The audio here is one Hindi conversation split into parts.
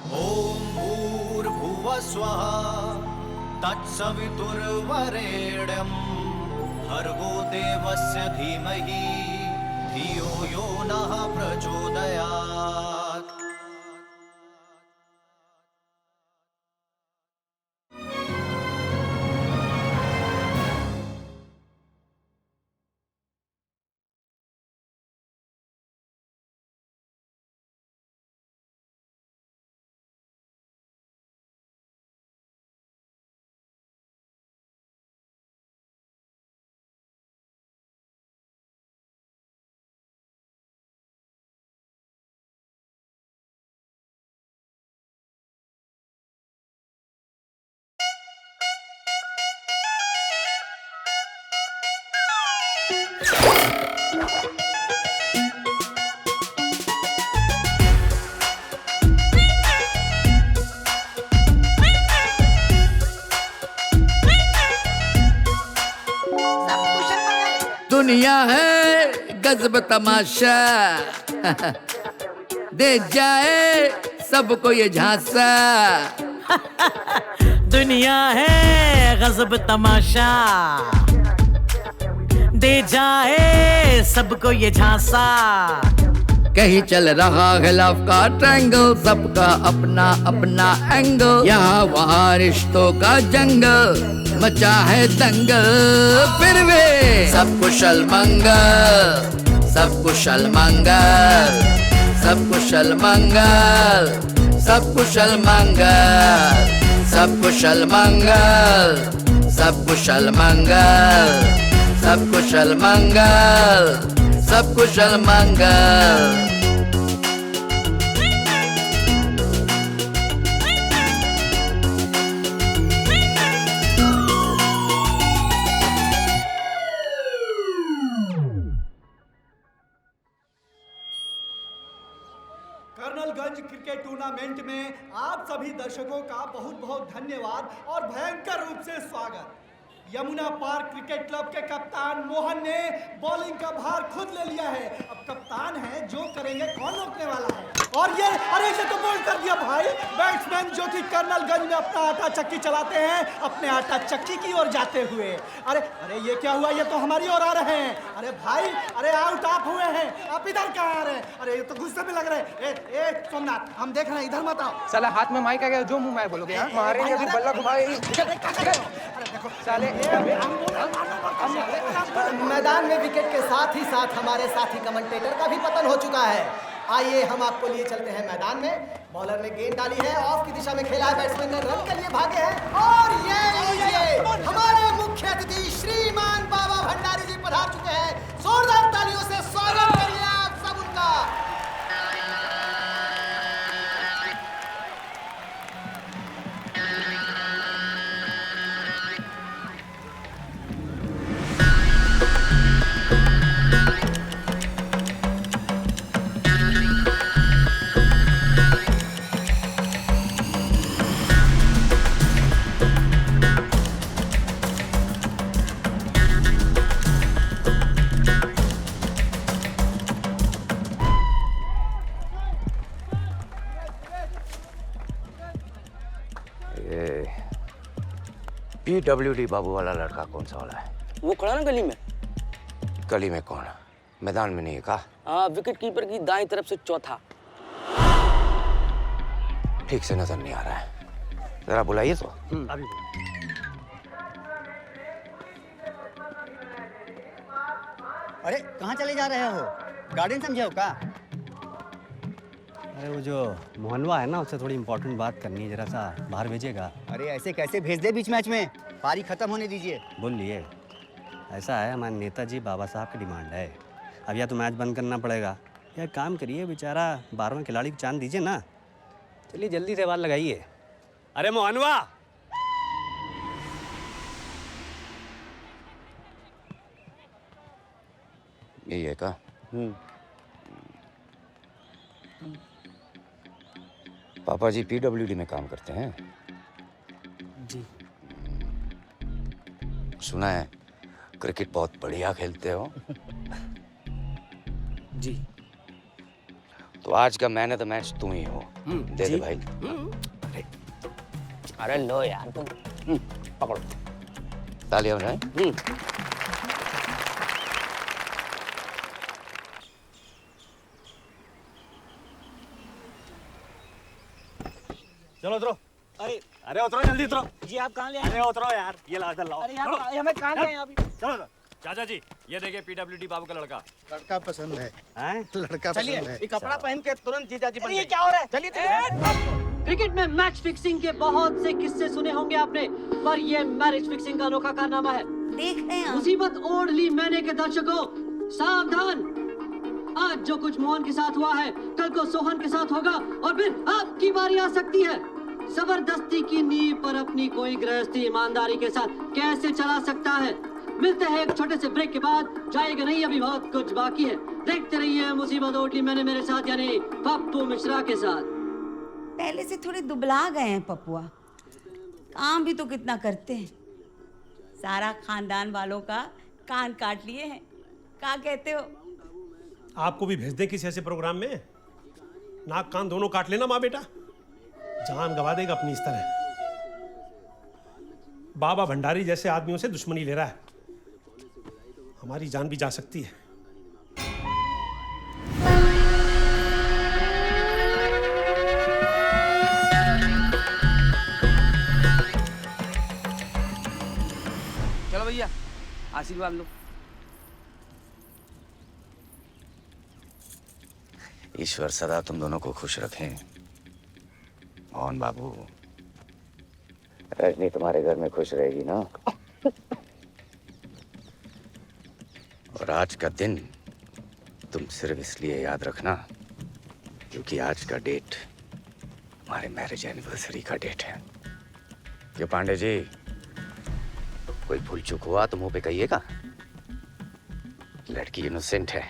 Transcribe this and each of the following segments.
ॐ भूर्भुवः स्वः तत्सवितुर्वरेण्यं भर्गो देवस्य धीमहि धियो यो नः प्रचोदयात्। दुनिया है गजब तमाशा दे जाए सबको ये झांसा। दुनिया है गजब तमाशा दे जाए सबको ये झांसा। कहीं चल रहा है लव का ट्रायंगल, सबका अपना अपना एंगल, यहाँ वहाँ रिश्तों का जंगल मचा है दंगल। फिर वे सब कुशल मंगल, सब कुशल मंगल, सब कुशल मंगल, सब कुशल मंगल, सब कुशल मंगल, सब कुशल मंगल, सब कुशल मंगल, सब कुशल मंगल। कर्नलगंज क्रिकेट टूर्नामेंट में आप सभी दर्शकों का बहुत बहुत धन्यवाद और भयंकर रूप से स्वागत। यमुना पार्क क्रिकेट क्लब के कप्तान मोहन ने बॉलिंग का भार खुद ले लिया है। अब कप्तान है, जो करेंगे कौन रोकने वाला है। और ये अरे ये तो बोल्ड कर दिया भाई। बैट्समैन जो कि कर्नलगंज में अपना आटा चक्की चलाते हैं, अपने आटा चक्की की ओर जाते हुए। अरे अरे ये क्या हुआ, ये तो हमारी ओर आ रहे हैं। अरे भाई अरे आउट आप हुए हैं, आप इधर कहाँ आ रहे हैं। अरे ये तो गुस्से में लग रहे हैं। ए सोमनाथ, हम देख रहे हैं, इधर मत आओ। साला हाथ में माइक आ गया, जो मुंह में बोलोगे। मारेंगे अभी बल्ला को भाई। अरे देखो साले मैदान में विकेट के साथ ही साथ हमारे साथी कमेंटेटर का भी पतन हो चुका है। आइए हम आपको लिए चलते हैं मैदान में। बॉलर ने गेंद डाली है, ऑफ की दिशा में खेला है, बैट्समैन ने रन के लिए भागे हैं। और ये हमारे मुख्य अतिथि श्रीमान बाबा भंडारी जी पधार चुके हैं। जोरदार तालियों से स्वागत करिए आप सब उनका। PWD बाबू वाला लड़का कौन सा वाला है? वो खड़ा ना गली में। गली में कौन? मैदान में नहीं है का? हाँ, विकेट कीपर की दाईं तरफ से चौथा। ठीक से नजर नहीं आ रहा है, जरा बुलाइए तो। अभी अरे कहाँ चले जा रहे हो? गार्डन समझे हो का? अरे वो जो मोहनवा है ना, उससे थोड़ी इंपॉर्टेंट बात करनी है, जरा सा बाहर भेजेगा। अरे ऐसे कैसे भेज दे बीच मैच में? पारी खत्म होने दीजिए। बोल लिए, ऐसा है, हमारे नेताजी बाबा साहब की डिमांड है। अब या तो मैच बंद करना पड़ेगा या काम करिए, बेचारा 12वें खिलाड़ी को चांद दीजिए ना। चलिए जल्दी से बाल लगाइए। अरे मोहनवा, यही है का? पापा जी PWD में काम करते हैं जी। सुना है क्रिकेट बहुत बढ़िया खेलते हो। जी। तो आज का मैन ऑफ द मैच तू ही हो। दे दे भाई। अरे लो यार तुम पकड़ो। तालियां बजाएं। चलो उतरो। अरे उतरो जल्दी उतरो। जी आप कहाँ ले अरे उतरो यार, ये लाओ इधर लाओ। अरे यार हमें कहाँ ले अभी? चलो चाचा जी, ये देखिए पीडब्ल्यूडी बाबू का लड़का। लड़का पसंद है, हैं? लड़का पसंद है। ये कपड़ा पहन के तुरंत जीजा जी बन ये गए। क्या हो रहा है? चलिए क्रिकेट में मैच फिक्सिंग के बहुत से किस्से सुने होंगे आपने, पर ये मैरिज फिक्सिंग का अनोखा कारनामा है। देख रहे हैं आप। मुसीबत ओढ़ ली मैंने के दर्शकों, सावधान। आज जो कुछ मोहन के साथ हुआ है, कल को सोहन के साथ होगा और फिर आपकी बारी आ सकती है। जबरदस्ती की नींव पर अपनी कोई गृहस्थी ईमानदारी के साथ कैसे चला सकता है? मिलते हैं एक छोटे से ब्रेक के बाद। जाएगा नहीं, अभी बहुत कुछ बाकी है। देखते रहिए मुसीबत ओढ़ ली मैंने मेरे साथ, यानी पप्पू मिश्रा के साथ। पहले से थोड़े दुबला गए हैं पपुआ, काम भी तो कितना करते हैं। सारा खानदान वालों का कान काट लिए हैं। क्या कहते हो? आपको भी भेज दें किसी ऐसे प्रोग्राम में? नाक कान दोनों काट लेना माँ बेटा, जान गवा देगा अपनी इस तरह। बाबा भंडारी जैसे आदमियों से दुश्मनी ले रहा है, हमारी जान भी जा सकती है। चलो भैया आशीर्वाद लो। ईश्वर सदा तुम दोनों को खुश रखें। मोहन बाबू, रजनी तुम्हारे घर में खुश रहेगी ना? और आज का दिन तुम सिर्फ इसलिए याद रखना क्योंकि आज का डेट हमारे मैरिज एनिवर्सरी का डेट है। क्यों पांडे जी, कोई भूल चूक हुआ तो मुंह पे कहिएगा। लड़की इनोसेंट है,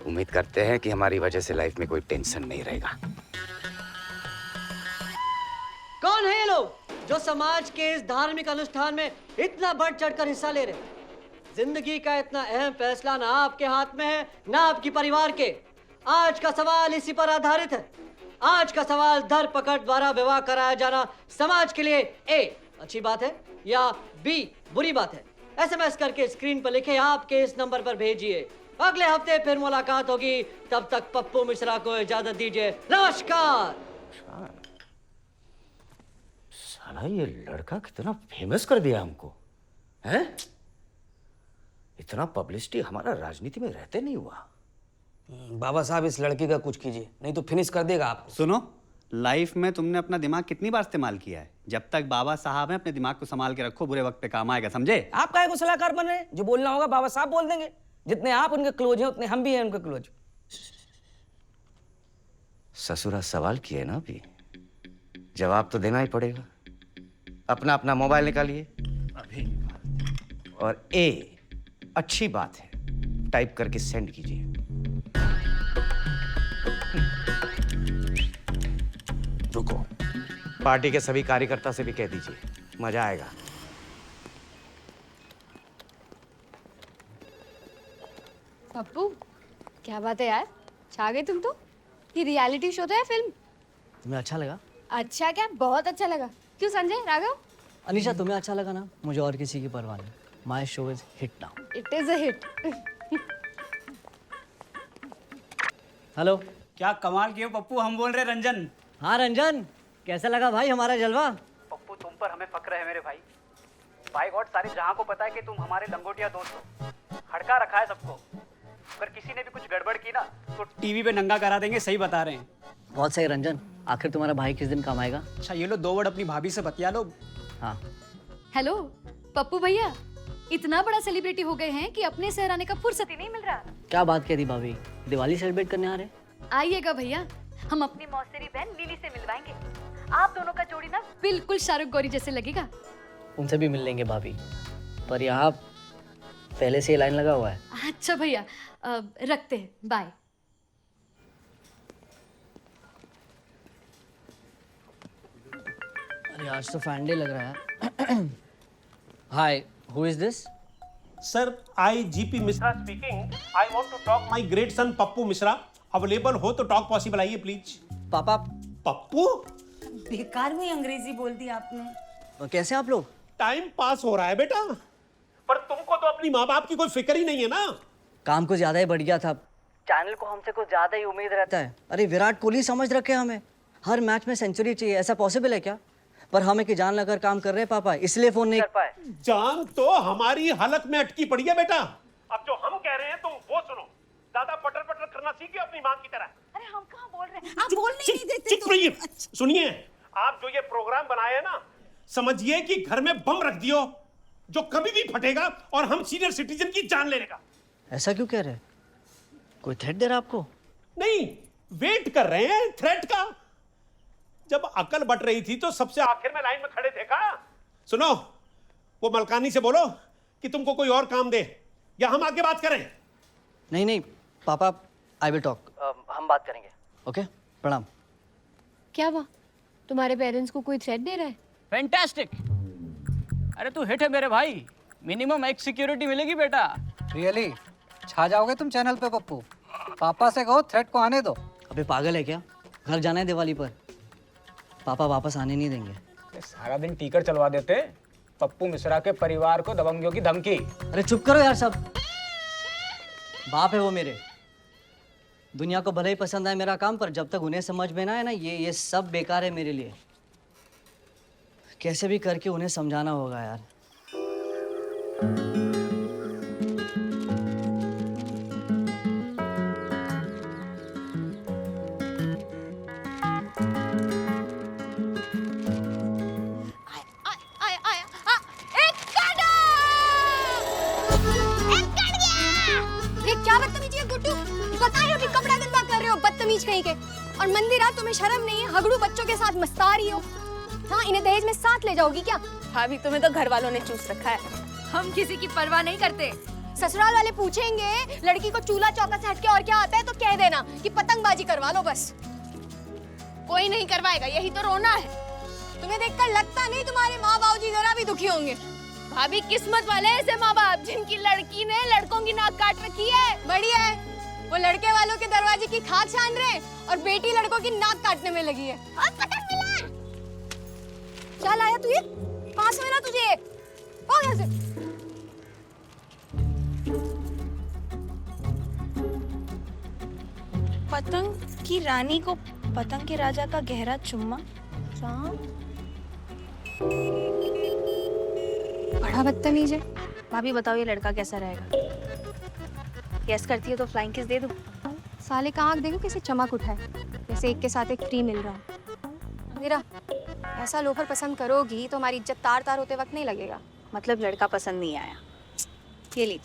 उम्मीद करते हैं कि हमारी वजह से लाइफ में कोई टेंशन नहीं रहेगा। कौन है ये लोग जो समाज के इस धार्मिक अनुष्ठान में इतना बढ़ चढ़कर हिस्सा ले रहे हैं? जिंदगी का इतना अहम फैसला ना आपके हाथ में है ना आपकी परिवार के। आज का सवाल इसी पर आधारित है। आज का सवाल धर पकड़ द्वारा विवाह कराया जाना समाज के लिए ए अच्छी बात है या बी बुरी बात है? एसएमएस करके स्क्रीन पर लिखे, आपके इस नंबर पर भेजिए। अगले हफ्ते फिर मुलाकात होगी, तब तक पप्पू मिश्रा को इजाजत दीजिए। नमस्कार। साला ये लड़का कितना फेमस कर दिया हमको, हैं? इतना पब्लिसिटी हमारा राजनीति में रहते नहीं हुआ। बाबा साहब इस लड़के का कुछ कीजिए, नहीं तो फिनिश कर देगा आपको। सुनो, लाइफ में तुमने अपना दिमाग कितनी बार इस्तेमाल किया है? जब तक बाबा साहब हैं अपने दिमाग को संभाल के रखो, बुरे वक्त पे काम आएगा, समझे? आप काहे को सलाहकार बन रहे हैं? जो बोलना होगा बाबा साहब बोल देंगे। जितने आप उनके क्लोज हैं उतने हम भी हैं उनके क्लोज। ससुरा सवाल किए ना, अभी जवाब तो देना ही पड़ेगा। अपना अपना मोबाइल निकालिए अभी, और ए अच्छी बात है टाइप करके सेंड कीजिए। रुको, पार्टी के सभी कार्यकर्ता से भी कह दीजिए, मजा आएगा। पप्पू क्या बात है यार, छा गए तुम तो। ये रियलिटी शो तो है फिल्म। तुम्हें अच्छा लगा? अच्छा क्या, बहुत अच्छा लगा। क्यों संजय, राघव? अनीशा तुम्हें अच्छा लगा ना? मुझे और किसी की परवाह नहीं। My show is hit now. It is a hit. Hello, क्या कमाल किए पप्पू, हम बोल रहे रंजन। हाँ रंजन, कैसा लगा भाई हमारा जलवा? पप्पू तुम पर हमें फक्र है मेरे भाई। बाय गॉड सारे जहां को पता है कि तुम हमारे लंगोटिया दोस्त हो। हड़का रखा है सबको। अगर किसी ने भी कुछ गड़बड़ की ना तो टीवी पे नंगा करा देंगे। सही बता रहे हैं। बहुत सही रंजन, आखिर तुम्हारा भाई किस दिन काम आएगा? अच्छा ये लो 2 वर्ड अपनी भाभी से बतिया लो। हाँ। हेलो पप्पू भैया, इतना बड़ा सेलिब्रिटी हो गए हैं कि अपने शहर आने का फुर्सत ही नहीं मिल रहा। क्या बात कह दी भाभी, दिवाली सेलिब्रेट करने आ रहे? आइएगा भैया, हम अपनी मौसेरी बहन लिली से मिलवाएंगे। आप दोनों का जोड़ी ना बिल्कुल शाहरुख गौरी जैसे लगेगा। उनसे भी मिल लेंगे भाभी, पर यहाँ पहले से लाइन लगा हुआ है। अच्छा भैया, रखते हैं, बाय। अरे आज तो फैंडे लग रहा है। Hi, who is this? Sir, I GP Mishra speaking. I want to talk my great son Pappu Mishra available हो तो टॉक पॉसिबल आइए प्लीज। पापा। पप्पू बेकार में अंग्रेजी बोल दी आपने। कैसे आप लोग? टाइम पास हो रहा है बेटा, पर तुमको तो अपनी माँ बाप की कोई फिक्र ही नहीं है ना। काम को ज्यादा ही बढ़ गया था, चैनल को हमसे कुछ ज्यादा ही उम्मीद रहता है। अरे विराट कोहली समझ रखे हमें, हर मैच में सेंचुरी चाहिए, ऐसा पॉसिबल है क्या? पर हमें कि जान लगाकर काम कर रहे हैं पापा, इसलिए फोन नहीं कर पाए। जान तो हमारी हालत में अटकी पड़ी है बेटा। अब जो हम कह रहे हैं तुम वो सुनो, ज्यादा पटर पटर करना सीखिए अपनी माँ की तरह। अरे हम कहाँ बोल रहे हैं, आप बोलने नहीं देते। चुप रहिए। सुनिए, आप जो ये प्रोग्राम बनाए हैं ना, समझिए कि घर में बम रख दियो जो कभी भी फटेगा और हम सीनियर सिटीजन की जान ले लेगा। ऐसा क्यों कह रहे? कोई थ्रेट दे रहा आपको? नहीं, वेट कर रहे हैं थ्रेट का। जब अकल बट रही थी तो सबसे आखिर में लाइन में खड़े थे का। सुनो, वो मलकानी से बोलो कि तुमको कोई और काम दे, या हम आगे बात करें। नहीं नहीं पापा, आई विल टॉक, हम बात करेंगे। ओके, प्रणाम। क्या हुआ, तुम्हारे पेरेंट्स को कोई थ्रेट दे रहा है? फैंटास्टिक। अरे तू हिट है मेरे भाई, मिनिमम एक सिक्योरिटी मिलेगी बेटा। रियली छा जाओगे तुम चैनल पे पप्पू। पापा से कहो थ्रेट को आने दो। अबे पागल है क्या? घर जाना है दिवाली पर, पापा वापस आने नहीं देंगे। सारा दिन टीकर चलवा देते पप्पू मिश्रा के परिवार को दबंगियों की धमकी। अरे चुप करो यार सब, बाप है वो मेरे। दुनिया को भले ही पसंद आए मेरा काम, पर जब तक उन्हें समझ में ना आए ना, ये सब बेकार है मेरे लिए। कैसे भी करके उन्हें समझाना होगा यार। क्या बदतमीजी है गुड्डू? बता रही हो कि कपड़ा गंदा कर रहे हो, बदतमीज कहीं के। और मंदिरा, तुम्हें शर्म नहीं है? हगड़ू बच्चों के साथ मस्ता रही हो। हाँ, इन्हें दहेज में साथ ले जाओगी क्या? भाभी तुम्हें तो घर वालों ने चूस रखा है। हम किसी की परवाह नहीं करते। ससुराल वाले पूछेंगे लड़की को चूल्हा चौका से हटके और क्या आता है, तो कह देना कि पतंगबाजी करवा लो बस। कोई नहीं करवाएगा, यही तो रोना है। तुम्हें देखकर लगता नहीं तुम्हारे माँ बाबू जी जरा भी दुखी होंगे। भाभी किस्मत वाले ऐसे माँ बाप जिनकी लड़की ने लड़कों की नाक काट रखी है। बढ़िया है, वो लड़के वालों के दरवाजे की खाक छान रहे हैं और बेटी लड़कों की नाक काटने में लगी है। पतंग मिला। क्या लाया तू ये? कहाँ से मिला तुझे? हो गया से? पतंग की रानी को पतंग के राजा का गहरा चुम्मा। बड़ा बदतमीज है। भाभी बताओ ये लड़का कैसा रहेगा? यस करती है तो फ्लाइंग किस दे दूं? साले का आँख देखो कैसे चमक उठा है, जैसे एक के साथ एक फ्री मिल रहा हो। मेरा ऐसा लोफर पसंद करोगी तो हमारी इज्जत तार तार होते वक्त नहीं लगेगा। मतलब लड़का पसंद नहीं आया, ये ली।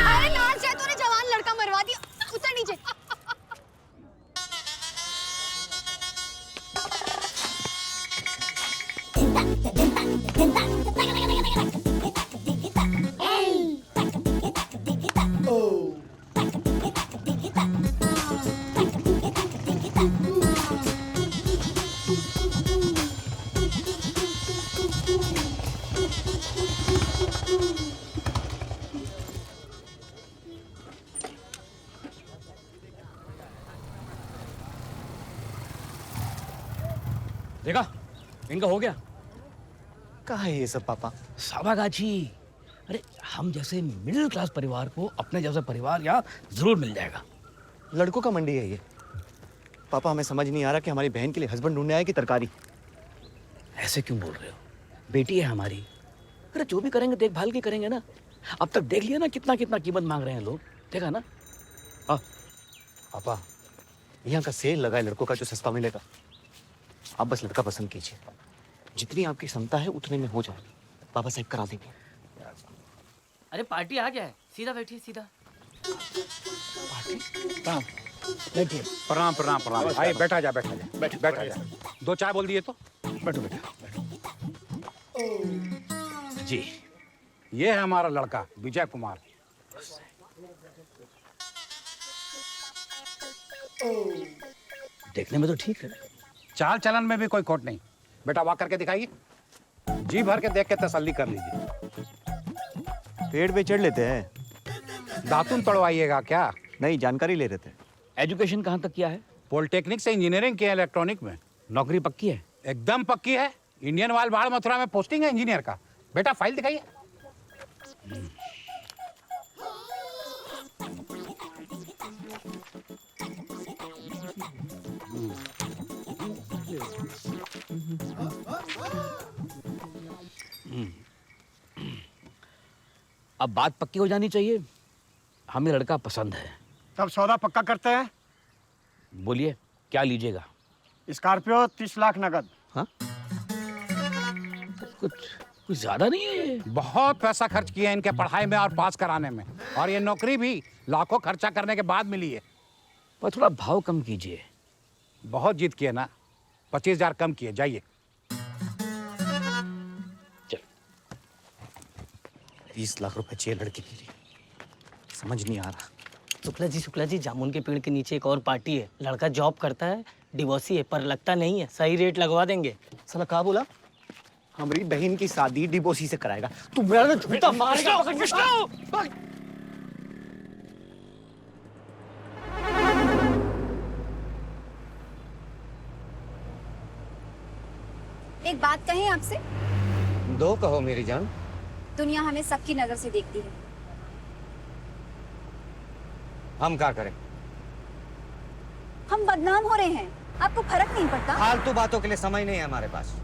अरे नाच जाए, तूने जवान लड़का मरवा दिया। उतर नीचे। देखा, इनका हो गया। कहाँ है ये सब पापा? साबागाछी। अरे हम जैसे मिडिल क्लास परिवार को अपने जैसा परिवार यहाँ जरूर मिल जाएगा। लड़कों का मंडी है ये। पापा हमें समझ नहीं आ रहा कि हमारी बहन के लिए हस्बैंड ढूंढने आए कि तरकारी। ऐसे क्यों बोल रहे हो? बेटी है हमारी। अरे जो भी करेंगे देखभाल के करेंगे ना। अब तक देख लिया ना कितना कितना कीमत मांग रहे हैं लोग, देखा ना? पापा यहाँ का सेल लगा है लड़कों का जो सस्ता मिलेगा। आप बस लड़का पसंद कीजिए, जितनी आपकी क्षमता है उतने में हो जाए। बाबा साहब करा देंगे। अरे पार्टी आ गया है, सीधा बैठिए सीधा। प्रणाम। बैठिए। प्रणाम प्रणाम प्रणाम। भाई बैठा जा बैठा जा बैठा जा। दो चाय बोल दिए तो बैठो बैठो। जी, ये है हमारा लड़का विजय कुमार। देखने में तो ठीक है। चाल चलन में भी कोई खोट नहीं। बेटा वॉक करके दिखाइए, जी भर के देख के तसल्ली कर लीजिए। पेड़ पे चढ़ लेते हैं। दातुन तोड़वाइएगा क्या? नहीं, जानकारी ले रहे थे। एजुकेशन कहाँ तक किया है? पॉलिटेक्निक से इंजीनियरिंग किया, इलेक्ट्रॉनिक में। नौकरी पक्की है? एकदम पक्की है। इंडियन ऑयल बाढ़ मथुरा में पोस्टिंग है इंजीनियर का। बेटा फाइल दिखाइए। अब बात पक्की हो जानी चाहिए। हमें लड़का पसंद है। तब सौदा पक्का करते हैं। बोलिए क्या लीजिएगा? स्कॉर्पियो 30 लाख नगद। हाँ? कुछ ज्यादा नहीं है? बहुत पैसा खर्च किया है इनके पढ़ाई में और पास कराने में, और ये नौकरी भी लाखों खर्चा करने के बाद मिली है। पर थोड़ा भाव कम कीजिए। बहुत जीत किए ना, 25,000 कम किए। जाइए। 20 लाख रुपए चाहिए लड़के के लिए। समझ नहीं आ रहा। शुक्ला जी, जामुन के पेड़ के नीचे एक और पार्टी है। लड़का जॉब करता है, डिवोर्सी है, पर लगता नहीं है। सही रेट लगवा देंगे। साला कहा बोला? हमारी बहन की शादी डिवोर्सी से कराएगा। तू मेरा झूठा मारेगा। एक बात कहें आपसे? दो कहो मेरी जान। दुनिया हमें सबकी नजर से देखती है। हम क्या करें? हम बदनाम हो रहे हैं, आपको फर्क नहीं पड़ता? फालतू बातों के लिए समय नहीं है हमारे पास।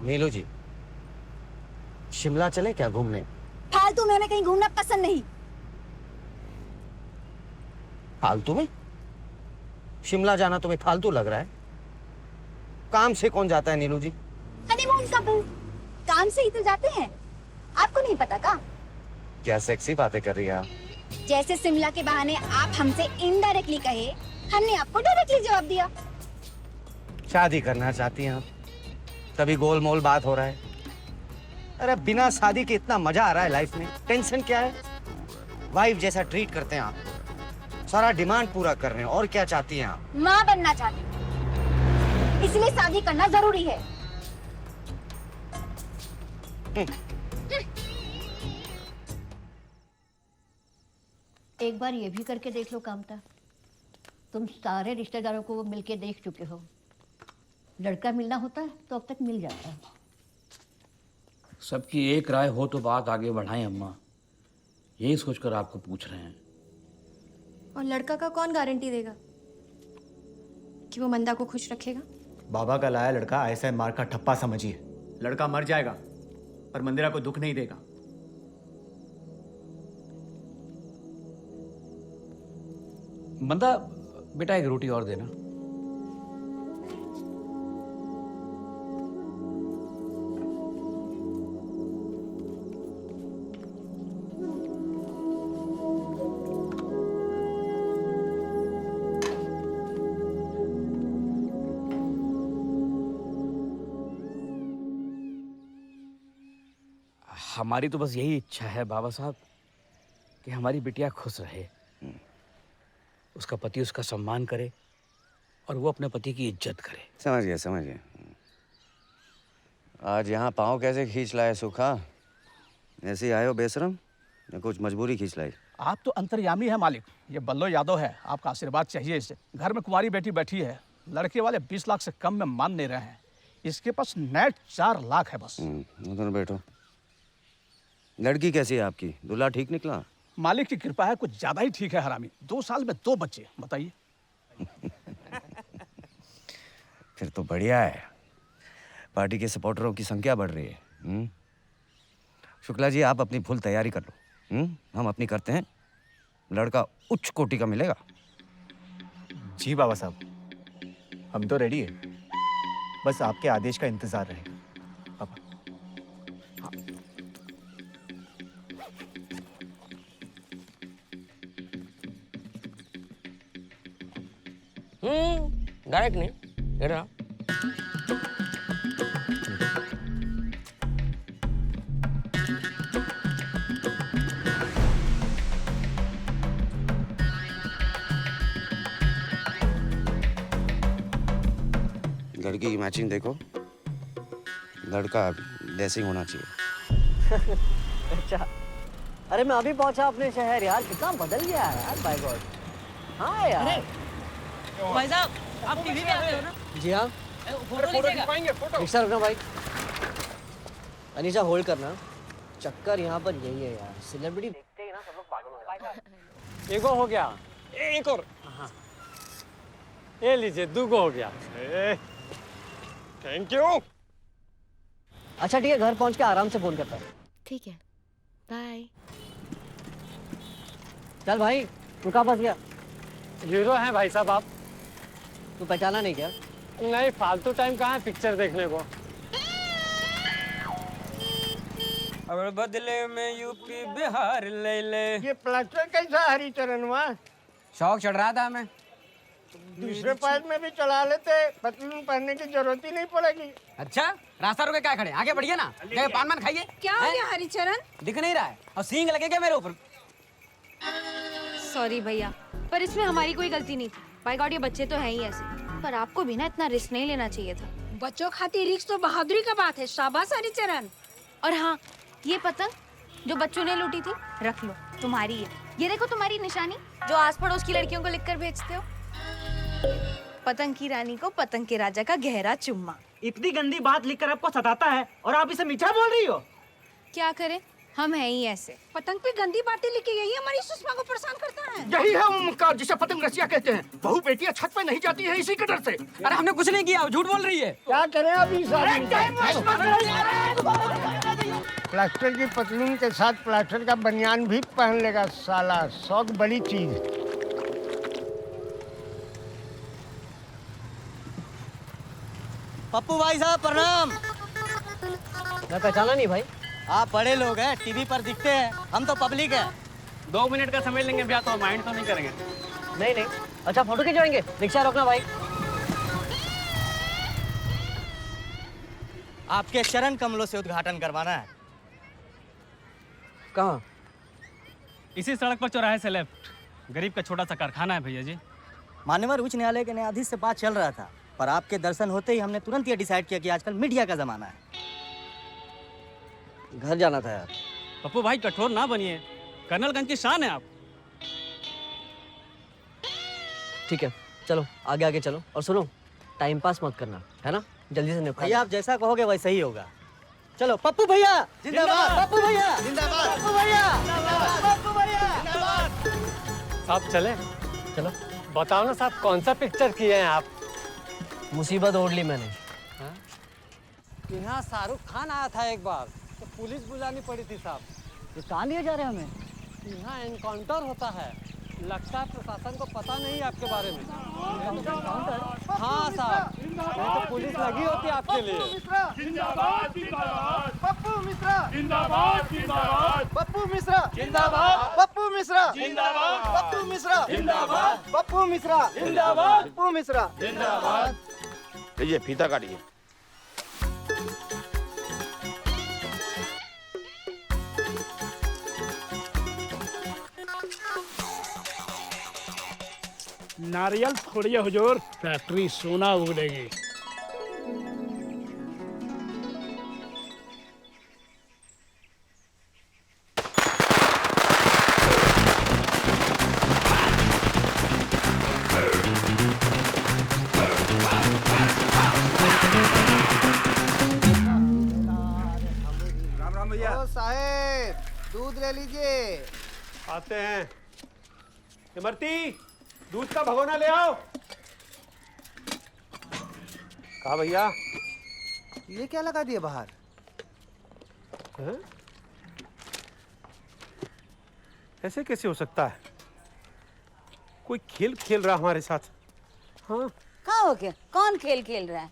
नीलू जी, शिमला चले क्या घूमने? फालतू में हमें कहीं घूमना पसंद नहीं। फालतू में? शिमला जाना तुम्हें फालतू लग रहा है? काम से कौन जाता है नीलू जी? हनीमून कपल काम से ही तो जाते हैं, आपको नहीं पता का? क्या सेक्सी बातें कर रही है आप? जैसे शिमला के बहाने आप हमसे इनडायरेक्टली कहे, हमने आपको डायरेक्टली जवाब दिया। शादी करना चाहती हैं आप, तभी गोलमोल बात हो रहा है। अरे बिना शादी के इतना मजा आ रहा है लाइफ में, टेंशन क्या है? वाइफ जैसा ट्रीट करते हैं आप, सारा डिमांड पूरा कर रहे हैं। और क्या चाहती हैं आप? माँ बनना चाहती हूँ, इसलिए शादी करना जरूरी है। एक बार ये भी करके देख लो कामता, तुम सारे रिश्तेदारों को मिलके देख चुके हो। लड़का मिलना होता है तो अब तक मिल जाता है। सबकी एक राय हो तो बात आगे बढ़ाएं अम्मा, यही सोचकर आपको पूछ रहे हैं। और लड़का का कौन गारंटी देगा कि वो मंदा को खुश रखेगा? बाबा का लाया लड़का ऐसा मार का ठप्पा समझिए। लड़का मर जाएगा पर मंदिरा को दुख नहीं देगा। मंदा बेटा एक रोटी और देना। हमारी तो बस यही इच्छा है बाबा साहब कि हमारी बिटिया खुश रहे, उसका पति उसका सम्मान करे और वो अपने पति की इज्जत करे। समझ गया समझ गया। आज यहाँ पाँव कैसे खींच लाए सुखा? ऐसे ही आए हो बेशरम या कुछ मजबूरी खींच लाई? आप तो अंतर्यामी है मालिक, ये बल्लो यादव है, आपका आशीर्वाद चाहिए इसे। घर में कुंवारी बेटी बैठी है, लड़के वाले 20 लाख से कम में मान नहीं रहे हैं। इसके पास नेट 4 लाख है बस। उधर बैठो। लड़की कैसी है आपकी? दूल्हा ठीक निकला? मालिक की कृपा है, कुछ ज्यादा ही ठीक है हरामी। 2 साल में 2 बच्चे, बताइए। फिर तो बढ़िया है, पार्टी के सपोर्टरों की संख्या बढ़ रही है। शुक्ला जी आप अपनी फुल तैयारी कर लो, हम अपनी करते हैं। लड़का उच्च कोटि का मिलेगा। जी बाबा साहब, हम तो रेडी है, बस आपके आदेश का इंतजार रहेगा। डायरेक्ट नहीं, लड़की की मैचिंग देखो, लड़का ड्रेसिंग होना चाहिए। अच्छा, अरे मैं अभी पहुंचा अपने शहर यार, कितना बदल गया है यार, बाय गॉड। हाँ यार। भाई साहब, आप टीवी में आते हो ना? जी हाँ। Photo खिंचवाएंगे, photo. रिक्शा रुकना भाई। अनीशा होल्ड करना। चक्कर यहाँ पर यही है यार, सेलिब्रिटी देखते ही ना सब लोग पागल हो जाते हैं। एगो हो गया, एक और। ये लीजिए, दूगो हो गया। Thank you. अच्छा ठीक है, घर पहुंच के आराम से फोन करता हूँ। ठीक है, बाय। चल भाई, तू कहाँ फंस गया? हीरो हैं भाई साहब आप। तू पहचाना नहीं क्या? नहीं, फालतू टाइम कहाँ है पिक्चर देखने को। और बदले में यूपी बिहार ले ले। ये प्लास्टर कैसा हरिचरण हुआ? शौक चढ़ रहा था हमें। दूसरे पैर में भी चढ़ा लेते, पतलून पहनने की जरूरत ही नहीं पड़ेगी। अच्छा, रास्ता रुके क्या खड़े, आगे बढ़िए ना। गए पान मान खाइए। क्या हो गया हरिचरण? दिख नहीं रहा है और सींग लगे क्या मेरे ऊपर? सॉरी भैया, पर इसमें हमारी कोई गलती नहीं थी। बाय गॉड, ये बच्चे तो हैं ही ऐसे, पर आपको भी ना इतना रिस्क नहीं लेना चाहिए था। बच्चों खातिर रिक्स तो बहादुरी का बात है। शाबाश हरिचरण। और हाँ, ये पतंग जो बच्चों ने लूटी थी, रख लो, तुम्हारी है। ये देखो तुम्हारी निशानी, जो आस पड़ोस की लड़कियों को लिखकर भेजते हो। पतंग की रानी को पतंग के राजा का गहरा चुम्मा। इतनी गंदी बात लिखकर आपको सताता है और आप इसे मीठा बोल रही हो? क्या करें, हम हैं ही ऐसे। पतंग पे गंदी बातें लिखी गई है, हमारी सुषमा को परेशान करता है। यही है वो मक्कार जिसे पतंग रसिया कहते हैं। बहू बेटियां छत पे नहीं जाती है इसी के डर से। अरे हमने कुछ नहीं किया, झूठ बोल रही है। क्या करें अभी? प्लास्टर की पतलून के साथ प्लास्टर का बनियान भी पहन लेगा साला। शौक बड़ी चीज। पप्पू भाई साहब प्रणाम। मैं पहचाना नहीं भाई। आप बड़े लोग हैं, टीवी पर दिखते हैं, हम तो पब्लिक है। 2 मिनट का समय लेंगे भैया, तो माइंड तो नहीं करेंगे। नहीं नहीं, अच्छा फोटो खिंचवाएंगे। रिक्शा रोकना भाई। आपके चरण कमलों से उद्घाटन करवाना है। कहाँ? इसी सड़क पर चौराहे से लेफ्ट। गरीब का छोटा सा कारखाना है भैया जी। मान्यवर उच्च न्यायालय के न्यायाधीश से बात चल रहा था, पर आपके दर्शन होते ही हमने तुरंत ये डिसाइड किया कि आजकल मीडिया का जमाना है। घर जाना था यार। पप्पू भाई कठोर ना बनिए, कर्नलगंज की शान है आप। ठीक है, चलो आगे आगे चलो। और सुनो, टाइम पास मत करना, है ना? जल्दी से निपटा। भैया आप जैसा कहोगे वैसा ही होगा। चलो पप्पू भैया जिंदाबाद। पप्पू भैया जिंदाबाद। पप्पू भैया पप्पू भैया जिंदाबाद। साहब चले? चलो। बताओ ना साहब, कौन सा पिक्चर किए हैं आप? मुसीबत ओढ़ ली मैंने। यहाँ शाहरुख खान आया था एक बार, तो पुलिस बुलानी पड़ी थी साहब। ये कहाँ लिए जा रहे हैं हमें? यहाँ एनकाउंटर होता है। लगता है प्रशासन को पता नहीं है आपके बारे में। हाँ साहब, नहीं तो पुलिस लगी होती आपके लिए। जिंदाबाद जिंदाबाद। पप्पू मिश्रा जिंदाबाद जिंदाबाद। पप्पू मिश्रा जिंदाबाद। पप्पू मिश्रा जिंदाबाद। पप्पू मिश्रा जिंदाबाद। पप्पू मिश्रा जिंदाबाद। पप्पू मिश्रा जिंदाबाद। ये फीता काटिए। नारियल छोड़िए हुजूर, फैक्ट्री सोना उगलेगी। राम राम भैया। ओ साहेब, दूध ले लीजिए। आते हैं। इमरती, दूध का भगोना ले आओ। कहा भैया? ये क्या लगा दिया बाहर? हैं? ऐसे कैसे हो सकता है? कोई खेल खेल रहा हमारे साथ। हाँ, कहाँ हो गया? कौन खेल खेल रहा है?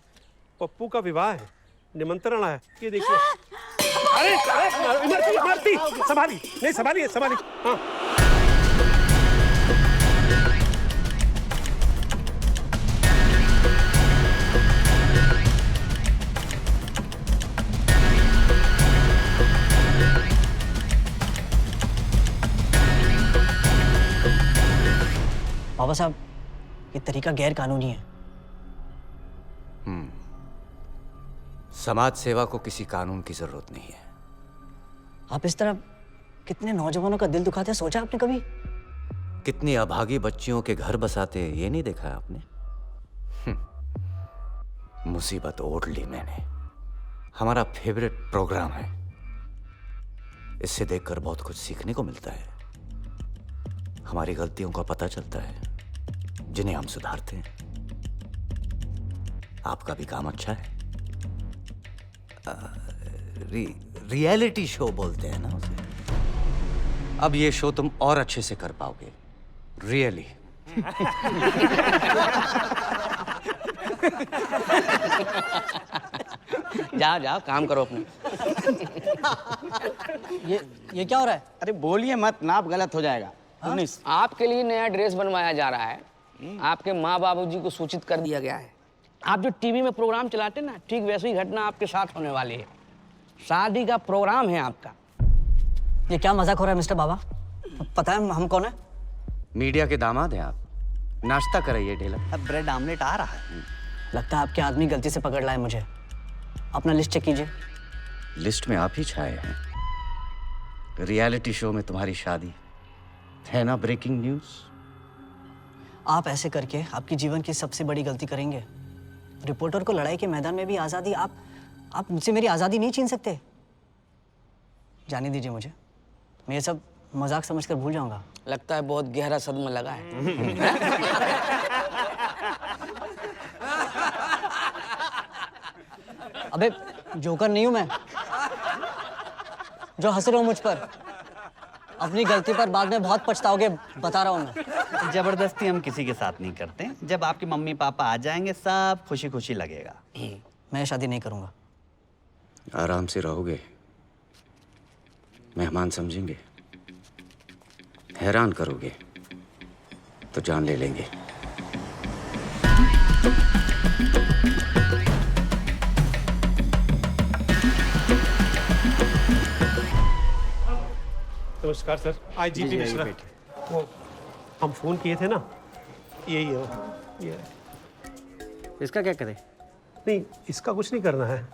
पप्पू का विवाह है, निमंत्रण है। ये देखिए। अरे इमरती इमरती, संभाली। नहीं संभालिए संभाली। हाँ। बाबा साहब, ये तरीका गैर कानूनी है। समाज सेवा को किसी कानून की जरूरत नहीं है। आप इस तरह कितने नौजवानों का दिल दुखाते हैं, सोचा आपने कभी? कितनी अभागी बच्चियों के घर बसाते ये नहीं देखा है आपने? मुसीबत ओढ़ ली मैंने। हमारा फेवरेट प्रोग्राम है। इससे देखकर बहुत कुछ सीखने को मिलता है। हमारी गलतियों का पता चलता है जिन्हें हम सुधारते हैं। आपका भी काम अच्छा है। रियलिटी शो बोलते हैं ना उसे। अब ये शो तुम और अच्छे से कर पाओगे। रियली। जाओ जाओ, काम करो अपने। ये क्या हो रहा है? अरे बोलिए मत, नाप गलत हो जाएगा। आपके लिए नया ड्रेस बनवाया जा रहा है। आपके माँ बाबूजी को सूचित कर दिया गया है। आप जो टीवी में प्रोग्राम चलाते हैं ना, ठीक वैसी ही घटना आपके साथ होने वाली है। शादी का प्रोग्राम है आपका। ये क्या मजाक हो रहा है मिस्टर बाबा? पता है हम कौन है? मीडिया के दामाद हैं आप। नाश्ता कराइए ढेला। अब ब्रेड आमलेट आ रहा है। लगता है आपके आदमी गलती से पकड़ लाए मुझे। अपना लिस्ट चेक कीजिए। लिस्ट में आप ही छाए हैं। रियलिटी शो में तुम्हारी शादी है ना ब्रेकिंग न्यूज। आप ऐसे करके आपकी जीवन की सबसे बड़ी गलती करेंगे। रिपोर्टर को लड़ाई के मैदान में भी आज़ादी, आप मुझसे मेरी आज़ादी नहीं छीन सकते। जाने दीजिए मुझे। मैं ये सब मजाक समझकर भूल जाऊंगा। लगता है बहुत गहरा सदमा लगा है। अबे जोकर नहीं हूं मैं जो हंस रहे हो मुझ पर। अपनी गलती पर बाद में बहुत पछताओगे, बता रहा हूं मैं। जबरदस्ती हम किसी के साथ नहीं करते। जब आपके मम्मी पापा आ जाएंगे सब खुशी खुशी लगेगा। मैं शादी नहीं करूंगा। आराम से रहोगे, मेहमान समझेंगे। हैरान करोगे तो जान ले लेंगे। नमस्कार सर। आईजीपी मिश्रा। वो हम फोन किए थे ना, यही है वो। ये इसका क्या करें? नहीं, इसका कुछ नहीं करना है।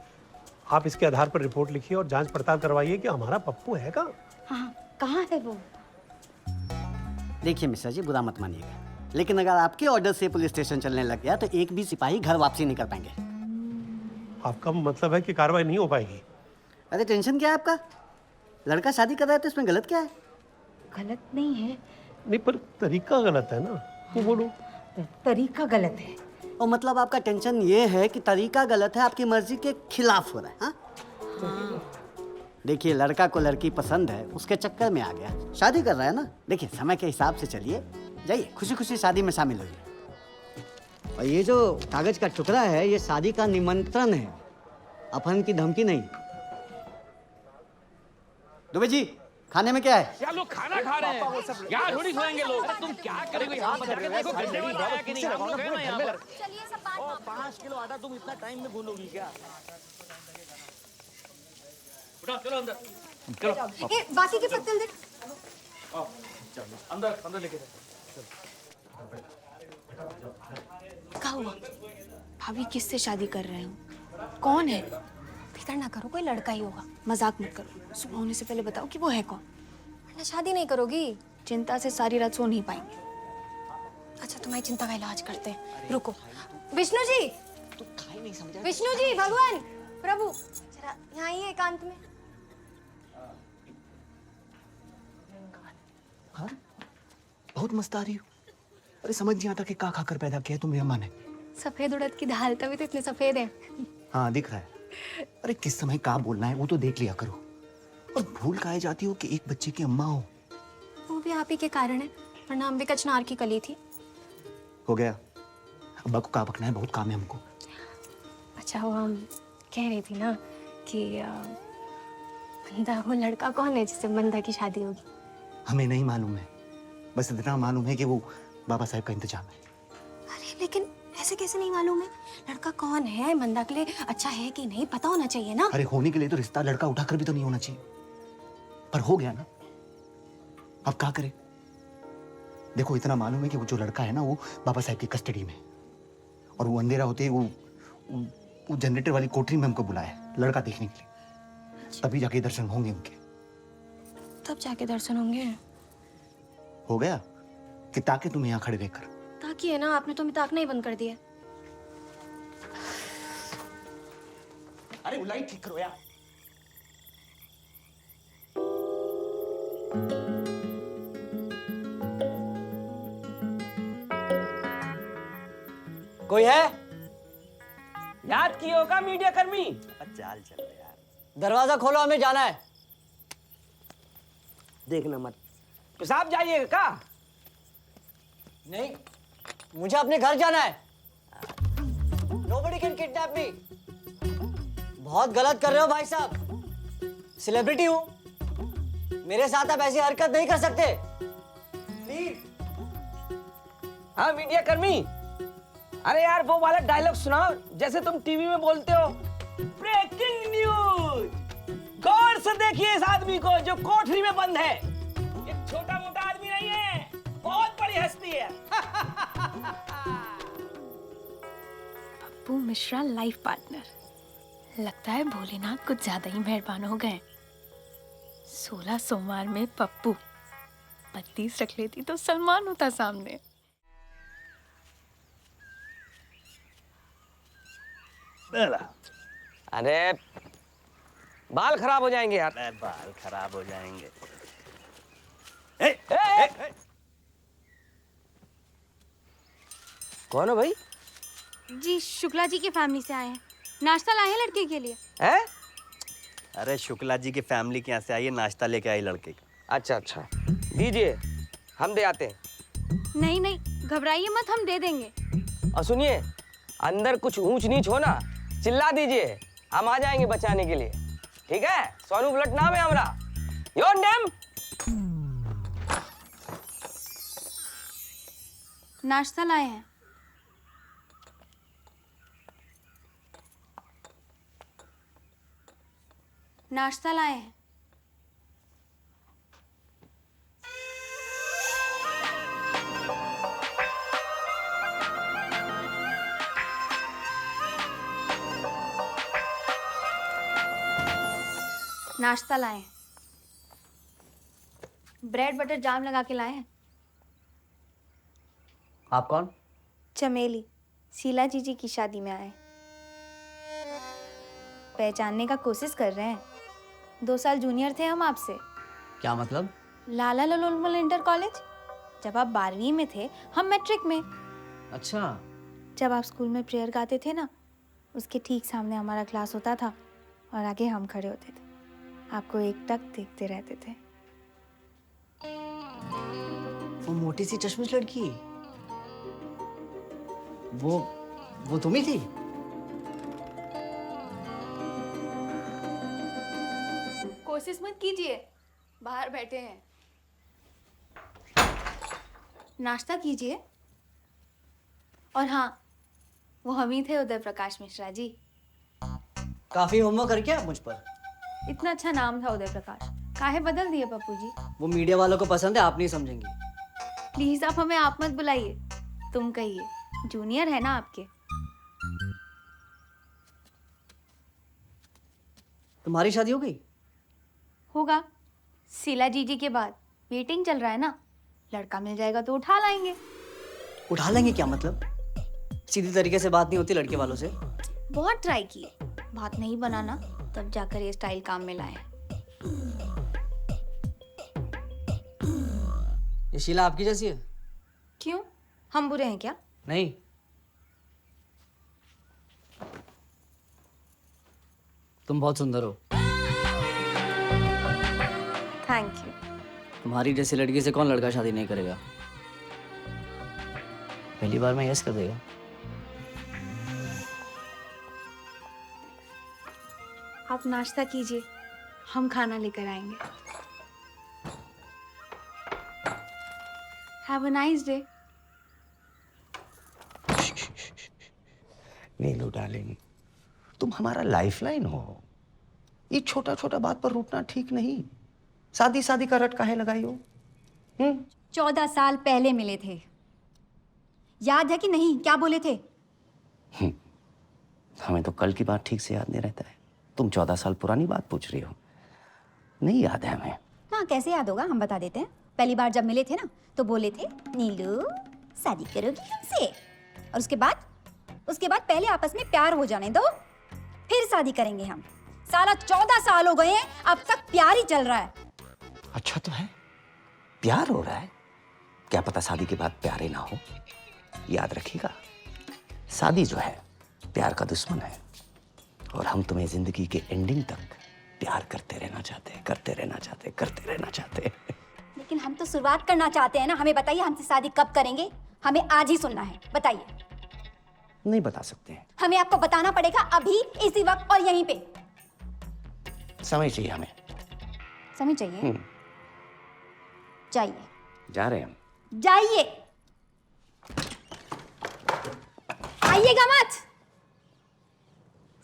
आप इसके आधार पर रिपोर्ट लिखिए और जांच पड़ताल करवाइए कि हमारा पप्पू है कहाँ। हाँ, कहाँ है वो? देखिए मिश्रा जी, बुरा मत मानिएगा, लेकिन अगर आपके ऑर्डर से पुलिस स्टेशन चलने लग गया तो एक भी सिपाही घर वापसी नहीं कर पाएंगे। आपका मतलब है कि कार्रवाई नहीं हो पाएगी? अरे टेंशन क्या है आपका? लड़का शादी कर रहा है तो इसमें गलत क्या है? गलत नहीं है। नहीं, पर तरीका गलत है ना। वो बोलो तरीका गलत है। और मतलब आपका टेंशन ये है कि तरीका गलत है, आपकी मर्जी के खिलाफ हो रहा है। हाँ? देखिए, लड़का को लड़की पसंद है, उसके चक्कर में आ गया, शादी कर रहा है ना। देखिए, समय के हिसाब से चलिए, जाइए खुशी खुशी शादी में शामिल होइए। और ये जो कागज का टुकड़ा है, ये शादी का निमंत्रण है, अपहरण की धमकी नहीं। दुबे जी, खाने में क्या है? यार लोग खाना खा रहे हैं, यहाँ थोड़ी सोएंगे लोग। तुम क्या करोगे? यहाँ पर जाके देखो गंदगी वाला है कि नहीं। हम लोग हैं ना यहाँ पर। चलिए सब बात और 5 किलो आटा तुम इतना टाइम में भूलोगी क्या? उठाओ, चलो अंदर। चलो। ए, बाकी के पत्तल दे। अंदर अंदर लेके क्या हुआ? भाभी किससे शादी कर रहे हो? कौन है? फिक्र ना करो, कोई लड़का ही होगा। मजाक मत करो। सुबह होने से पहले बताओ कि वो है कौन। वरना शादी नहीं करोगी? चिंता से सारी रात सो नहीं पाएंगे। अच्छा, तुम्हारी चिंता का इलाज करते हैं। रुको। विष्णु जी, विष्णु जी, भगवान प्रभु, जरा यहाँ आइए एकांत में। हाँ? बहुत मस्त आ रही हो। अरे समझ नहीं आता कि क्या खाकर पैदा किया तुम अम्मा ने। सफेद उड़द की दाल, तभी तो इतने सफेद हैं। हाँ दिख रहा है। अरे किस समय क्या बोलना है वो तो देख लिया करो। और भूल काहे जाती हो कि एक बच्चे की अम्मा हो। वो भी आप ही के कारण है, वरना हम भी कचनार की कली थी। हो गया, अब्बा को कहाँ पकना है, बहुत काम है हमको। अच्छा, वो हम कह रही थी ना कि बंदा, वो लड़का कौन है जिससे बंदा की शादी होगी? हमें नहीं मालूम है, बस इतना मालूम है कि वो बाबा साहब का इंतजाम है। अरे लेकिन ऐसे कैसे नहीं मालूम है? लड़का कौन है, बंदा के लिए अच्छा है कि नहीं, पता होना चाहिए ना। अरे होने के लिए तो रिश्ता लड़का उठाकर भी तो नहीं होना चाहिए, पर हो गया ना। अब क्या करें? देखो, इतना मालूम है कि वो जो लड़का है ना, वो बाबा साहब की कस्टडी में, और वो अंधेरा होते ही वो वो जनरेटर वाली कोठरी में हमको बुलाया है लड़का देखने के लिए, तभी जाके दर्शन होंगे उनके। तब जाके दर्शन होंगे। हो गया कि ताकि तुम यहाँ खड़े रहकर। ताकि है ना, आपने तो हमें ताकना ही बंद कर दिया। अरे लाइट ठीक करो यार। कोई है? याद की होगा मीडिया कर्मी? चाल चल यार। दरवाजा खोलो, हमें जाना है। देखना मत। पेशाब जाइएगा का? नहीं, मुझे अपने घर जाना है। Nobody can kidnap me। बहुत गलत कर रहे हो भाई साहब। सेलिब्रिटी हूं, मेरे साथ आप ऐसी हरकत नहीं कर सकते। प्लीज। हाँ मीडिया कर्मी, अरे यार वो वाला डायलॉग सुनाओ जैसे तुम टीवी में बोलते हो। ब्रेकिंग न्यूज, गौर से देखिए इस आदमी को जो कोठरी में बंद है। एक छोटा मोटा आदमी नहीं है, बहुत बड़ी हस्ती है। Pappu Mishra life partner. लगता है भोलेनाथ कुछ ज्यादा ही मेहरबान हो गए। 16 सोमवार में पप्पू, 32 रख लेती तो सलमान होता सामने। अरे बाल खराब हो जाएंगे यार। बाल खराब हो जाएंगे। कौन हो भाई? जी शुक्ला जी की फैमिली से आए हैं, नाश्ता लाए हैं लड़के के लिए। हैं? अरे शुक्ला जी की फैमिली के यहाँ से आई है, नाश्ता लेके आई लड़के का। अच्छा अच्छा, दीजिए हम दे आते हैं। नहीं नहीं, घबराइए मत, हम दे देंगे। और सुनिए, अंदर कुछ ऊंच नीच हो ना, चिल्ला दीजिए, हम आ जाएंगे बचाने के लिए। ठीक है? सोनू ब्लट नाम है हमारा। Your name? नाश्ता लाए हैं। नाश्ता लाए हैं। नाश्ता लाए हैं। ब्रेड बटर जाम लगा के लाए हैं। आप कौन? चमेली, शीला जीजी की शादी में आए। पहचानने का कोशिश कर रहे हैं। 2 साल जूनियर थे हम आपसे। क्या मतलब? लाला लोलमल इंटर कॉलेज। जब आप 12वीं में थे, हम मैट्रिक में। अच्छा। जब आप स्कूल में प्रेयर गाते थे ना, उसके ठीक सामने हमारा क्लास होता था और आगे हम खड़े होते थे। आपको एकटक देखते रहते थे। वो मोटी सी चश्मिश लड़की, वो तुम ही थी? कोशिश मत कीजिए, बाहर बैठे हैं। नाश्ता कीजिए। और हाँ, वो हम ही थे, उदय प्रकाश मिश्रा जी। काफी होमवर्क करके आप मुझ पर। इतना अच्छा नाम था उदय प्रकाश, काहे बदल दिए पप्पू जी? वो मीडिया वालों को पसंद है, आप नहीं समझेंगी। प्लीज आप हमें आप मत बुलाइए, तुम कहिए, जूनियर है ना आपके। तुम्हारी शादी हो गई? होगा, शीला जीजी के बाद। वेटिंग चल रहा है ना, लड़का मिल जाएगा तो उठा लाएंगे। उठा लेंगे क्या मतलब? सीधी तरीके से बात नहीं होती लड़के वालों से। बहुत ट्राई किए, बात नहीं बनाना, तब जाकर ये स्टाइल काम में लाए। ये शीला आपकी जैसी है? क्यों, हम बुरे हैं क्या? नहीं, तुम बहुत सुंदर हो। Thank you. तुम्हारी जैसी लड़की से कौन लड़का शादी नहीं करेगा? पहली बार में यस कर देगा। आप नाश्ता कीजिए, हम खाना लेकर आएंगे। Have a nice day. Neelu darling, तुम हमारा लाइफलाइन हो। ये छोटा छोटा बात पर रूठना ठीक नहीं। शादी शादी का रट काहे लगाई हो? 14 साल पहले मिले थे, याद है कि नहीं? क्या बोले थे? हमें तो कल की बात ठीक से याद नहीं रहता है। तुम 14 साल पुरानी बात पूछ रही हो। नहीं याद है हमें। हाँ कैसे याद होगा, हम बता देते हैं। पहली बार जब मिले थे ना तो बोले थे नीलू शादी करोगी हमसे, और उसके बाद पहले आपस में प्यार हो जाने दो फिर शादी करेंगे हम। साला 14 साल हो गए हैं, अब तक प्यार ही चल रहा है। अच्छा तो है, प्यार हो रहा है। क्या पता शादी के बाद प्यार ही ना हो। याद रखिएगा, शादी जो है प्यार का दुश्मन है, और हम तुम्हें जिंदगी के एंडिंग तक प्यार करते रहना चाहते। लेकिन हम तो शुरुआत करना चाहते हैं ना। हमें बताइए हमसे शादी कब करेंगे, हमें आज ही सुनना है, बताइए। नहीं बता सकते हैं। हमें आपको बताना पड़ेगा अभी, इसी वक्त और यहीं पे। समय चाहिए हमें। समय चाहिए? जाइए। जा रहे हैं हम। जाइए, आइएगा मत।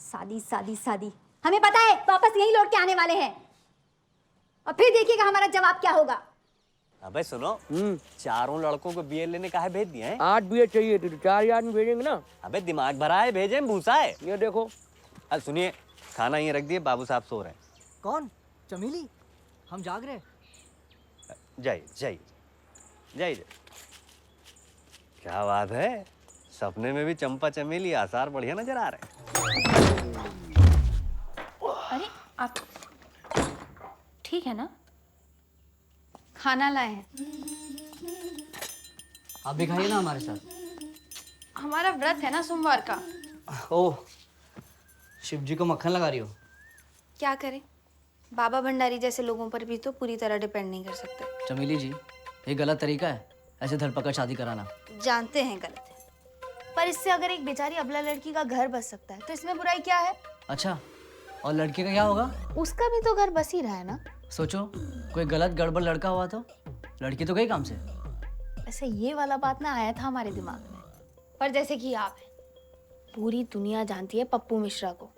शादी शादी शादी, हमें पता है वापस यही लौट के आने वाले हैं, और फिर देखिएगा हमारा जवाब क्या होगा। अबे सुनो, चारों लड़कों को बीए लेने काहे भेज दिए हैं? 8 बीए चाहिए तो 4 आदमी भेजेंगे ना। अबे दिमाग भरा है, भेजे भूसा है। ये देखो। सुनिए, खाना ये रख दिए, बाबू साहब सो रहे हैं। कौन? चमेली? हम जाग रहे हैं। जाइए। क्या बात है, सपने में भी चंपा चमेली आसार बढ़िया नजर आ रहे हैं। अरे आप ठीक है ना? खाना लाए हैं। आप भी खाइए ना हमारे साथ। हमारा व्रत है ना सोमवार का। ओह, शिव जी को मक्खन लगा रही हो? क्या करें, बाबा भंडारी जैसे लोगों पर भी तो पूरी तरह डिपेंड नहीं कर सकते। चमेली जी, ये गलत तरीका है ऐसे धरपकड़ शादी कराना। जानते हैं गलत है, पर इससे अगर एक बेचारी अबला लड़की का घर बस सकता है तो इसमें बुराई क्या है? अच्छा, और लड़के का क्या होगा? उसका भी तो घर बस ही रहा है ना। सोचो, कोई गलत गड़बड़ लड़का हुआ तो लड़की तो गई काम से। ऐसे ये वाला बात ना आया था हमारे दिमाग में, पर जैसे कि आप हैं, पूरी दुनिया जानती है पप्पू मिश्रा को।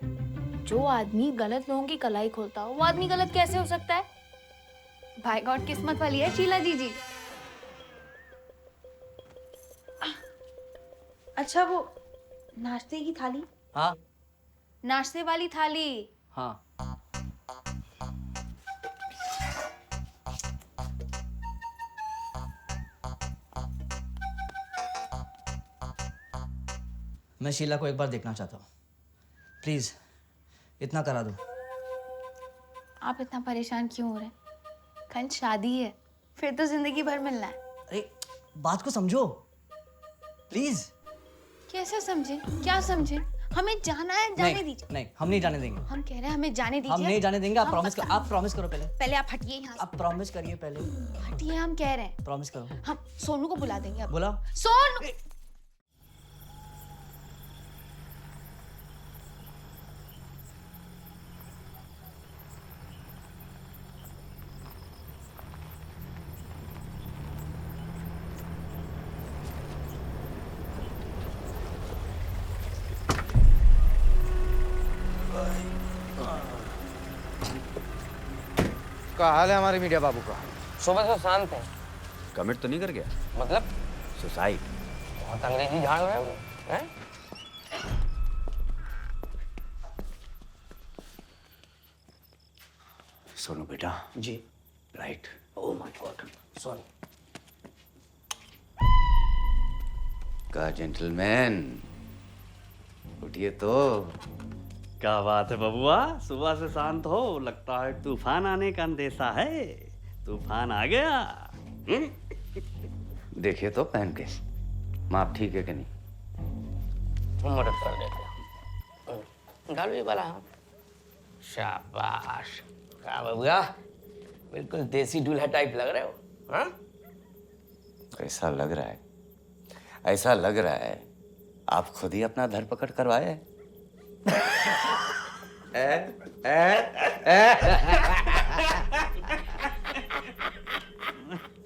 जो आदमी गलत लोगों की कलाई खोलता हो, वो आदमी गलत कैसे हो सकता है? बाय गॉड, किस्मत वाली है शीला जी। अच्छा, वो नाश्ते की थाली? हाँ। नाश्ते वाली थाली? हाँ। मैं शीला को एक बार देखना चाहता हूँ, प्लीज इतना करा दो। आप इतना परेशान क्यों हो रहे हैं? कल शादी है, फिर तो जिंदगी भर मिलना है। अरे बात को समझो प्लीज। कैसे समझे? क्या समझे? हमें जाना है, जाने दीजिए। नहीं, हम नहीं जाने देंगे। हम कह रहे हैं हमें जाने दीजिए। हम नहीं जाने देंगे। आप प्रॉमिस करो। आप प्रॉमिस करो पहले आप हटिए यहाँ से। आप प्रॉमिस करिए पहले। हटिए, हम कह रहे हैं। प्रॉमिस करो। हम सोनू को बुला देंगे अब। बुलाओ। सोनू। क्या हाल है हमारे मीडिया बाबू का? सुबह से शांत है। कमिट तो नहीं कर गया? मतलब सुसाइड। बहुत अंग्रेजी झाड़ रहे हो हैं? सोनू बेटा। जी। Right. Oh my god, sorry. का जेंटलमैन, उठिए तो। क्या बात है बबुआ, सुबह से शांत हो, लगता है तूफान आने का अंदेशा है। तूफान आ गया। देखिए तो पहन के माप ठीक है कि नहीं? मदद कर देते। डाल भी वाला। शाबाश। क्या बबुआ, बिल्कुल देसी दूल्हा टाइप लग रहे हो। हाँ? ऐसा लग रहा है आप खुद ही अपना धरपकड़ करवाए।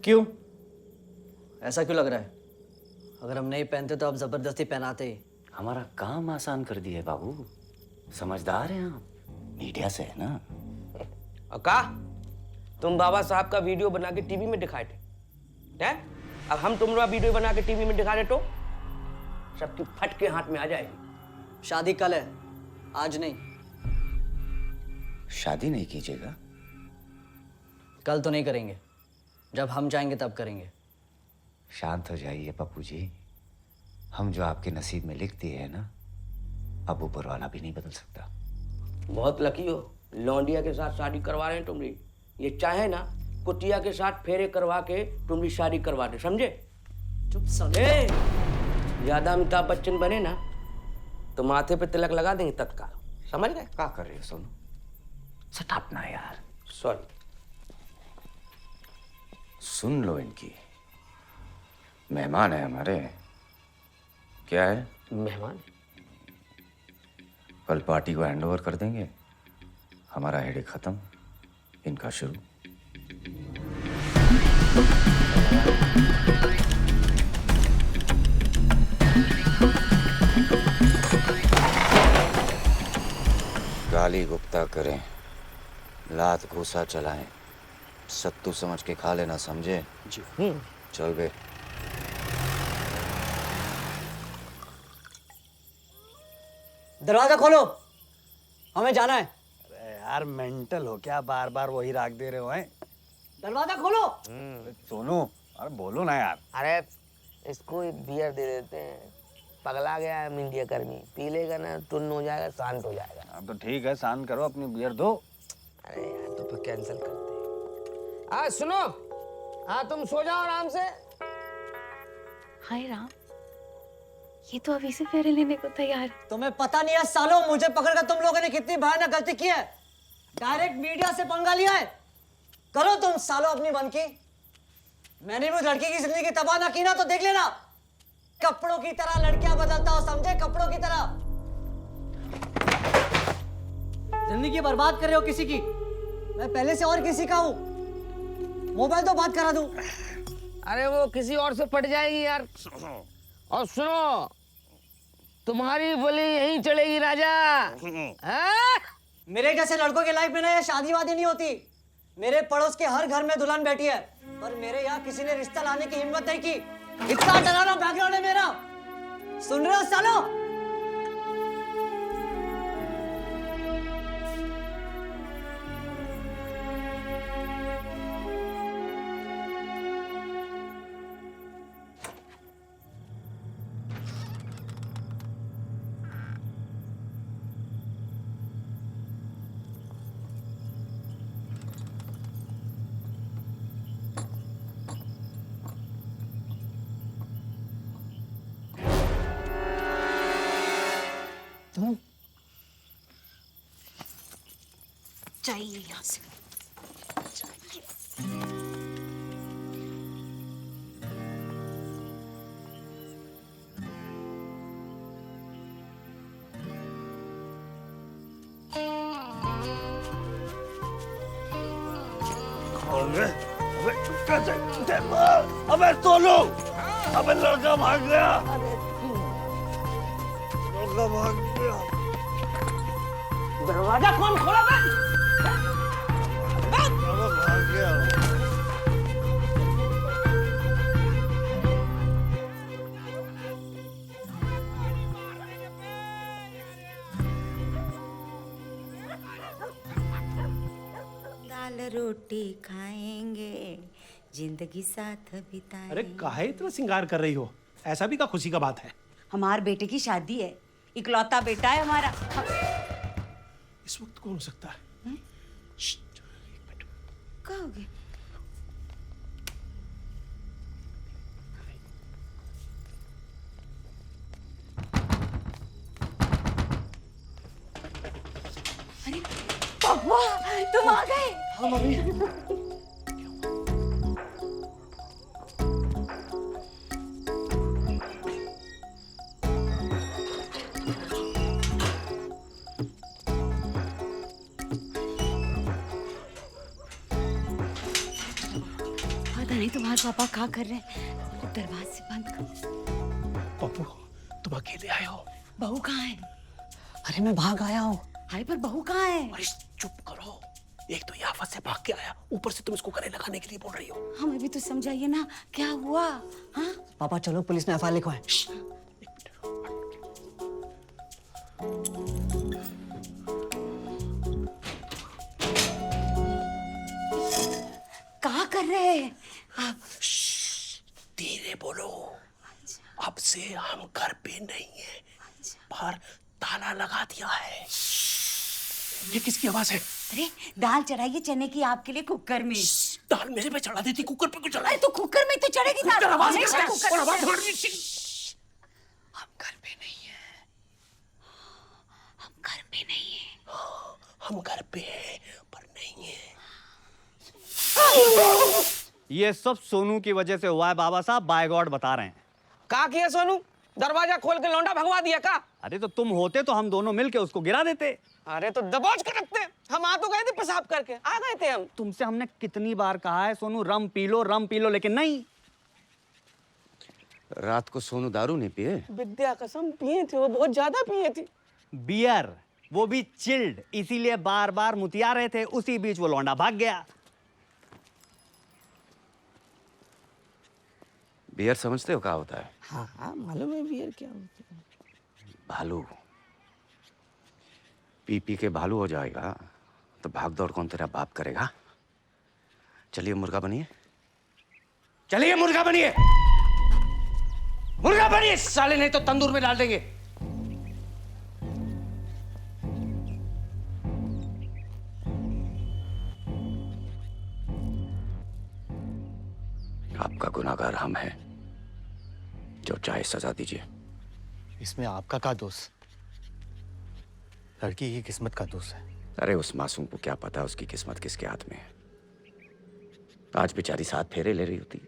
क्यों? ऐसा क्यों लग रहा है? अगर हम नहीं पहनते तो आप जबरदस्ती पहनाते। हमारा काम आसान कर दिए बाबू, समझदार हैं आप। मीडिया से है ना। का तुम बाबा साहब का वीडियो बना के टीवी में दिखाए थे, अब हम तुम्हारा वीडियो बना के टीवी में दिखा रहे तो सबकी फट के हाथ में आ जाएगी। शादी कल है, आज नहीं। शादी नहीं कीजिएगा? कल तो नहीं करेंगे, जब हम चाहेंगे तब करेंगे। शांत हो जाइए पप्पू जी। हम जो आपके नसीब में लिख दिए है ना, अब ऊपर वाला भी नहीं बदल सकता। बहुत लकी हो, लौंडिया के साथ शादी करवा रहे हैं तुमरी। ये चाहे ना कुटिया के साथ फेरे करवा के तुमरी शादी करवा दे, समझे? चुप साले। ज्यादा अमिताभ बच्चन बने ना तो माथे पे तिलक लगा देंगे तत्काल, समझ गए? क्या कर रहे हो सोनू? सटाप ना यार। सॉरी। सुन लो इनकी, मेहमान है हमारे। क्या है? मेहमान? कल पार्टी को हैंडओवर कर देंगे, हमारा हेडेक खत्म, इनका शुरू। गाली गुप्ता करें, लात घूसा चलाएं, सत्तू समझ के खा लेना, समझे? जी। चल बे। दरवाजा खोलो, हमें जाना है। अरे यार मेंटल हो क्या, बार बार वही राग दे रहे हो हैं? दरवाजा खोलो। सोनू, अरे बोलो ना यार। अरे इसको एक बियर दे देते हैं, पगला गया है मीडिया कर्मी, पी लेगा ना टुन्न हो जाएगा, शांत हो जाएगा। हाँ तो ठीक है, शांत करो, अपनी बियर दो। अरे यार तो फिर कैंसिल करते हैं। सुनो, हाँ तुम सो जाओ आराम से। हाय राम, ये तो अभी से फेरे लेने को तैयार है। तुम्हें पता नहीं है सालों, मुझे पकड़कर तुम लोगों ने कितनी भयानक गलती की है। डायरेक्ट मीडिया से पंगा लिया है। करो तुम सालों अपनी बनकी। मैंने भी लड़की की जिंदगी तबाह ना की ना तो देख लेना, कपड़ों की तरह लड़कियां बदलता हो, समझे? कपड़ों की तरह। जिंदगी बर्बाद कर रहे हो किसी की। मैं पहले से और किसी का हूं। मोबाइल तो बात करा दूं। अरे वो किसी और से पट जाएगी यार। और सुनो, तुम्हारी बोली यहीं चलेगी राजा। हाँ? मेरे जैसे लड़कों के लाइफ में ना ये शादी वादी नहीं होती। मेरे पड़ोस के हर घर में दुल्हन बैठी है, पर मेरे यहाँ किसी ने रिश्ता लाने की हिम्मत नहीं की। इतना डरावना बैकग्राउंड है मेरा, सुन रहे हो सालो? तुम चाहिए यहाँ से अबे सोनू, अबे लड़का भाग गया, लड़का भाग गया। दरवाजा कौन खोला? भाग गया। दाल रोटी खाएंगे, जिंदगी साथ बिताएंगे। अरे काहे इतना श्रृंगार कर रही हो? ऐसा भी का खुशी का बात है? हमारे बेटे की शादी है, इकलौता बेटा है हमारा। इस वक्त कौन हो सकता है? कहोगे? अरे पापा, तुम आ गए। हाँ मम्मी। पता नहीं तुम्हारे पापा क्या कर रहे हैं, दरवाजे बंद कर। पप्पू, तुम अकेले आए हो? बहू कहाँ है? अरे मैं भाग आया हूँ। हाय, पर बहू कहाँ है? अरे चुप करो, एक तो ये आफत से भाग के आया, ऊपर से तुम इसको गले लगाने के लिए बोल रही हो। हमें भी तो समझाइए ना, क्या हुआ? हाँ? पापा चलो, पुलिस ने एफआईआर लिखवाए। कर रहे हैं? धीरे बोलो। अब से हम घर पे नहीं है, बाहर ताला लगा दिया है। ये किसकी आवाज है? अरे दाल चढ़ाइए चने की आपके लिए कुकर में। दाल मेरे पे चढ़ा देती, कुकर पे क्यों चढ़ा? अरे तो कुकर में तो चढ़ेगी दाल। आवाज हमेशा नहीं कुकर में आवाज चढ़ेगी। हम घर पे नहीं है। हम घर पे नहीं है। हम घर पे हैं पर नहीं है। ये सब सोनू की वजह से हुआ है बाबा साहब, बाय गॉड बता रहे हैं। का किया सोनू? दरवाजा खोल के लौंडा भगवा दिया का? अरे तो तुम होते तो हम दोनों मिलके उसको गिरा देते। अरे तो दबोच के रखते, हम आ तो गए थे पेशाब करके, आ गए थे हम। तुमसे हमने कितनी बार कहा है सोनू रम पी लो, लेकिन नहीं। रात को सोनू दारू नहीं पिए? विद्या कसम पिए थे, वो बहुत ज्यादा पिए थे। बियर, वो भी चिल्ड, इसीलिए बार बार मुतिया रहे थे। उसी बीच वो लौंडा भाग गया। बियर समझते हो क्या होता है? हाँ हाँ मालूम है बियर क्या होता है। भालू। पी पी के भालू हो जाएगा तो भाग दौड़ कौन तेरा बाप करेगा? चलिए मुर्गा बनिए, चलिए मुर्गा बनिए, मुर्गा बनिए साले, नहीं तो तंदूर में डाल देंगे। आपका गुनाहगार हम हैं, जो चाहे सजा दीजिए। इसमें आपका क्या दोष? लड़की की किस्मत का दोष है। अरे उस मासूम को क्या पता उसकी किस्मत किसके हाथ में है। आज बेचारी 7 फेरे ले रही होती।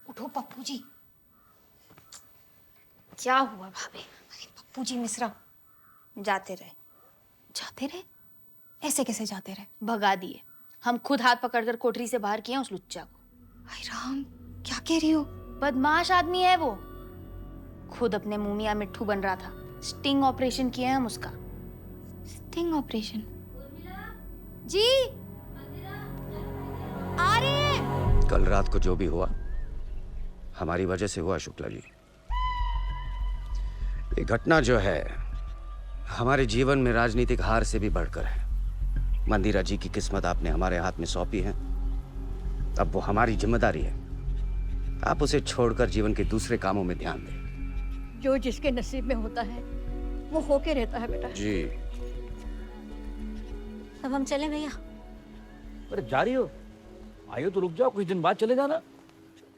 उठो पप्पू जी। क्या हुआ भाभी? अरे पप्पू जी मिश्रा जाते रहे। ऐसे कैसे जाते रहे? भगा दिए। हम खुद हाथ पकड़कर कोठरी से बाहर किए उस लुच्चा को। हाय राम, क्या कह रही हो? बदमाश आदमी है वो, खुद अपने मुंह मियां मिट्ठू बन रहा था। स्टिंग ऑपरेशन किए हम उसका। Sting operation? जी आ रहे हैं। कल रात को जो भी हुआ हमारी वजह से हुआ शुक्ला जी। ये घटना जो है हमारे जीवन में राजनीतिक हार से भी बढ़कर है। मंदिरा जी की किस्मत आपने हमारे हाथ में सौंपी है, अब वो हमारी जिम्मेदारी है। आप उसे छोड़कर जीवन के दूसरे कामों में ध्यान दें। जो जिसके नसीब में होता है वो होके रहता है बेटा। जी। अब हम चले भैया? अरे जा रही हो? आइयो तो रुक जाओ, कुछ दिन बाद चले जाना।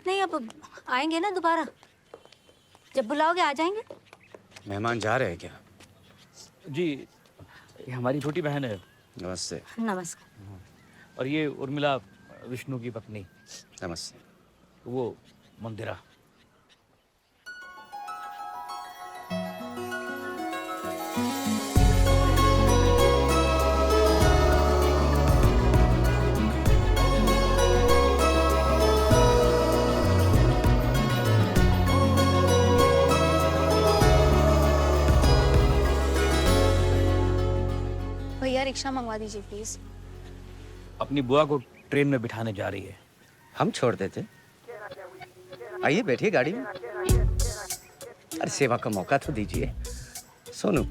नहीं, अब आएंगे ना दोबारा, जब बुलाओगे आ जाएंगे। मेहमान जा रहे हैं क्या? जी, ये हमारी छोटी बहन है। नमस्ते। नमस्कार। और ये उर्मिला, विष्णु की पत्नी। नमस्ते। वो मंदिरा। भैया रिक्शा मंगवा दीजिए प्लीज। अपनी बुआ को ट्रेन में बिठाने जा रही है। हम छोड़ देते। आइए बैठिए गाड़ी में। अरे सेवा का मौका तो दीजिए। सोनू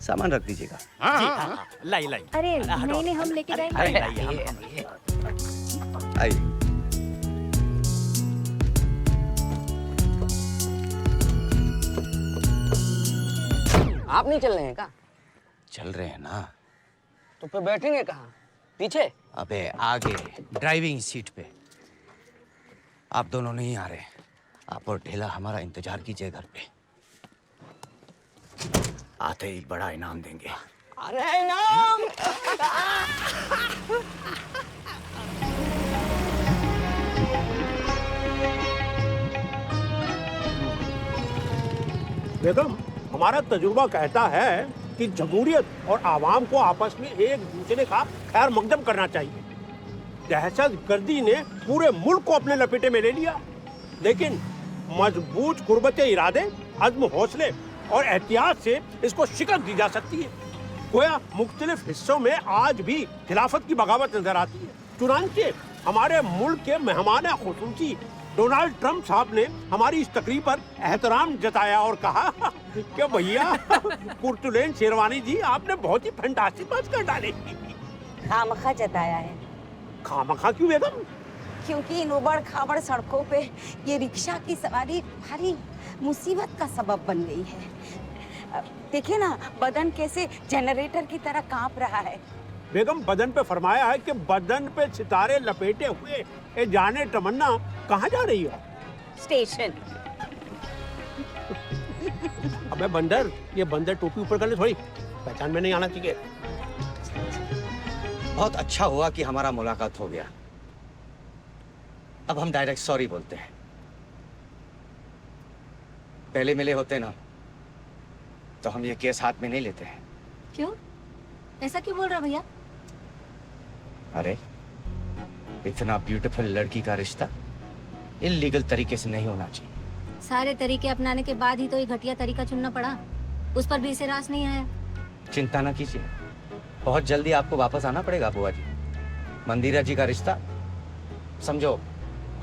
सामान रख दीजिएगा। हाँ, लाई। अरे नहीं हम लेके जाएंगे। आइए। आप नहीं चल रहे हैं क्या? चल रहे हैं ना। तो फिर बैठेंगे कहाँ? पीछे? अबे आगे ड्राइविंग सीट पे। आप दोनों नहीं आ रहे, आप और ढेला हमारा इंतजार कीजिए घर पे। आते ही बड़ा इनाम देंगे। अरे इनाम! बेगम, हमारा तजुर्बा कहता है कि जमहूरियत और आवाम को आपस में एक दूसरे का खैर मकदम करना चाहिए। दहशतगर्दी ने पूरे मुल्क को अपने लपेटे में ले लिया, लेकिन मजबूत कुर्बते इरादे, अज़्म हौसले और एहतियात से इसको शिकस्त दी जा सकती है। गोया मुख्तलिफ हिस्सों में आज भी खिलाफत की बगावत नजर आती है। चुनांचे हमारे मुल्क के मेहमान खुसूसी डोनाल्ड ट्रंप साहब ने हमारी इस तकरीब पर एहतराम जताया और कहा कि भैया पुर्तुलेन शेरवानी जी आपने बहुत ही फैंटास्टिक बात कर डाली। खामखा जताया है। खामखा क्यों बेगम? क्योंकि इन उबड़ खाबड़ सड़कों पे ये रिक्शा की सवारी भारी मुसीबत का सबब बन गई है। देखिए ना, बदन कैसे जनरेटर की तरह कांप रहा है। बेगम, बदन पे फरमाया है कि बदन पे सितारे लपेटे हुए ए जाने तमन्ना कहाँ जा रही हो? स्टेशन। अबे बंदर, ये बंदर टोपी ऊपर कर ले थोड़ी, पहचान में नहीं आना चाहिए। बहुत अच्छा हुआ कि हमारा मुलाकात हो गया। अब हम डायरेक्ट सॉरी बोलते हैं। पहले मिले होते ना तो हम ये केस हाथ में नहीं लेते हैं। क्यों? ऐसा क्यों बोल रहा भैया? अरे इतना ब्यूटीफुल लड़की का रिश्ता इल्लीगल तरीके से नहीं होना चाहिए। सारे तरीके अपनाने के बाद ही तो ये घटिया तरीका चुनना पड़ा। उस पर भी इसे रास नहीं आया। चिंता ना कीजिए, बहुत जल्दी आपको वापस आना पड़ेगा बुआ जी। मंदिरा जी का रिश्ता समझो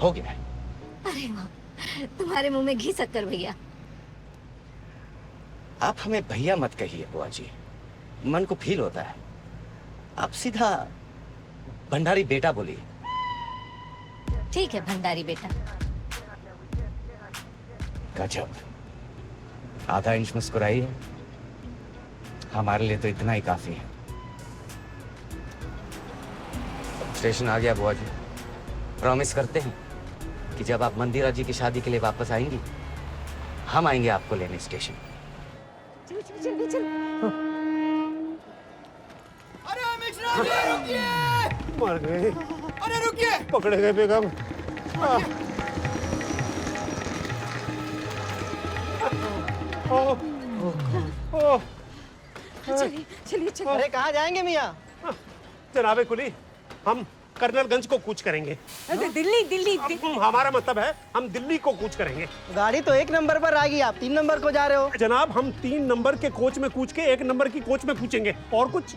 हो गया है। अरे वाह, तुम्हारे मुंह में घी शक्कर भैया। आप हमें भैया मत कहिए बुआ जी, मन को फील होता है। आप सीधा भंडारी बेटा बोलिए। ठीक है भंडारी बेटा। गजब, आधा इंच मुस्कुराई है, हमारे लिए तो इतना ही काफी है। स्टेशन आ गया बुआ जी। प्रॉमिस करते हैं कि जब आप मंदिरा जी की शादी के लिए वापस आएंगी हम आएंगे आपको लेने स्टेशन। चल चल। अरे मिश्रा जी रुकिए! मर गए। अरे रुकिए! पकड़े गए बेगम। चलिए चलिए चलिए। अरे कहाँ जाएंगे मियाँ? जनाबे कुली, हम कर्नलगंज को कूच करेंगे। दिल्ली दिल्ली। हमारा मतलब है हम दिल्ली को कूच करेंगे। गाड़ी तो 1 नंबर पर आ गई, आप 3 नंबर को जा रहे हो। जनाब, हम 3 नंबर के कोच में कूच के 1 नंबर की कोच में कूचेंगे। और कुछ?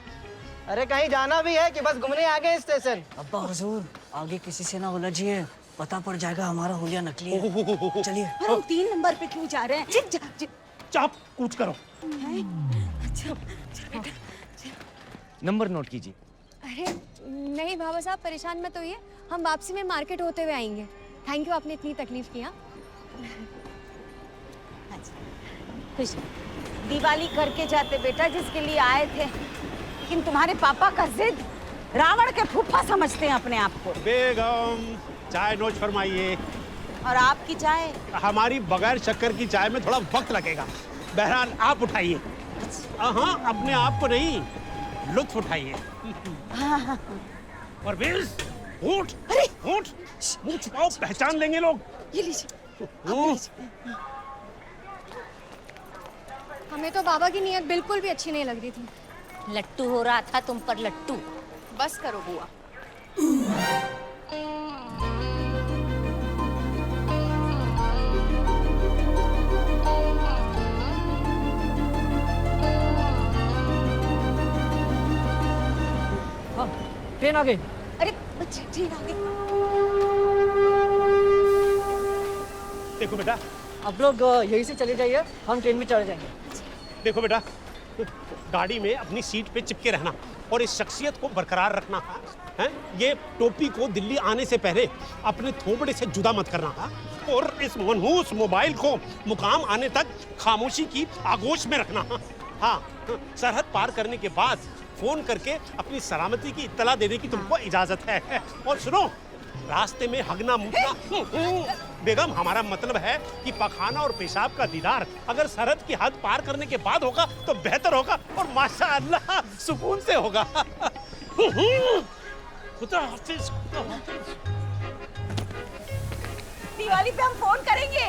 अरे कहीं जाना भी है कि बस घूमने आ गए स्टेशन? अब्बा हुजूर, आगे किसी से ना उलझिए, पता पड़ जाएगा हमारा हुलिया नकली है। चलिए। हम 3 नंबर पे क्यों जा रहे हैं? चाप कूच करो। अच्छा नंबर नोट कीजिए। अरे नहीं बाबा साहब, परेशान मत होइए, हम वापसी में मार्केट होते हुए आएंगे। थैंक यू, आपने इतनी तकलीफ की। खुश दिवाली करके जाते बेटा, जिसके लिए आए थे। लेकिन तुम्हारे पापा का जिद, रावण के फूफा समझते हैं अपने आप को। बेगम, चाय नोच फरमाइए। और आपकी चाय? हमारी बगैर शक्कर की चाय में थोड़ा वक्त लगेगा। बहरहाल आप उठाइए। हाँ, अपने आप को नहीं, लुत्फ उठाइए। और बेस, उठ, उठ, मुंह छुपाओ, पहचान लेंगे लोग। ये लीजिए। हमें तो बाबा की नीयत बिल्कुल भी अच्छी नहीं लग रही थी। लट्टू हो रहा था तुम पर लट्टू। बस करो बुआ। ट्रेन आ गई। अरे ट्रेन आ गई। देखो बेटा, आप लोग यहीं से चले जाइए, हम ट्रेन में चढ़ जाएंगे। देखो बेटा, गाड़ी में अपनी सीट पे चिपके रहना और इस शख्सियत को बरकरार रखना है। ये टोपी को दिल्ली आने से पहले अपने थोपड़े से जुदा मत करना और इस मनहूस मोबाइल को मुकाम आने तक खामोशी की आगोश में रखना। हाँ, सरहद पार करने के बाद फोन करके अपनी सलामती की इत्तला देने की तुमको इजाजत है। और सुनो, रास्ते में हगना मुतना। बेगम, हमारा मतलब है कि पखाना और पेशाब का दीदार अगर सरहद की हद पार करने के बाद होगा तो बेहतर होगा और माशाअल्लाह सुकून से होगा। दिवाली पे हम फोन करेंगे।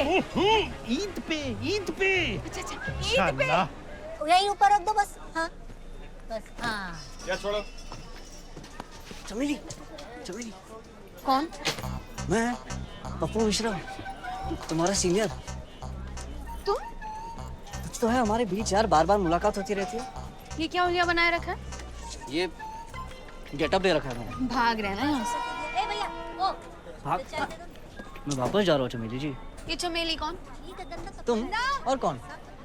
ईद पे, ईद पे। अच्छा, ईद पे। यहीं ऊपर रख दो बस। हाँ बस। हाँ या छोड़ो। चमेली, चमेली। कौन? मैं पप्पू मिश्रा, तुम्हारा सीनियर। तुम? कुछ तो है हमारे बीच यार, बार बार मुलाकात होती रहती है। ये क्या हुलिया बनाए रखा है? ये गेटअप दे रखा है मैंने। भाग रहे हैं ना यहाँ से। ए भैया, ओ भाग। मैं वापस जा रहा हूँ चमेली जी। ये चमेली कौन? तुम और कौन?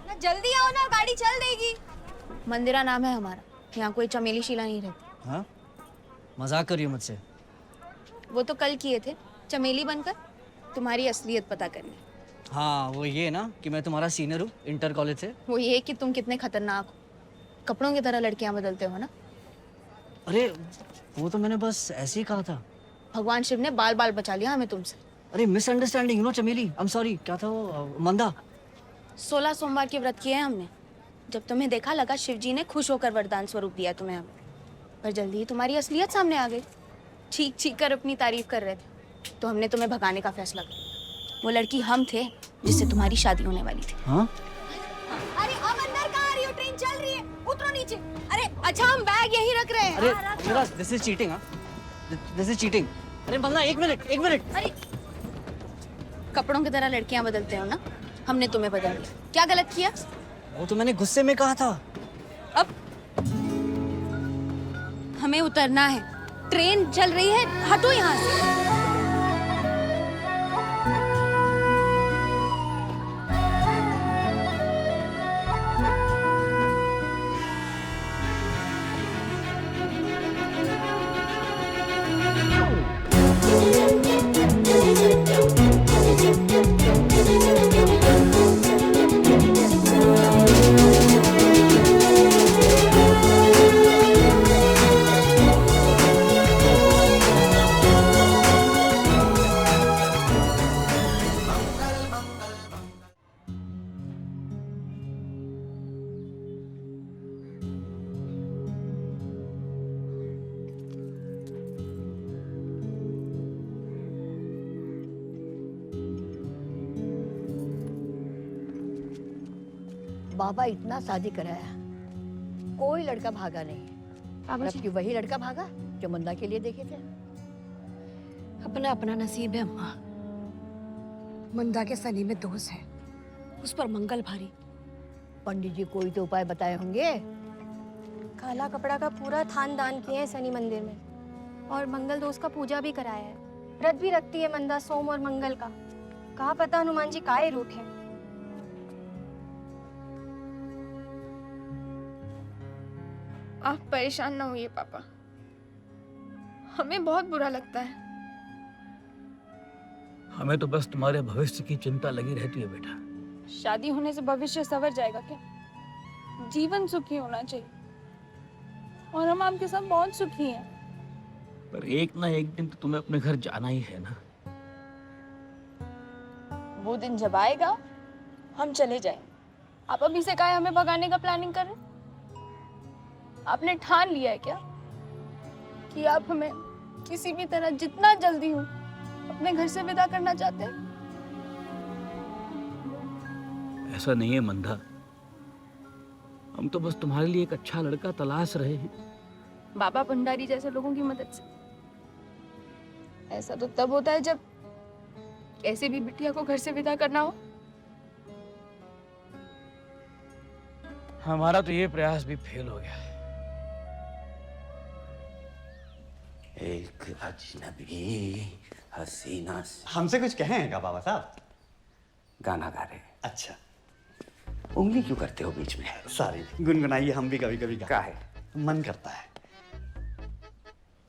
ना जल्दी आओ ना, गाड़ी चल देगी। मंदिरा नाम है हमारा, यहाँ कोई चमेली शीला नहीं रहती। हाँ, मजाक करिए मुझसे। वो तो कल किए थे चमेली बनकर तुम्हारी असलियत पता करने। हाँ, वो ये ना कि मैं तुम्हारा सीनियर हूँ इंटर कॉलेज से। वो ये कि तुम कितने खतरनाक हो, कपड़ों की तरह लड़कियां बदलते हो ना। अरे वो तो मैंने बस ऐसे ही कहा था। भगवान शिव ने बाल बाल बचा लिया हमें तुमसे। अरे मिसअंडरस्टैंडिंग नो चमेली, आई एम सॉरी। क्या था वो मंदा? 16 सोमवार के व्रत किए हैं हमने। जब तुम्हें देखा लगा शिव जी ने खुश होकर वरदान स्वरूप दिया तुम्हें हमें, पर जल्दी ही तुम्हारी असलियत सामने आ गई। चीख चीख कर अपनी तारीफ कर रहे थे तो हमने तुम्हें भगाने का फैसला किया। वो लड़की हम थे जिससे तुम्हारी शादी होने वाली थी। हाँ? अरे अब अंदर कहाँ आ रही हो? ट्रेन चल रही है, उतरो नीचे। अरे अच्छा हम बैग यहीं रख रहे हैं। अरे दिस इज चीटिंग। हाँ, दिस इज चीटिंग। अरे बंदा एक मिनट। अरे कपड़ों की तरह लड़कियां बदलते हो ना, हमने तुम्हें बदल दिया। क्या गलत किया? वो तो मैंने गुस्से में कहा था। अब हमें उतरना है, ट्रेन चल रही है, हटो यहाँ से। बाबा इतना शादी कराया, कोई लड़का भागा नहीं। जबकि वही लड़का भागा जो मंदा के लिए देखे थे। अपना अपना नसीब है अम्मा। मंदा के सनी में दोष है, उस पर मंगल भारी। पंडित जी कोई तो उपाय बताए होंगे। काला कपड़ा का पूरा थान दान किए हैं शनि मंदिर में, और मंगल दोष का पूजा भी कराया है। व्रत भी रखती है मंदा सोम और मंगल का। कहा पता हनुमान जी काहे रूठे। आप परेशान ना होइए पापा, हमें बहुत बुरा लगता है। हमें तो बस तुम्हारे भविष्य की चिंता लगी रहती है बेटा। शादी होने से भविष्य संवर जाएगा क्या? जीवन सुखी होना चाहिए, और हम आपके साथ बहुत सुखी हैं। पर एक ना एक दिन तो तुम्हें अपने घर जाना ही है ना। वो दिन जब आएगा हम चले जाएंगे। आप अभी से काहे हमें भगाने का प्लानिंग कर रहे हैं? आपने ठान लिया है क्या कि आप हमें किसी भी तरह जितना जल्दी हो अपने घर से विदा करना चाहते हैं? ऐसा नहीं है मंदा, हम तो बस तुम्हारे लिए एक अच्छा लड़का तलाश रहे हैं। बाबा भंडारी जैसे लोगों की मदद से। ऐसा तो तब होता है जब ऐसे भी बिटिया को घर से विदा करना हो। हमारा तो ये प्रयास भी फेल हो गया है। एक अजनबी हसीना से हमसे कुछ कहें क्या बाबा साहब? गाना गा रहे। अच्छा, उंगली क्यों करते हो बीच में? सॉरी, गुनगुनाइए, हम भी कभी कभी क्या है? मन करता है।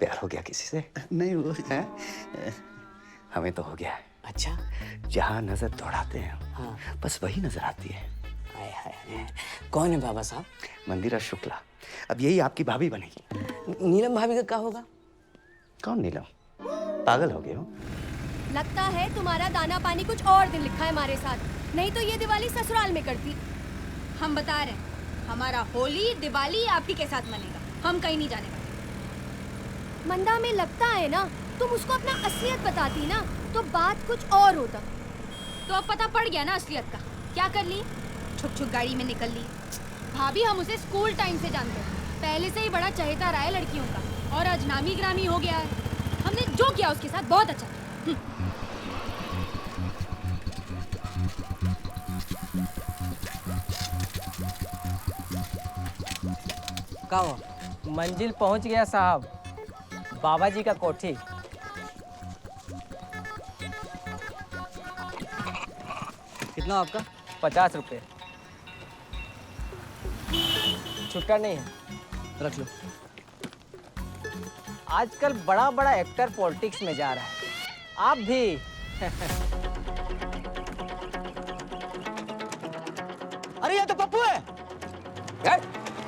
प्यार हो गया किसी से? नहीं वो है। हमें तो हो गया है। अच्छा, जहाँ नजर दौड़ाते हैं हाँ, बस वही नजर आती है। हाय हाय, कौन है बाबा साहब? मंदिरा शुक्ला, अब यही आपकी भाभी बनेगी। नीलम भाभी का क्या होगा? कौन नीलम? पागल हो गए हो? लगता है तुम्हारा दाना पानी कुछ और दिन लिखा है हमारे साथ, नहीं तो ये दिवाली ससुराल में करती। हम बता रहे हैं, हमारा होली दिवाली आप ही के साथ मनेगा, हम कहीं नहीं जाने वाले। मंदा में लगता है ना, तुम उसको अपना असलियत बताती ना तो बात कुछ और होता। तो अब पता पड़ गया ना असलियत का। क्या कर ली? छुप छुप गाड़ी में निकल ली। भाभी हम उसे स्कूल टाइम से जानते हैं, पहले से ही बड़ा चहेता रहा है लड़कियों का, और आज नामी ग्रामी हो गया है। हमने जो किया उसके साथ बहुत अच्छा। का हुआ? मंजिल पहुंच गया साहब, बाबा जी का कोठी। कितना आपका? 50 रुपये। छुट्टा नहीं है, रख लो। आजकल बड़ा बड़ा एक्टर पॉलिटिक्स में जा रहा है, आप भी। अरे ये तो पप्पू है।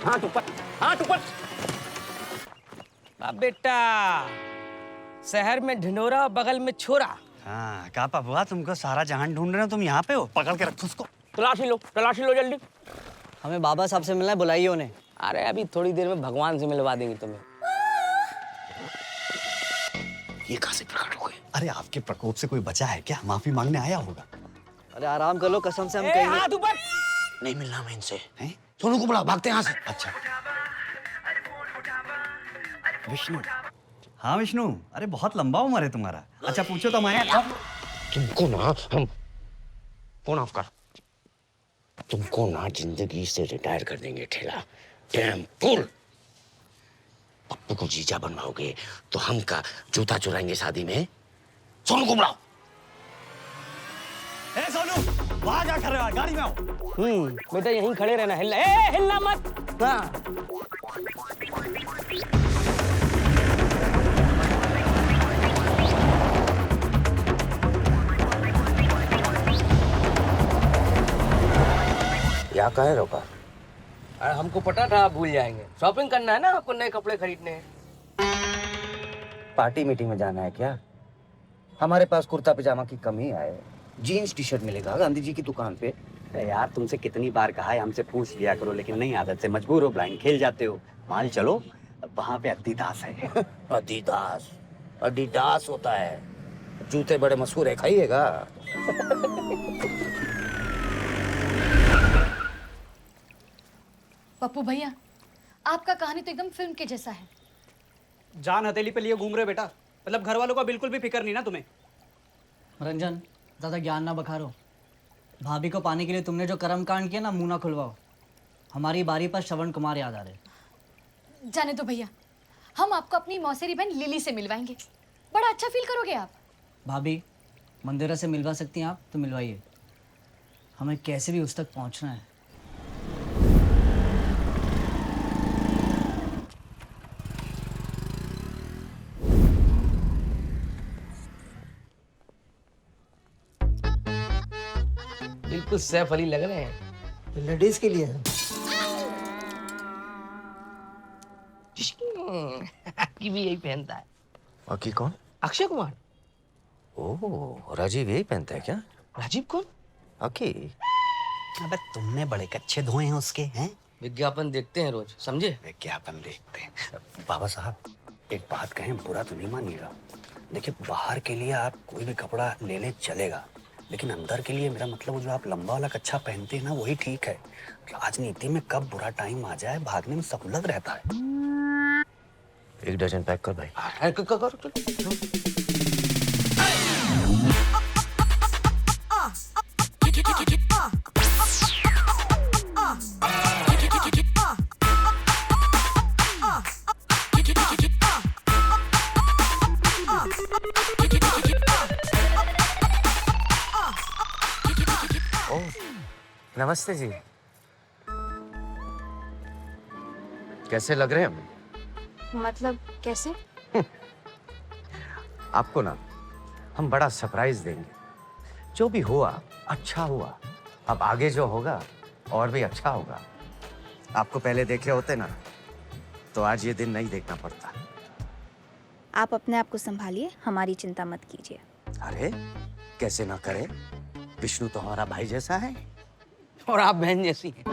हाथ ऊपर, हाथ ऊपर। अब बेटा, शहर में ढिंडोरा, बगल में छोरा। हाँ, कहा पपुआ, तुमको सारा जहान ढूंढ रहे हो, तुम यहाँ पे हो? पकड़ के रखो उसको। तलाशी लो जल्दी। हमें बाबा साहब से मिलना है, बुलाइए उन्हें। अरे अभी थोड़ी देर में भगवान से मिलवा देंगे तुम्हें। ये कहाँ से प्रकट हो गए? अरे आपके प्रकोप से कोई बचा है क्या? माफी मांगने आया होगा। अरे आराम कर लो, कसम से हम ए, कहीं हाथ ऊपर। नहीं मिलना मैं इनसे। हैं? सोनू को बुलाओ, भागते हैं यहाँ से। अच्छा। विष्णु। हाँ विष्णु, अरे बहुत लंबा उम्र है तुम्हारा। अच्छा पूछो तो मैं तुमको ना हम फोन ऑफ कर। तुमको ना जिंदगी से रिटायर कर देंगे ठेला। Dam full. पप्पू को जीजा बनवाओगे तो हम का जूता चुराएंगे शादी में। सोनू को बुलाओ। ए सोनू, वहाँ क्या कर रहे हो? गाड़ी में आओ। बेटा यहीं खड़े रहना, हिलना मत। हाँ। या कहे रोका? अरे हमको पता था आप भूल जाएंगे। शॉपिंग करना है ना आपको, नए कपड़े खरीदने हैं। पार्टी मीटिंग में जाना है क्या? हमारे पास कुर्ता पजामा की कमी है, जीन्स टी शर्ट मिलेगा गांधी जी की दुकान पे। यार तुमसे कितनी बार कहा है हमसे पूछ लिया करो, लेकिन नहीं आदत से मजबूर हो, ब्लाइंड खेल जाते हो। मान चलो वहाँ पे अद्दीदास है। अडीदास होता है, जूते बड़े मशहूर है, खाइएगा। पप्पू भैया, आपका कहानी तो एकदम फिल्म के जैसा है। जान हथेली पे लिए घूम रहे बेटा, मतलब घर वालों का बिल्कुल भी फिक्र नहीं ना तुम्हें। रंजन, ज़्यादा ज्ञान ना बखारो। भाभी को पाने के लिए तुमने जो कर्म कांड किया ना, मुंह ना खुलवाओ। हमारी बारी पर श्रवण कुमार याद आ रहे। जाने दो भैया, हम आपको अपनी मौसेरी बहन लिली से मिलवाएंगे। बड़ा अच्छा फील करोगे आप। भाभी, मंदिरा से मिलवा सकती हैं आप तो मिलवाइए। हमें कैसे भी उस तक पहुंचना है। बिल्कुल सैफ अली लग रहे हैं। लेडीज के लिए की भी यही पहनता है। बाकी कौन? अक्षय कुमार। ओह, राजीव यही पहनता है क्या? राजीव कौन? ओके। अबे तुमने बड़े कच्चे धोए हैं उसके, हैं? विज्ञापन देखते हैं रोज, समझे? विज्ञापन देखते हैं। बाबा साहब एक बात कहें, बुरा तो नहीं मानिएगा। देखिए बाहर के लिए आप कोई भी कपड़ा ले लें चलेगा, लेकिन अंदर के लिए मेरा मतलब जो आप लंबा वाला कच्छा पहनते हैं ना, वही ठीक है। राजनीति में कब बुरा टाइम आ जाए भागने में सहूलत रहता है। 1 डजन पैक कर भाई। नमस्ते जी, कैसे लग रहे हैं हम? मतलब कैसे? आपको ना हम बड़ा सरप्राइज देंगे। जो भी हुआ अच्छा हुआ, अब आगे जो होगा और भी अच्छा होगा। आपको पहले देखे होते ना तो आज ये दिन नहीं देखना पड़ता। आप अपने आप को संभालिए, हमारी चिंता मत कीजिए। अरे कैसे ना करे, विष्णु तो हमारा भाई जैसा है और आप बहन जैसी हैं।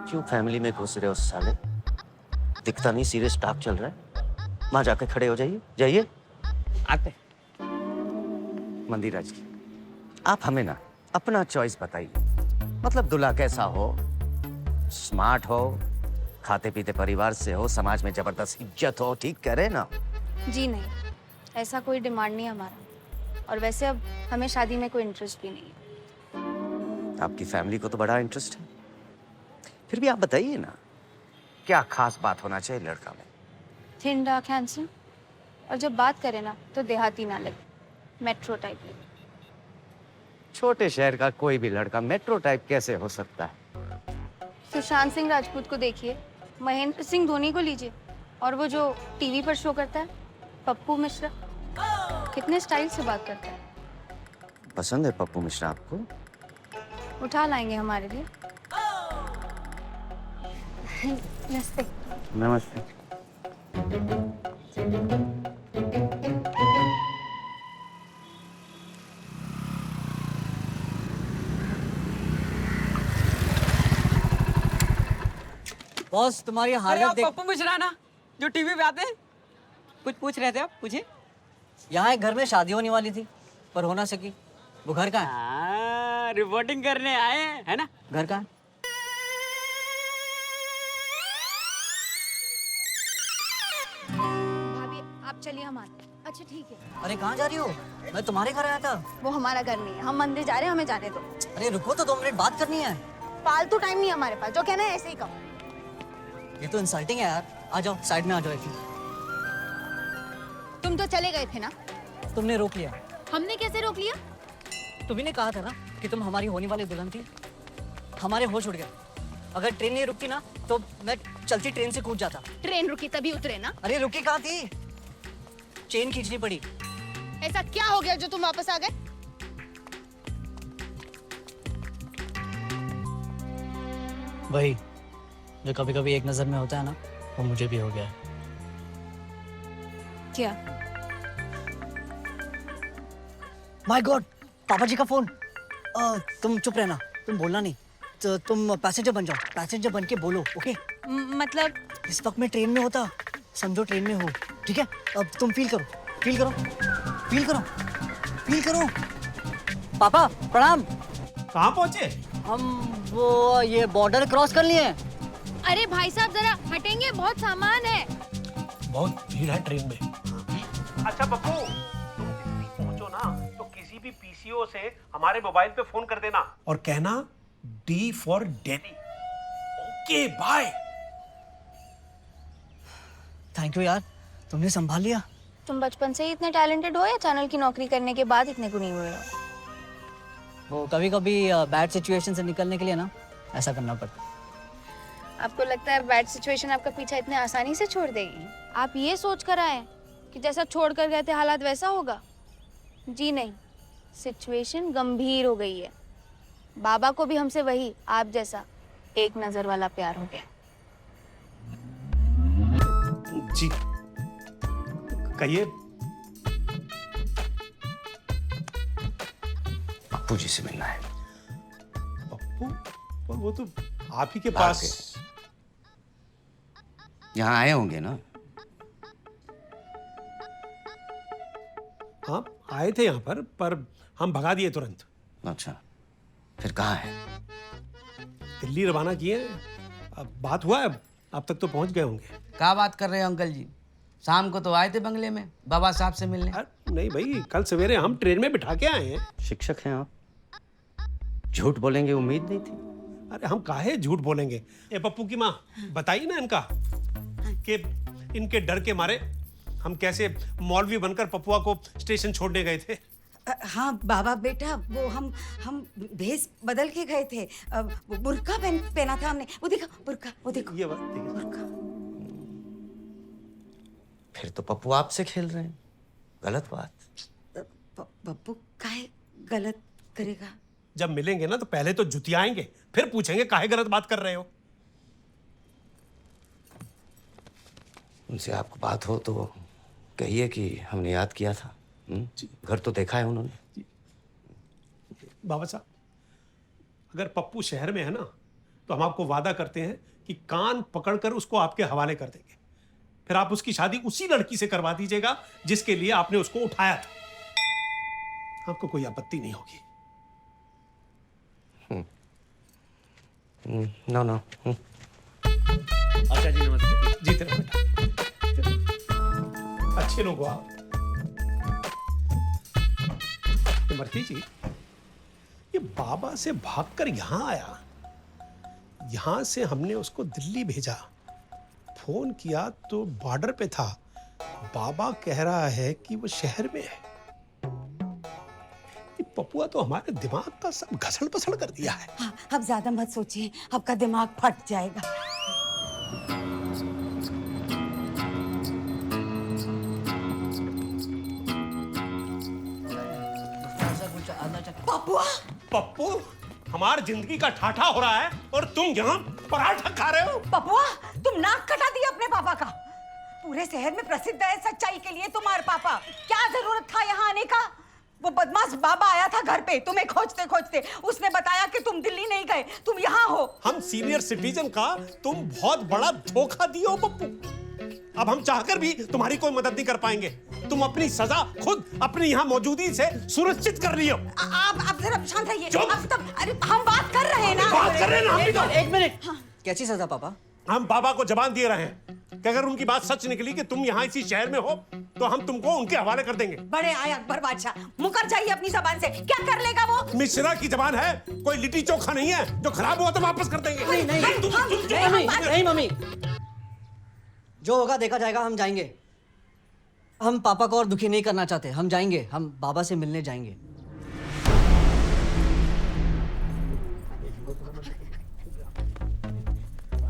क्यों फैमिली में घुस रहे हो साले? दिखता नहीं सीरियस टॉक चल रहा है? वहां जाके खड़े हो जाइए, जाइए। आते। मंदिरा जी, आप हमें ना अपना चॉइस बताइए। मतलब दूल्हा कैसा हो? स्मार्ट हो, खाते पीते परिवार से हो, समाज में जबरदस्त इज्जत हो, ठीक कह रहे ना? जी नहीं, ऐसा कोई डिमांड नहीं हमारा। और वैसे अब हमें शादी में कोई इंटरेस्ट भी नहीं है। आपकी फैमिली को तो बड़ा इंटरेस्ट है। फिर भी आप बताइए ना, क्या खास बात होना चाहिए लड़का में? थिन डार्क हैंडसम, और जब बात करें ना तो देहाती ना लगे, मेट्रो टाइप लगे। छोटे शहर का कोई भी लड़का मेट्रो टाइप कैसे हो सकता है? सुशांत सिंह राजपूत को देखिए, महेंद्र सिंह धोनी को लीजिए, और वो जो टीवी पर शो करता है पप्पू मिश्रा, कितने स्टाइल से बात करता है। पसंद है पप्पू मिश्रा आपको? उठा लाएंगे हमारे लिए। नमस्ते। नमस्ते। बॉस तुम्हारी हालत देख। पप्पू मिश्रा ना जो टीवी पे आते हैं, कुछ पूछ रहे थे आप? पूछिए। यहाँ एक घर में शादी होने वाली थी पर हो ना सकी। वो घर कहाँ है? रिपोर्टिंग करने आए हैं, है ना? घर कहाँ है? भाभी आप चलिए हमारे। अच्छा ठीक है। अरे कहाँ जा रही हो? मैं तुम्हारे घर आया था। वो हमारा घर नहीं है, हम मंदिर जा रहे हैं, हमें जाने दो। अरे रुको तो 2 मिनट बात करनी है। फालतू टाइम नहीं है हमारे पास, जो कहना है ऐसे ही कहो। ये तो इंसल्टिंग है यार। आ जाओ साइड में आ जाओ। तुम तो चले गए थे ना। तुमने रोक लिया। हमने कैसे रोक लिया? तुम्ही ने कहा था ना कि तुम हमारी होने वाली दुल्हन थी। हमारे होश उड़ गए। अगर ट्रेन नहीं रुकती ना तो मैं चलती ट्रेन से कूद जाता। ट्रेन रुकी तभी उतरे ना। अरे रुकी कहाँ थी? चेन खींचनी पड़ी। ऐसा क्या हो गया जो तुम वापस आ गए? वही जो कभी कभी एक नजर में होता है ना, वो मुझे भी हो गया है। क्या? माय गॉड, पापा जी का फोन। तुम चुप रहना, तुम बोलना नहीं। तो तुम पैसेंजर बन जाओ, पैसेंजर बन के बोलो, ओके? मतलब इस वक्त मैं ट्रेन में होता, समझो ट्रेन में हो, ठीक है? अब तुम फील करो, फील करो, फील करो, फील करो। पापा प्रणाम। कहाँ पहुँचे? हम वो ये बॉर्डर क्रॉस कर लिए। अरे भाई साहब जरा हटेंगे, बहुत सामान है। बहुत भीड़ है ट्रेन में। अच्छा पप्पू, तुम पहुंचो ना तो किसी भी पीसीओ से हमारे मोबाइल पे फोन कर देना और कहना D for Delhi. Okay bye. Thank you यार, तुमने संभाल लिया। तुम बचपन से ही इतने टैलेंटेड हो या चैनल की नौकरी करने के बाद इतने गुणी हुए हो? वो कभी कभी बैड सिचुएशन से निकलने के लिए ना ऐसा करना पड़ता। आपको लगता है बैड सिचुएशन आपका पीछा इतने आसानी से छोड़ देगी? आप ये सोच कर आए कि जैसा छोड़ कर गए थे हालात वैसा होगा? जी नहीं, सिचुएशन गंभीर हो गई है। बाबा को भी हमसे वही आप जैसा एक नजर वाला प्यार हो गया। जी कहिए। पप्पू जी से मिलना है। पप्पू? पर वो तो आप ही के पास यहाँ आए होंगे ना? हाँ आए थे यहाँ पर हम भगा दिए तुरंत। अच्छा, फिर कहाँ है? दिल्ली रवाना किए। अब बात हुआ है, अब तक तो पहुंच गए होंगे। क्या बात कर रहे हो अंकल जी? शाम को तो आए थे बंगले में बाबा साहब से मिलने। नहीं भाई, कल सवेरे हम ट्रेन में बिठा के आए हैं। शिक्षक हैं आप, झूठ बोलेंगे उम्मीद नहीं थी। अरे हम काहे झूठ बोलेंगे। ए पप्पू की माँ, बताइए ना इनका कि इनके डर के मारे हम कैसे मौलवी बनकर पपुआ को स्टेशन छोड़ने गए थे। हाँ बाबा बेटा, वो हम भेस बदल के गए थे। वो बुर्का पहना था हमने। वो देखो बुर्का, वो देखो ये बात देखिए। बुर्का। फिर तो पप्पू आपसे खेल रहे हैं, गलत बात। पप्पू काहे गलत करेगा? जब मिलेंगे ना तो पहले तो जुतियाएंगे, फिर पूछेंगे काहे गलत बात कर रहे हो। उनसे आपको बात हो तो कहिए कि हमने याद किया था। घर तो देखा है उन्होंने। बाबा साहब, अगर पप्पू शहर में है ना तो हम आपको वादा करते हैं कि कान पकड़कर उसको आपके हवाले कर देंगे। फिर आप उसकी शादी उसी लड़की से करवा दीजिएगा जिसके लिए आपने उसको उठाया था। आपको कोई आपत्ति नहीं होगी। No no. अच्छा जी नमस्ते। जी तेरा बेटा, अच्छे लोग हो आप। इमरती जी, ये बाबा से भागकर यहां आया। यहां से हमने उसको दिल्ली भेजा। फोन किया तो बॉर्डर पे था। बाबा कह रहा है कि वो शहर में है। ये पपुआ तो हमारे दिमाग का सब घसड़ पसड़ कर दिया है। हाँ, अब ज्यादा मत सोचिए, आपका दिमाग फट जाएगा। पपुआ, पप्पू, हमारी जिंदगी का ठाठा हो रहा है और तुम यहाँ पराठा खा रहे हो। पपुआ, तुम नाक कटा दिया अपने पापा का। पूरे शहर में प्रसिद्ध है सच्चाई के लिए तुम्हारे पापा। क्या जरूरत था यहाँ आने का? वो बदमाश बाबा आया था घर पे तुम्हें खोजते खोजते, उसने बताया कि तुम दिल्ली नहीं गए, तुम यहाँ हो। हम सीनियर सिटीजन का तुम बहुत बड़ा धोखा दिए हो पप्पू। अब हम चाहकर भी तुम्हारी कोई मदद नहीं कर पाएंगे। तुम अपनी सजा खुद अपनी यहाँ मौजूदगी से सुनिश्चित कर लियो। आप जरा शांत रहिए। अरे हम बात कर रहे हैं ना। बात कर रहे हैं ना हम भी तो। एक मिनट। कैसी सजा पापा? हम बाबा को जबान दिए रहे हैं कि अगर उनकी बात सच निकली कि तुम यहाँ इसी शहर में हो तो हम तुमको उनके हवाले कर देंगे। बड़े आए अकबर बादशाह, मुकर जाइए अपनी जबान से। क्या कर लेगा वो? मिश्रा की जबान है, कोई लिट्टी चोखा नहीं है जो खराब हुआ तो वापस कर देंगे। नहीं मम्मी, जो होगा देखा जाएगा। हम जाएंगे। हम पापा को और दुखी नहीं करना चाहते। हम जाएंगे, हम बाबा से मिलने जाएंगे।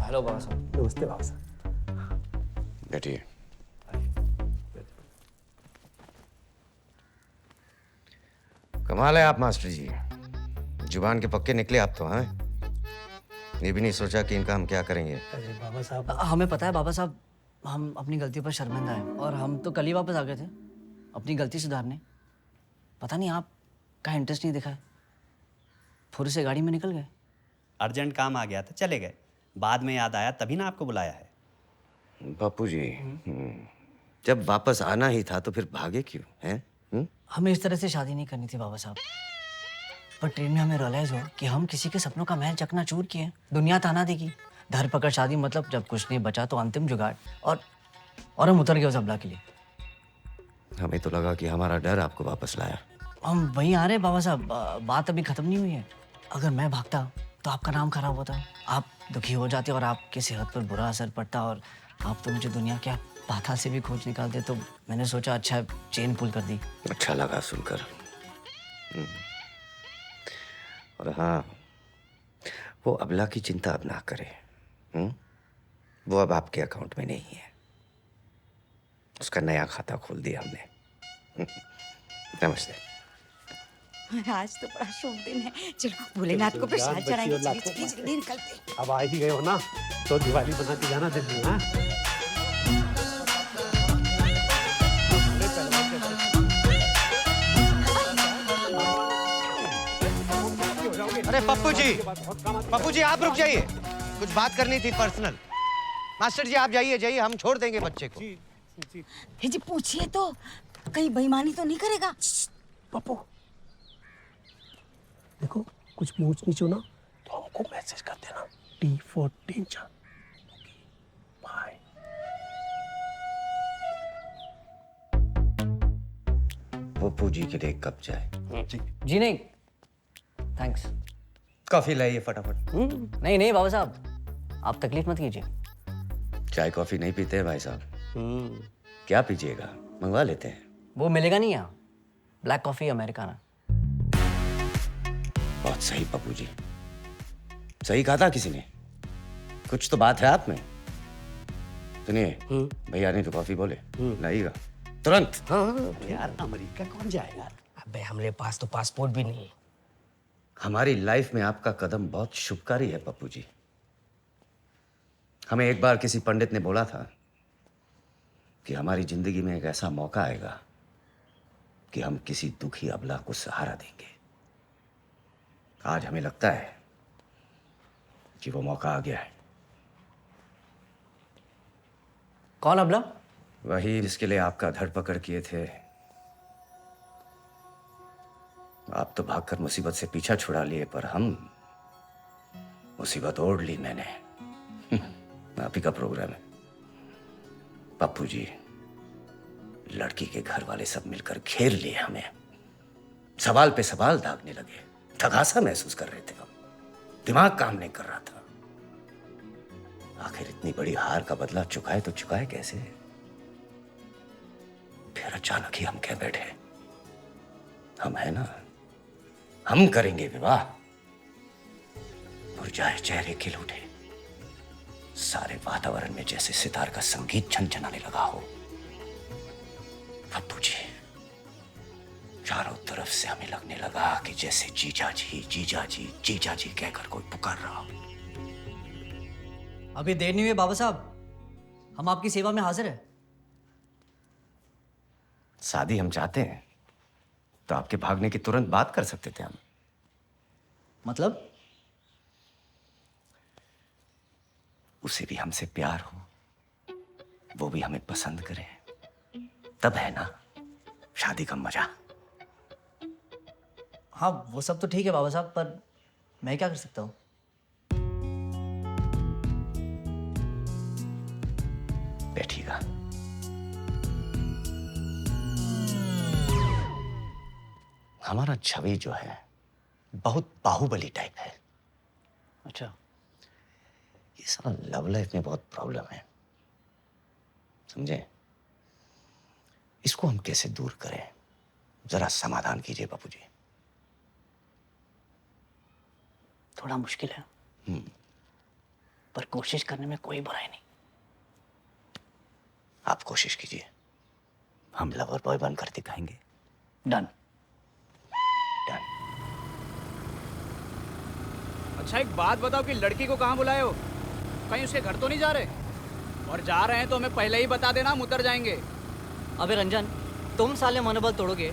हेलो बाबा साहब। नमस्ते बाबा साहब। बैठिए। कमाल है आप मास्टर जी, जुबान के पक्के निकले आप तो। हैं, ये भी नहीं सोचा कि इनका हम क्या करेंगे। अरे बाबा साहब, हमें पता है बाबा साहब, हम अपनी गलती पर शर्मिंदा हैं और हम तो कल ही वापस आ गए थे अपनी गलती सुधारने। पता नहीं आपका इंटरेस्ट नहीं दिखा है, फुर से गाड़ी में निकल गए। अर्जेंट काम आ गया था, चले गए। बाद में याद आया तभी ना आपको बुलाया है। बापू जी, जब वापस आना ही था तो फिर भागे क्यों हैं? हमें इस तरह से शादी नहीं करनी थी बाबा साहब, पर ट्रेन में हमें रियलाइज हुआ कि हम किसी के सपनों का महल चकनाचूर किए। दुनिया ताना देगी, धर पकड़ शादी, मतलब जब कुछ नहीं बचा तो अंतिम जुगाड़। और हम उतर गए उस अबला के लिए। हमें तो लगा कि हमारा डर आपको वापस लाया। हम वहीं आ रहे हैं बाबा साहब, बात अभी खत्म नहीं हुई है। अगर मैं भागता तो आपका नाम खराब होता, आप दुखी हो जाते और आपकी सेहत पर बुरा असर पड़ता, और आप तो मुझे दुनिया क्या पाताल से भी खोज निकालते। तो मैंने सोचा अच्छा चेन पुल कर दी। अच्छा लगा सुनकर। और हाँ, वो अबला की चिंता अब ना करें। वो अब आपके अकाउंट में नहीं है, उसका नया खाता खोल दिया हमने। नमस्ते। आज तो बड़ा शुभ दिन है, चलो भोलेनाथ को प्रसाद चढ़ाएंगे। चलिए जल्दी निकलते। अब आ ही गए हो ना तो दिवाली बना के जाना दिल्ली। हाँ, अरे पप्पू जी आप रुक जाइए, कुछ बात करनी थी पर्सनल। मास्टर जी आप जाइए जाइए, हम छोड़ देंगे बच्चे को। जी पूछिए तो, कहीं बेईमानी तो नहीं करेगा? पप्पू देखो, कुछ पूछ नीचो ना तो हमको मैसेज कर देना, T for danger. Bye. Pappu ji के लिए कब जाए? जी नहीं थैंक्स। कॉफी लाइए फटाफट। नहीं बाबा साहब, आप तकलीफ मत कीजिए। चाय कॉफी नहीं पीते हैं भाई साहब। क्या पीजिएगा, मंगवा लेते हैं। वो मिलेगा नहीं यहाँ, ब्लैक कॉफी अमेरिकाना। बहुत सही पप्पू जी, सही कहा था किसी ने। कुछ तो बात है आप में। सुनिए, भैया नहीं तो कॉफी बोले लाइएगा तुरंत। यार अमेरिका कौन जाएगा? अबे हमरे पास तो पासपोर्ट भी नहीं है। हमारी लाइफ में आपका कदम बहुत शुभकारी है पप्पू जी। हमें एक बार किसी पंडित ने बोला था कि हमारी जिंदगी में एक ऐसा मौका आएगा कि हम किसी दुखी अबला को सहारा देंगे। आज हमें लगता है कि वो मौका आ गया है। कौन अबला? वही जिसके लिए आपका धरपकड़ किए थे। आप तो भागकर मुसीबत से पीछा छुड़ा लिए, पर हम मुसीबत ओढ़ ली मैंने। आप ही का प्रोग्राम है पप्पू जी। लड़की के घर वाले सब मिलकर घेर लिए हमें, सवाल पे सवाल दागने लगे। थकासा महसूस कर रहे थे हम, दिमाग काम नहीं कर रहा था। आखिर इतनी बड़ी हार का बदला चुकाए तो चुकाए कैसे? फिर अचानक ही हम कह बैठे, हम है ना, हम करेंगे विवाह। मुरझाए चेहरे खिल उठे, सारे वातावरण में जैसे सितार का संगीत झनझनाने लगा हो। पप्पू जी, चारों तरफ से हमें लगने लगा कि जैसे जीजा जी जीजा जी जीजा जी कहकर कोई पुकार रहा हो। अभी देर नहीं हुई बाबा साहब, हम आपकी सेवा में हाजिर हैं। शादी हम चाहते हैं तो आपके भागने की तुरंत बात कर सकते थे हम। मतलब? उसे भी हमसे प्यार हो, वो भी हमें पसंद करे, तब है ना शादी का मजा। हाँ वो सब तो ठीक है बाबा साहब, पर मैं क्या कर सकता हूँ? बैठिएगा। हमारा छवि जो है बहुत बाहुबली टाइप है। अच्छा। ये सारा लव लाइफ में बहुत प्रॉब्लम है, समझे? इसको हम कैसे दूर करें, जरा समाधान कीजिए बापू जी। थोड़ा मुश्किल है, पर कोशिश करने में कोई बुराई नहीं। आप कोशिश कीजिए, हम लवर बॉय बनकर दिखाएंगे। डन। अच्छा एक बात बताओ कि लड़की को कहाँ बुलाए हो? कहीं उसके घर तो नहीं जा रहे? और जा रहे हैं तो हमें पहले ही बता देना, हम उतर जाएंगे। अबे रंजन, तुम साले मनोबल तोड़ोगे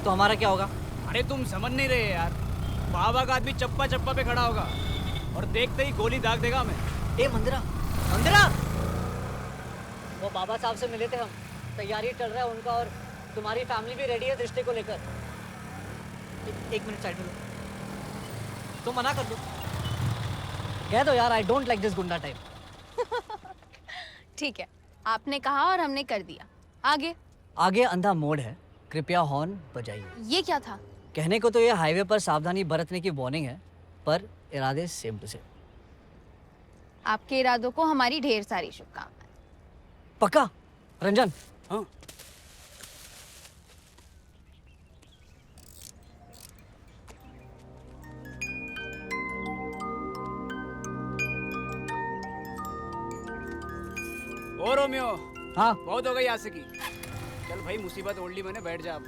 तो हमारा क्या होगा? अरे तुम समझ नहीं रहे यार, बाबा का आदमी चप्पा चप्पा पे खड़ा होगा और देखते ही गोली दाग देगा हमें। ए मंदिरा, मंदिरा! वो बाबा साहब से मिले थे हम, तैयारी चल रहा है उनका और तुम्हारी फैमिली भी रेडी है रिश्ते को लेकर। एक मिनट साइड में लो, तुम मना कर दो, कह दो यार आई डोंट लाइक दिस गुंडा टाइप। ठीक है, आपने कहा और हमने कर दिया। आगे? आगे अंधा मोड़ है, कृपया हॉर्न बजाइए। ये क्या था? कहने को तो ये हाईवे पर सावधानी बरतने की वार्निंग है, पर इरादे सेम टू सेम। आपके इरादों को हमारी ढेर सारी शुभकामनाएं। पक्का? रंजन? हाँ। ओ रोमियो। हाँ। बहुत हो गई आज से की। चल भाई मुसीबत ओढ़ ली मैंने, बैठ जा अब।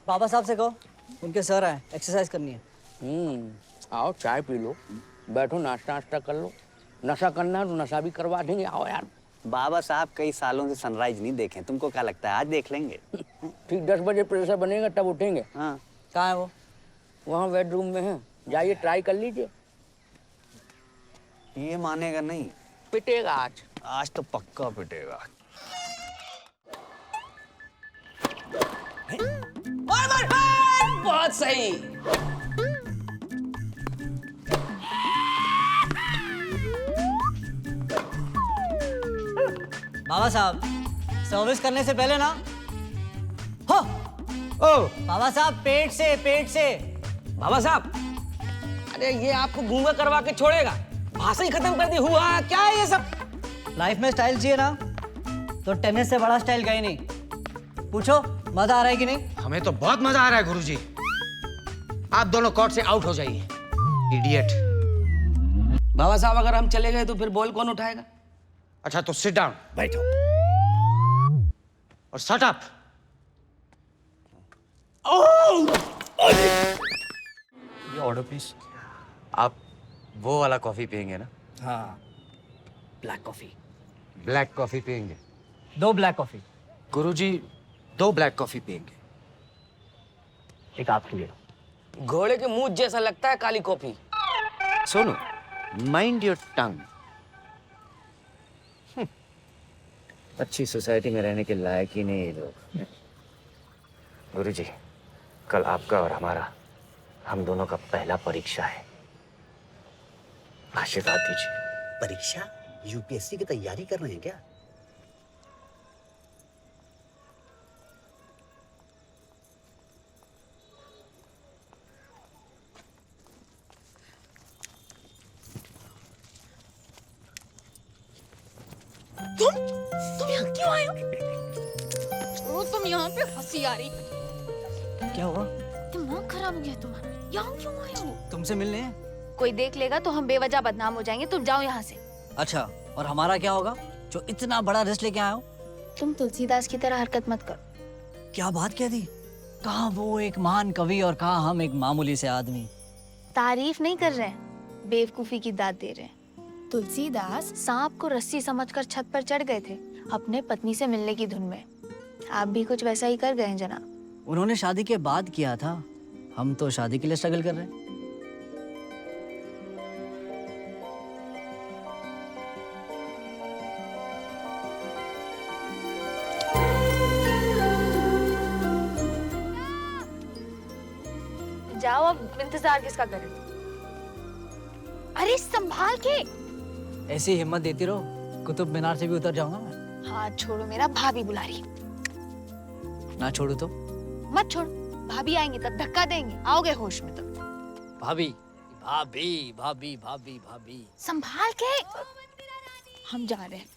बाबा साहब से कहो, उनके सर आए, एक्सरसाइज करनी है। आओ चाय पी लो, बैठो नाश्ता नाश्ता कर लो। नशा करना है तो नशा भी करवा देंगे, आओ यार। बाबा साहब कई सालों से सनराइज नहीं देखे, तुमको क्या लगता है आज देख लेंगे? ठीक 10 बजे प्रेशर बनेगा तब उठेंगे। हाँ। कहाँ है वो? वहाँ बेडरूम में है, जाइए ट्राई कर लीजिए। ये मानेगा नहीं। पिटेगा आज। आज तो पक्का पिटेगा। बहुत सही। बाबा साहब, सर्विस करने से पहले ना हो बाबा साहब पेट से, पेट से। बाबा साहब, अरे ये आपको गूंगा करवा के छोड़ेगा, भाषा ही खत्म कर दी। हुआ क्या है ये सब? लाइफ में स्टाइल चाहिए ना, तो टेनिस से बड़ा स्टाइल कहीं नहीं। पूछो मजा आ रहा है कि नहीं? हमें तो बहुत मजा आ रहा है गुरुजी। आप दोनों कोर्ट से आउट हो जाइए, इडियट। बाबा साहब अगर हम चले गए तो फिर बॉल कौन उठाएगा? अच्छा तो सिट डाउन, बैठो और शट अप। ये ऑर्डर प्लीज। आप वो वाला कॉफी पियेंगे ना? हाँ, ब्लैक कॉफी। ब्लैक कॉफी पियेंगे? 2 ब्लैक कॉफी। गुरुजी 2 ब्लैक कॉफी पियेंगे। एक आपके लिए। घोड़े के मुंह जैसा लगता है काली कॉफी। सुनो, माइंड योर टंग। अच्छी सोसाइटी में रहने के लायक ही नहीं ये लोग। गुरुजी, कल आपका और हमारा, हम दोनों का पहला परीक्षा है, आशीर्वाद दीजिए। परीक्षा? यूपीएससी की तैयारी कर रहे हैं क्या? तुम यहाँ क्यों आए हो? ओ, तुम यहाँ पे हंसी आ रही। क्या हुआ? दिमाग खराब हो गया तुम्हारा। यहाँ क्यों आए हो? तुमसे मिलने हैं? कोई देख लेगा तो हम बेवजह बदनाम हो जाएंगे। तुम जाओ यहाँ से। अच्छा, और हमारा क्या होगा जो इतना बड़ा रिस्क लेके आए हो? तुम तुलसीदास की तरह हरकत मत करो। क्या बात कह दी? कहाँ वो एक महान कवि और कहाँ हम एक मामूली से आदमी। तारीफ नहीं कर रहे हैं, बेवकूफी की दाद दे रहे हैं। तुलसीदास सांप को रस्सी समझकर छत पर चढ़ गए थे अपने पत्नी से मिलने की धुन में। आप भी कुछ वैसा ही कर गए हैं जनाब। उन्होंने शादी के बाद किया था, हम तो शादी के लिए स्ट्रगल कर रहे हैं। जाओ, अब इंतजार किसका करें? अरे संभाल के। ऐसी हिम्मत देती रहो, कुतुब मीनार से भी उतर जाऊंगा मैं। हाथ छोड़ो मेरा, भाभी बुला रही। ना छोड़ू तो? मत छोड़ो, भाभी आएंगे तब धक्का देंगे, आओगे होश में तब। भाभी भाभी भाभी भाभी भाभी संभाल के। हम जा रहे हैं।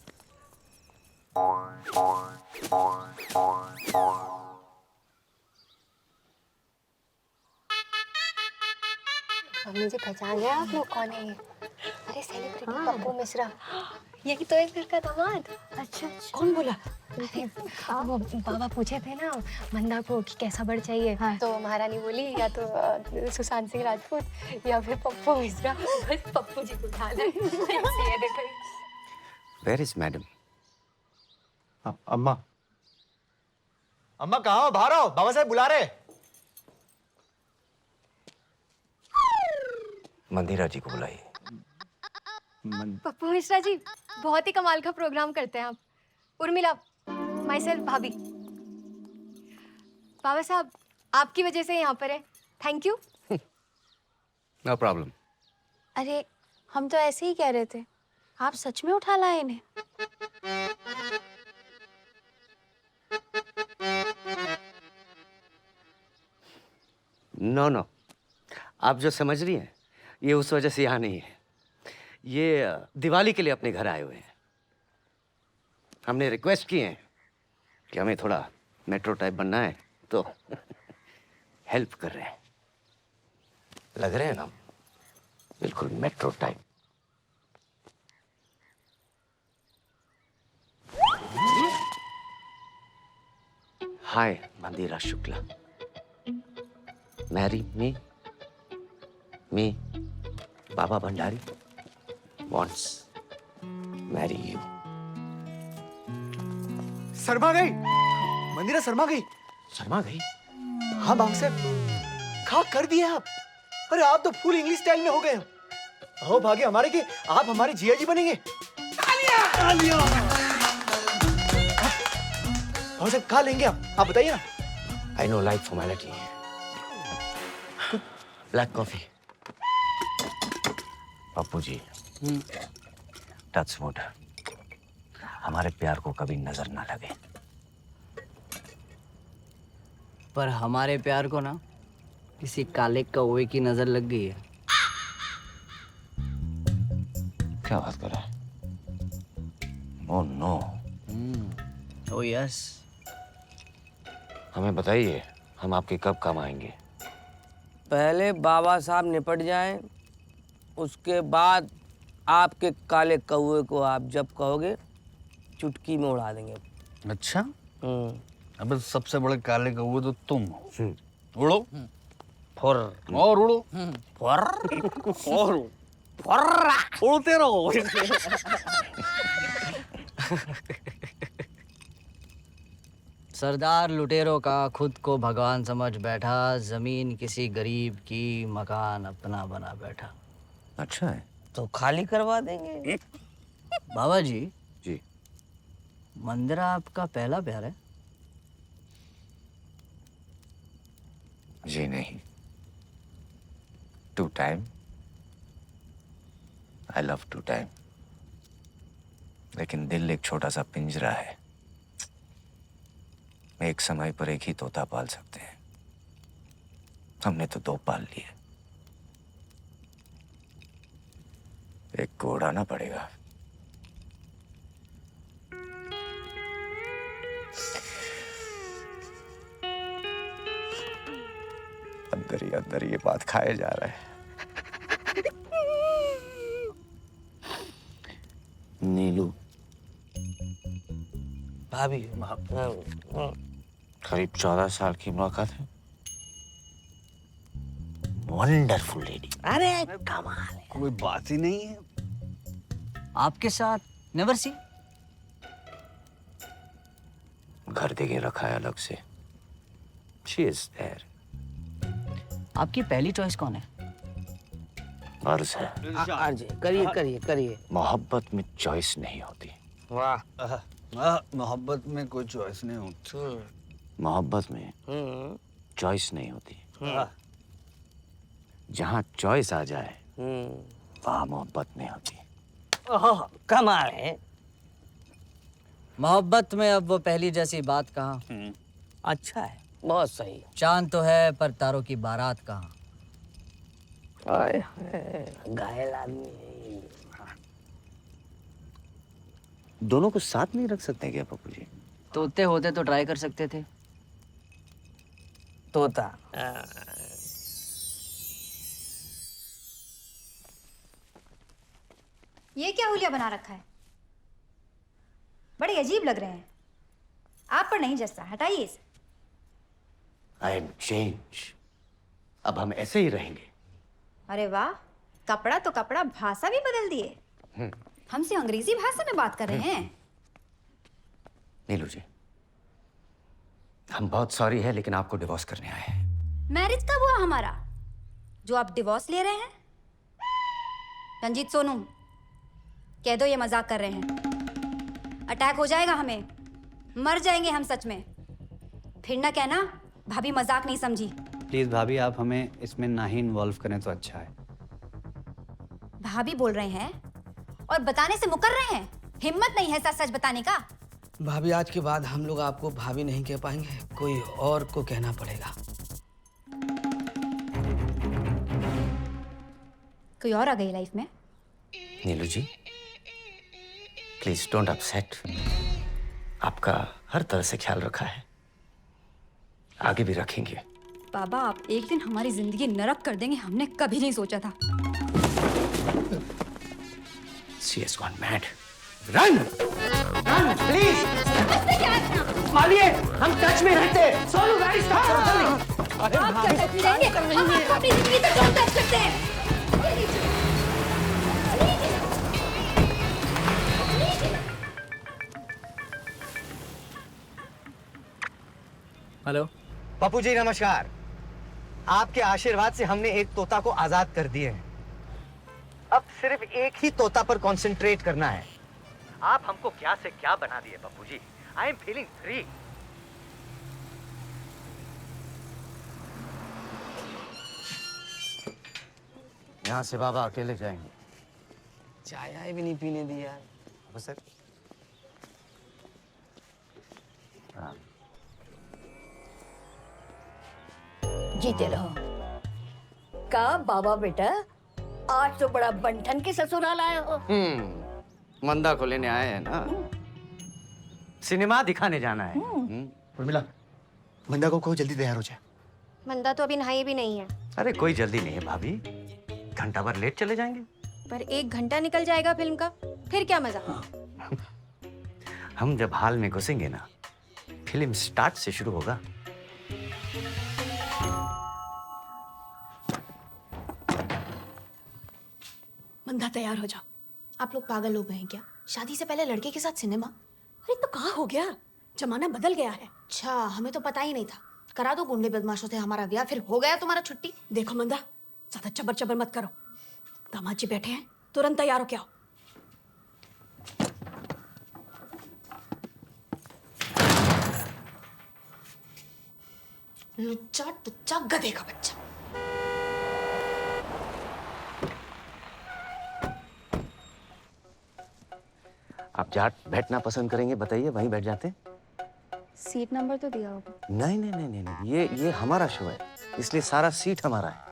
मुझे पहचान गया आप लोग? कौन है ये? अरे सेलिब्रिटी पप्पू मिश्रा, यही तो एक घर का दामाद। अच्छा, कौन बोला? वो बाबा पूछे थे ना मंदा को कि कैसा बड़ चाहिए, हाँ। तो महारानी बोली या तो सुशांत सिंह राजपूत या फिर पप्पू मिश्रा। बस पप्पू जी को उठाना है। Where is madam? अम्मा अम्मा कहाँ हो? बाहर आओ, बाबा साहब बुला रहे। मंदिरा जी को बुलाइए। पप्पू मिश्रा जी बहुत ही कमाल का प्रोग्राम करते हैं आप। उर्मिला, माई सेल्फ भाभी। बाबा साहब आपकी वजह से यहाँ पर है, थैंक यू। No problem. अरे हम तो ऐसे ही कह रहे थे, आप सच में उठा लाए इन्हें? नो नो, आप जो समझ रही हैं ये उस वजह से यहाँ नहीं है। ये दिवाली के लिए अपने घर आए हुए हैं। हमने रिक्वेस्ट की है कि हमें थोड़ा मेट्रो टाइप बनना है, तो हेल्प कर रहे हैं। लग रहे हैं ना बिल्कुल metro type. Hi Mandira Shukla, marry me Baba Bhandari wants marry you. Sharma गई, मंदिरा शर्मा गई। शर्मा गई? हाँ बाबा साहब, खा कर दिए आप। अरे आप तो फुल इंग्लिश स्टाइल में हो गए। हो भाग्य हमारे कि आप हमारे जिया जी बनेंगे। तालियां! बाबा साहब खा लेंगे आप बताइए ना। I know like formality. Black coffee. Pappu ji, touch wood, हमारे प्यार को कभी नजर ना लगे। पर हमारे प्यार को ना किसी काले कौवे की नजर लग गई है। क्या बात कर रहा है? Oh no. Oh yes. हमें बताइए, हम आपके कब काम आएंगे? पहले बाबा साहब निपट जाएं, उसके बाद आपके काले कौवे को आप जब कहोगे चुटकी में उड़ा देंगे। अच्छा? अबे सबसे बड़े काले कौवे तो तुम हो। उड़ो। फुर। और उड़ो। फुर। और फुर। उड़ते रहो। सरदार लुटेरों का खुद को भगवान समझ बैठा, जमीन किसी गरीब की, मकान अपना बना बैठा। अच्छा है, तो खाली करवा देंगे। बाबा जी। जी। मंदिरा आपका पहला प्यार है? जी नहीं, two time. I love two time. लेकिन दिल एक छोटा सा पिंजरा है, एक समय पर एक ही तोता पाल सकते हैं। हमने तो दो पाल लिए। एक को उड़ाना पड़ेगा। अंदर ये बात खाया जा रहा है। नीलू भाभी करीब 14 साल की मुलाकात है। Wonderful lady. अरे कमाल है, कोई बात ही नहीं है। आपके साथ नेवर सी। घर देके रखा है अलग से। She is there। आपकी पहली चॉइस कौन है? अर्ज है। अर्ज करिए करिए करिए। मोहब्बत में चॉइस नहीं होती। वाह मोहब्बत में कोई चॉइस नहीं होती। मोहब्बत में चॉइस नहीं होती। जहाँ चॉइस आ जाए वहाँ मोहब्बत नहीं होती। ओह कमाल है। मोहब्बत में अब वो पहली जैसी बात कहाँ। अच्छा है, बहुत सही। चांद तो है पर तारों की बारात कहाँ। घायल आदमी है। दोनों को साथ नहीं रख सकते क्या पप्पू जी? तोते होते तो ट्राई कर सकते थे। तोता ये क्या हुलिया बना रखा है? बड़े अजीब लग रहे हैं। आप पर नहीं जचता, हटाइए इसे। I am change. अब हम ऐसे ही रहेंगे। अरे वाह, कपड़ा तो कपड़ा, भाषा भी बदल दिए। हमसे अंग्रेजी भाषा में बात कर रहे हैं। नीलू जी, हम बहुत सॉरी है लेकिन आपको डिवोर्स करने आए हैं। मैरिज कब हुआ हमारा जो आप डिवोर्स ले रहे हैं? रंजीत सोनू, कह दो ये मजाक कर रहे हैं। अटैक हो जाएगा हमें, मर जाएंगे हम सच में। फिर ना कहना भाभी मजाक नहीं समझी। प्लीज भाभी आप हमें इसमें ना ही इन्वॉल्व करें तो अच्छा है। भाभी बोल रहे हैं और बताने से मुकर रहे हैं। हिम्मत नहीं है सच सच बताने का। भाभी आज के बाद हम लोग आपको भाभी नहीं कह पाएंगे, कोई और को कहना पड़ेगा। कोई और आ गई लाइफ में? नीलू जी, प्लीज डोंट अपसेट। आपका हर तरह से ख्याल रखा है, आगे भी रखेंगे। बाबा, आप एक दिन हमारी जिंदगी नरक कर देंगे, हमने कभी नहीं सोचा था। She has gone mad. Run! Run, please! मालिए, हम टच में रहते हैं। सोनू गाड़ी स्टॉप करो जल्दी। अरे आप क्या टच में रहेंगे? हम आपको अपनी जिंदगी से क्यों टच करते हैं? हेलो पप्पू जी नमस्कार। आपके आशीर्वाद से हमने एक तोता को आजाद कर दिए हैं। अब सिर्फ एक ही तोता पर कंसंट्रेट करना है। आप हमको क्या से क्या बना दिए Pappu ji. I am feeling free. यहाँ से बाबा अकेले जाएंगे। चाय आए भी नहीं पीने दिया। सर जीते रहो। का बाबा बेटा, आज तो बड़ा बंठन के ससुराल आए हो। मंदा को लेने आए हैं ना, सिनेमा दिखाने जाना है। उर्मिला, मंदा को कहो जल्दी तैयार हो जाए। मंदा तो अभी नहाई भी नहीं है। अरे कोई जल्दी नहीं है भाभी, घंटा भर लेट चले जाएंगे। पर 1 घंटा निकल जाएगा फिल्म का, फिर क्या मजा। हम जब हॉल में घुसेंगे ना, फिल्म स्टार्ट से शुरू होगा। मंदा तैयार हो जाओ। आप लोग पागल हो गए हैं क्या? शादी से पहले लड़के के साथ सिनेमा? अरे तो कहाँ हो गया, जमाना बदल गया है। अच्छा, हमें तो पता ही नहीं था। करा दो गुंडे बदमाशों से हमारा ब्याह, फिर हो गया तुम्हारा छुट्टी। देखो मंदा, ज्यादा चबर चबर मत करो। दामाद जी बैठे हैं, तुरंत तैयार हो क्या हो। लुच्चा टुच्चा गधे का बच्चा। आप जाट बैठना पसंद करेंगे बताइए, वहीं बैठ जाते हैं। सीट नंबर तो दिया होगा। नहीं नहीं नहीं नहीं नहीं, ये हमारा शो है, इसलिए सारा सीट हमारा है।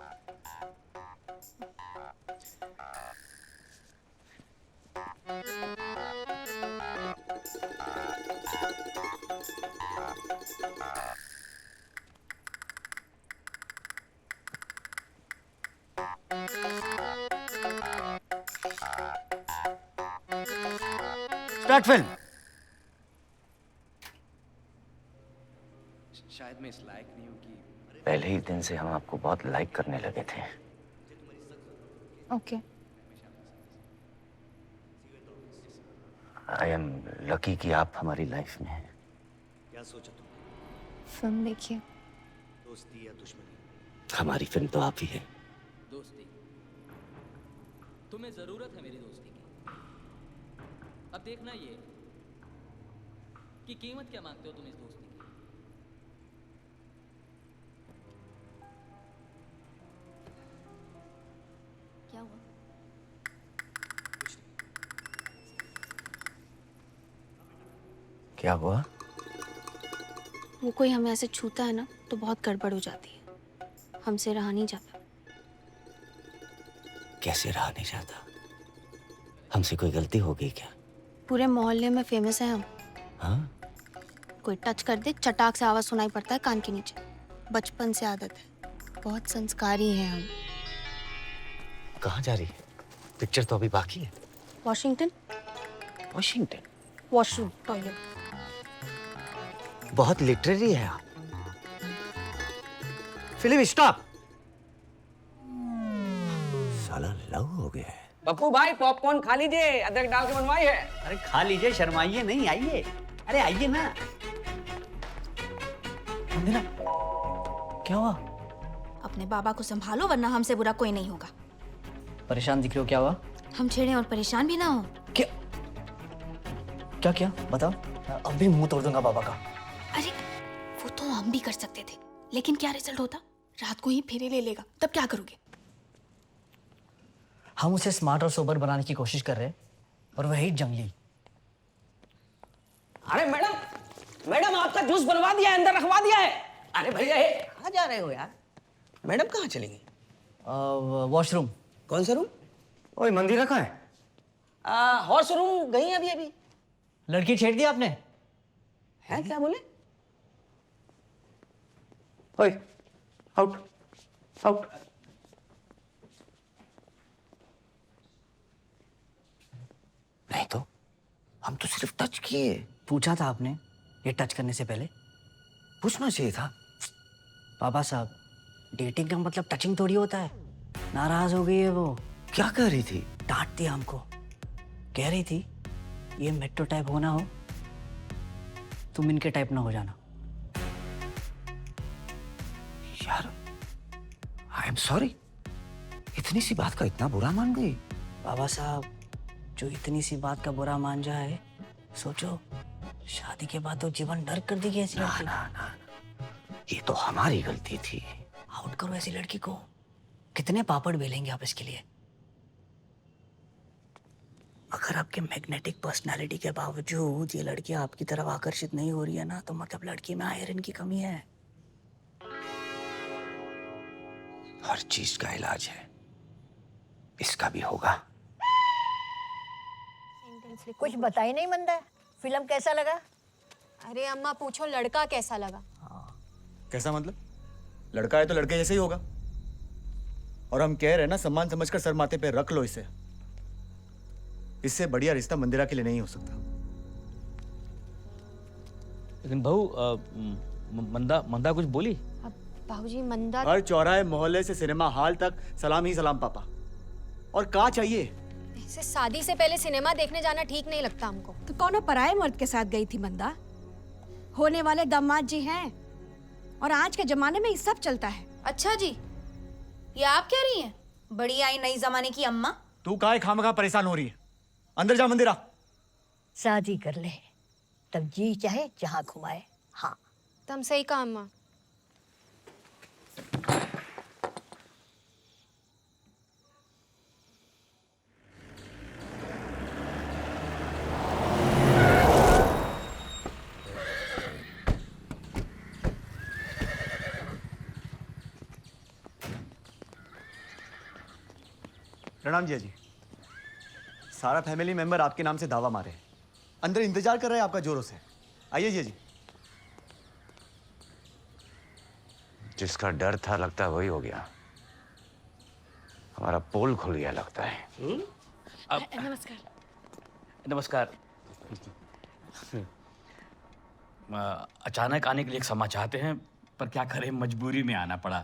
Start film. शायद मैं इस लायक नहीं हूँ कि पहले ही दिन से हम आपको बहुत लाइक करने लगे थे। ओके। आई एम लकी कि आप हमारी लाइफ में हैं। क्या सोचा तुम? फिल्म देखिए। दोस्ती या दुश्मनी? हमारी फिल्म तो आप ही है। दोस्ती, तुम्हें जरूरत है मेरी दोस्ती की। अब देखना ये कि कीमत क्या मांगते हो तुम इस दोस्ती की। क्या हुआ? क्या हुआ? वो कोई हमें ऐसे छूता है ना तो बहुत गड़बड़ हो जाती है, हमसे रहा नहीं जाता। कैसे रहा नहीं जाता? हमसे कोई गलती हो गई क्या? पूरे मोहल्ले में फेमस है हम। हाँ? कोई टच कर दे चटाक से आवाज सुनाई पड़ता है कान के नीचे। बचपन से आदत है, बहुत संस्कारी हैं हम। कहाँ जा रही है? पिक्चर तो अभी बाकी है। वॉशिंगटन। वॉशिंगटन? Washroom, toilet. बहुत लिटरेरी है आप। Film stop. साला लव हो गया है। पप्पू भाई पॉपकॉर्न खा लीजिए, अदरक डाल के बनवाई है। अरे खा लीजिए, शर्माइए नहीं, आइए। अरे आइए ना। मंदिरा, क्या हुआ? अपने बाबा को संभालो वरना हमसे बुरा कोई नहीं होगा। परेशान दिख रहे हो, क्या हुआ? हम छेड़े और परेशान भी ना हो। क्या क्या बताओ। अभी मुंह तोड़ दूंगा बाबा का। अरे वो तो हम भी कर सकते थे, लेकिन क्या रिजल्ट होता? रात को ही फेरे ले लेगा, तब क्या करोगे? हम उसे स्मार्ट और सोबर बनाने की कोशिश कर रहे हैं और वही जंगली। अरे मैडम आपका जूस बनवा दिया है, अंदर रखवा दिया है। अरे भैया कहाँ जा रहे हो यार? मैडम कहाँ चलेंगी? वॉशरूम। कौन सा रूम? ओए मंदिरा कहाँ है? हॉर्स रूम गई अभी अभी। लड़की छेड़ दी आपने? है क्या बोले? ओए आउट आउट। नहीं तो हम तो सिर्फ टच किए। पूछा था आपने ये टच करने से पहले? पूछना चाहिए था। बाबा साहब, डेटिंग का मतलब टचिंग थोड़ी होता है। नाराज हो गई है वो। क्या कह रही थी? डांट दिया हमको। कह रही थी ये मेट्रो टाइप होना हो, तुम इनके टाइप ना हो जाना। यार आई एम सॉरी, इतनी सी बात का इतना बुरा मान गई? बाबा साहब, जो इतनी सी बात का बुरा मान जाए, सोचो शादी के बाद तो जीवन नर्क कर देगी ऐसी लड़की। ना, ये तो हमारी गलती थी। आउट करो ऐसी लड़की को। कितने पापड़ बेलेंगे आप इसके लिए? अगर आपके मैग्नेटिक पर्सनालिटी के बावजूद ये लड़की आपकी तरफ आकर्षित नहीं हो रही है ना, तो मतलब लड़की में आयरन की कमी है। हर चीज का इलाज है, इसका भी होगा। कुछ बता ही नहीं मंदा। फिल्म कैसा लगा? अरे अम्मा पूछो लड़का कैसा लगा? कैसा मतलब? लड़का है तो लड़के जैसे ही होगा। और हम कह रहे हैं ना, सम्मान समझकर सर माथे पे रख लो इसे। इससे बढ़िया रिश्ता मंदिरा के लिए नहीं हो सकता। लेकिन बहू मंदा कुछ बोली? बाबूजी मंदा हर चौराहे मोहल्ले से सिनेमा हॉल तक सलाम ही सलाम पापा। और क्या चाहिए? ऐसे शादी से पहले सिनेमा देखने जाना ठीक नहीं लगता हमको। तो कौन पराये मर्द के साथ गई थी मंदा? होने वाले दामाद जी हैं और आज के जमाने में ये सब चलता है। अच्छा जी, ये आप कह रही हैं? बड़ी आई नई जमाने की अम्मा। तू काहे खामखा परेशान हो रही है? अंदर जा मंदिरा। शादी कर ले, तब जी चाहे जहाँ घुमाए। हाँ तुम सही कहा अम्मा। प्रणाम जिया जी। सारा फैमिली मेंबर आपके नाम से दावा मारे हैं। अंदर इंतजार कर रहे हैं आपका जोरों से। आइए जिया जी। जिसका डर था लगता है वही हो गया। हमारा पोल खुल गया लगता है। नमस्कार। नमस्कार। अचानक आने के लिए क्षमा चाहते हैं, पर क्या करें, मजबूरी में आना पड़ा।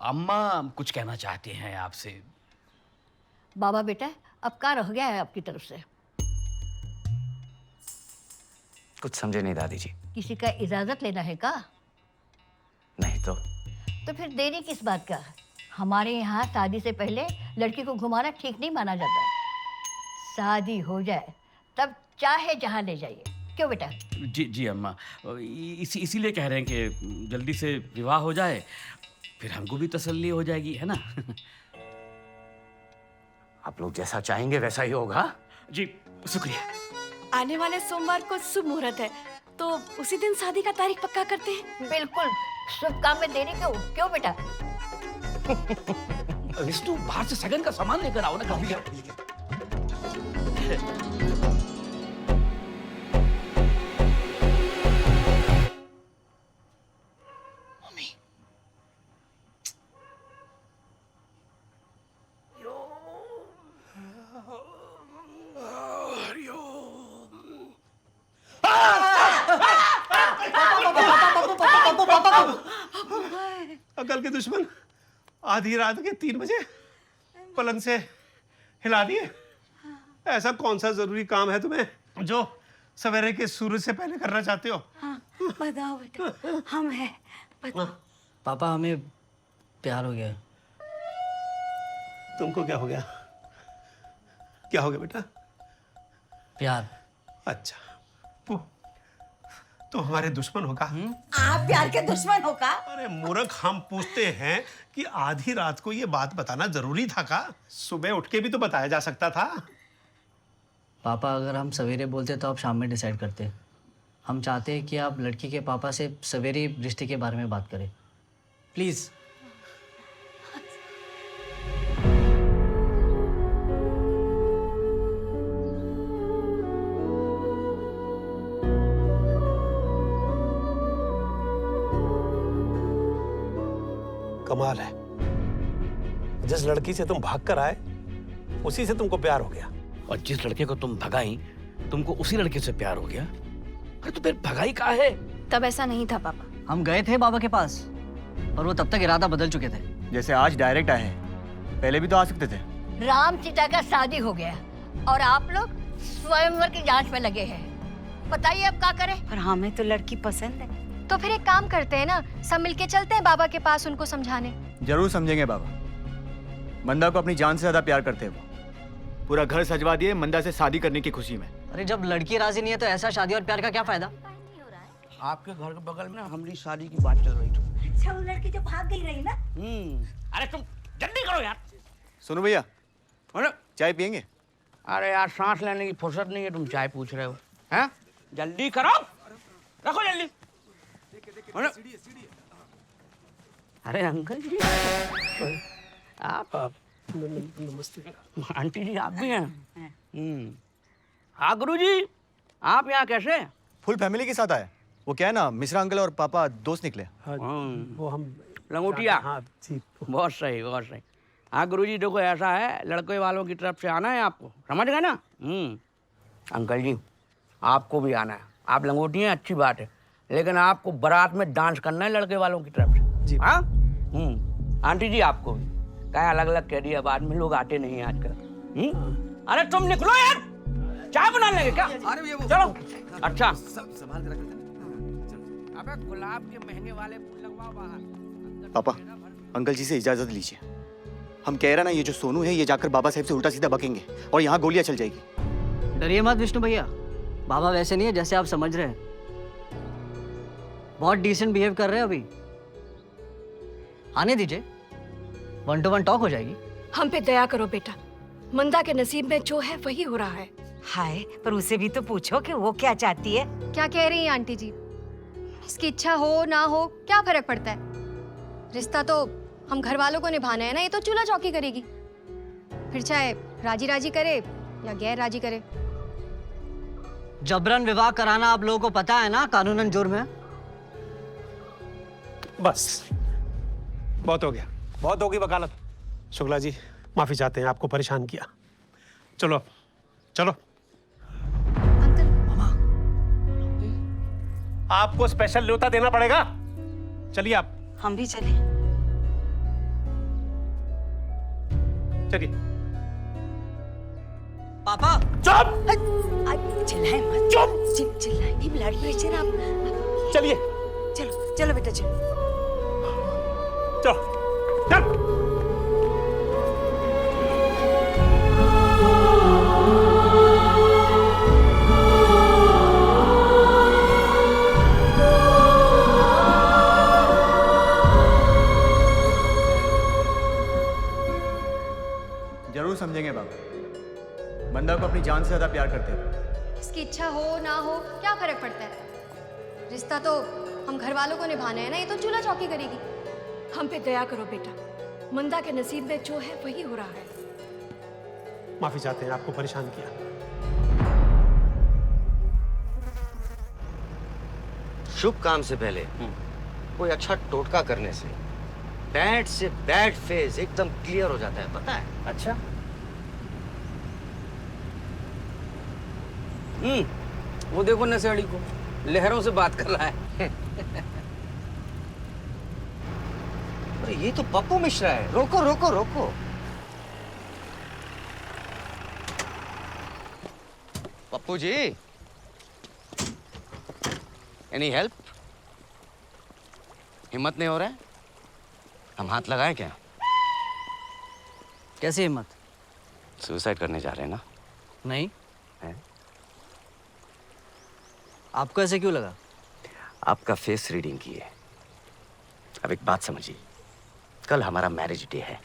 अम्मा कुछ कहना चाहती हैं आपसे। बाबा बेटा अब क्या रह गया है आपकी तरफ से? कुछ समझे नहीं दादी जी। किसी का इजाजत लेना है का? नहीं तो फिर देरी किस बात का? हमारे यहाँ शादी से पहले लड़की को घुमाना ठीक नहीं माना जाता। शादी हो जाए तब चाहे जहाँ ले जाइए। क्यों बेटा? जी अम्मा, इसीलिए कह रहे हैं कि जल्दी से विवाह हो जाए, फिर हमको भी तसल्ली हो जाएगी, है ना? आप लोग जैसा चाहेंगे वैसा ही होगा। जी शुक्रिया। आने वाले सोमवार को शुभ मुहूर्त है, तो उसी दिन शादी का तारीख पक्का करते हैं। बिल्कुल, शुभ काम में देरी क्यों बेटा? विष्णु, बाहर से सगन का सामान लेकर आओ ना कभी। अकल के दुश्मन, आधी रात के 3 बजे पलंग से हिला दिए। ऐसा कौन सा जरूरी काम है तुम्हें जो सवेरे के सूरज से पहले करना चाहते हो? बताओ बेटा, हम हैं। पापा हमें प्यार हो गया। तुमको क्या हो गया? क्या हो गया बेटा? प्यार। अच्छा, तो हमारे दुश्मन होगा। आप प्यार के दुश्मन हो का? अरे मूर्ख, हम पूछते हैं कि आधी रात को ये बात बताना जरूरी था का? सुबह उठ के भी तो बताया जा सकता था। पापा अगर हम सवेरे बोलते तो आप शाम में डिसाइड करते। हम चाहते हैं कि आप लड़की के पापा से सवेरे रिश्ते के बारे में बात करें, प्लीज़। कमाल है, जिस लड़की से तुम भाग कर आए उसी से तुमको प्यार हो गया, और जिस लड़के को तुम भगाई तुमको उसी लड़के से प्यार हो गया। अरे तो फिर भगाई कहाँ है? तब ऐसा नहीं था पापा। हम गए थे बाबा के पास, पर वो तब तक इरादा बदल चुके थे। जैसे आज डायरेक्ट आए हैं, पहले भी तो आ सकते थे। राम सीता का शादी हो गया और आप लोग स्वयंवर की जांच में लगे हैं। बताइए अब क्या करें? पर हमें तो लड़की पसंद है। तो फिर एक काम करते हैं ना, सब मिलके चलते हैं बाबा के पास उनको समझाने। जरूर समझेंगे बाबा। मंदा को अपनी जान से ज्यादा प्यार करते हैं वो। पूरा घर सजवा दिए मंदा से शादी करने की खुशी में। अरे जब लड़की राजी नहीं है तो ऐसा शादी और प्यार का क्या फायदा? आपके घर के बगल में हमारी शादी की बात चल रही थी। अच्छा, वो लड़की जो भाग गई रही ना? अरे तुम जल्दी करो यार। सुनो भैया, चाय पियेंगे? अरे यार, सांस लेने की फुर्सत नहीं है, तुम चाय पूछ रहे हो? हैं? जल्दी करो, रखो जल्दी। अरे अंकल जी, आप आंटी जी आप भी हैं? हाँ गुरुजी, आप यहाँ कैसे? फुल फैमिली के साथ आए। वो क्या है ना, मिश्रा अंकल और पापा दोस्त निकले। वो हम लंगोटिया। बहुत सही, बहुत सही। हाँ गुरुजी, देखो ऐसा है, लड़के वालों की तरफ से आना है आपको, समझ गए ना? अंकल जी आपको भी आना है। आप लंगोटी हैं, अच्छी बात है, लेकिन आपको बारात में डांस करना है लड़के वालों की तरफ से। हाँ आंटी जी आपको भी क्या अलग अलग कह दिया, बाद में लोग आते नहीं आजकल। अरे तुम निकलो यार, चाय बना लेंगे क्या? चलो। अच्छा अबे गुलाब के महंगे वाले फूल लगवाओ बाहर। पापा, अंकल जी से इजाजत लीजिए। हम कह रहे ना, ये जो सोनू है ये जाकर बाबा साहब से उल्टा सीधा बकेंगे और यहाँ गोलियां चल जाएगी। डरिए मत विष्णु भैया, बाबा वैसे नहीं है जैसे आप समझ रहे हैं। बहुत डिसेंट बिहेव कर रहे हैं अभी। आने दीजिए, 1 to 1 टॉक हो जाएगी। हम पे दया करो बेटा, मंदा के नसीब में जो है वही हो रहा है। हाय, पर उसे भी तो पूछो कि वो क्या चाहती है। क्या कह रही हैं आंटी जी? उसकी इच्छा हो ना हो क्या फर्क पड़ता है? रिश्ता तो हम घर वालों को निभाना है ना, ये तो चूल्हा चौकी करेगी। फिर चाहे राजी राजी करे या गैर राजी करे। जबरन विवाह कराना आप लोगों को पता है ना, कानूनन जुर्म है। बस बहुत हो गया, बहुत होगी वकालत। शुक्ला जी माफी चाहते हैं, आपको परेशान किया। चलो चलो। आपको स्पेशल न्योता देना पड़ेगा। चलिए आप। हम भी चले। चलिए। पापा चुप। चिल्लाए मत। चुप। चिल्लाए नहीं, ब्लड प्रेशर आप। चलिए। चलो चलो बेटा चलो। चलो चल। जरूर समझेंगे बाबा। बंदा को अपनी जान से ज्यादा प्यार करते हैं। इसकी इच्छा हो ना हो क्या फर्क पड़ता है? रिश्ता तो हम घर वालों को निभाना है ना, ये तो चूल्हा चौकी करेगी। हम पे दया करो बेटा, मंदा के नसीब में जो है वही हो रहा है। माफी चाहते हैं, आपको परेशान किया। शुभ काम से पहले कोई अच्छा टोटका करने से बैड से बैड फेज एकदम क्लियर हो जाता है, पता है? अच्छा। वो देखो नशेड़ी को, लहरों से बात कर रहा है। अरे ये तो पप्पू मिश्रा है। रोको रोको रोको। Pappu ji, any help? हिम्मत नहीं हो रहा है? हम हाथ लगाएं क्या? कैसी हिम्मत? सुसाइड करने जा रहे हैं ना? नहीं। है? आपको ऐसे क्यों लगा? आपका फेस रीडिंग की है। अब एक बात समझिए, कल हमारा मैरिज डे है।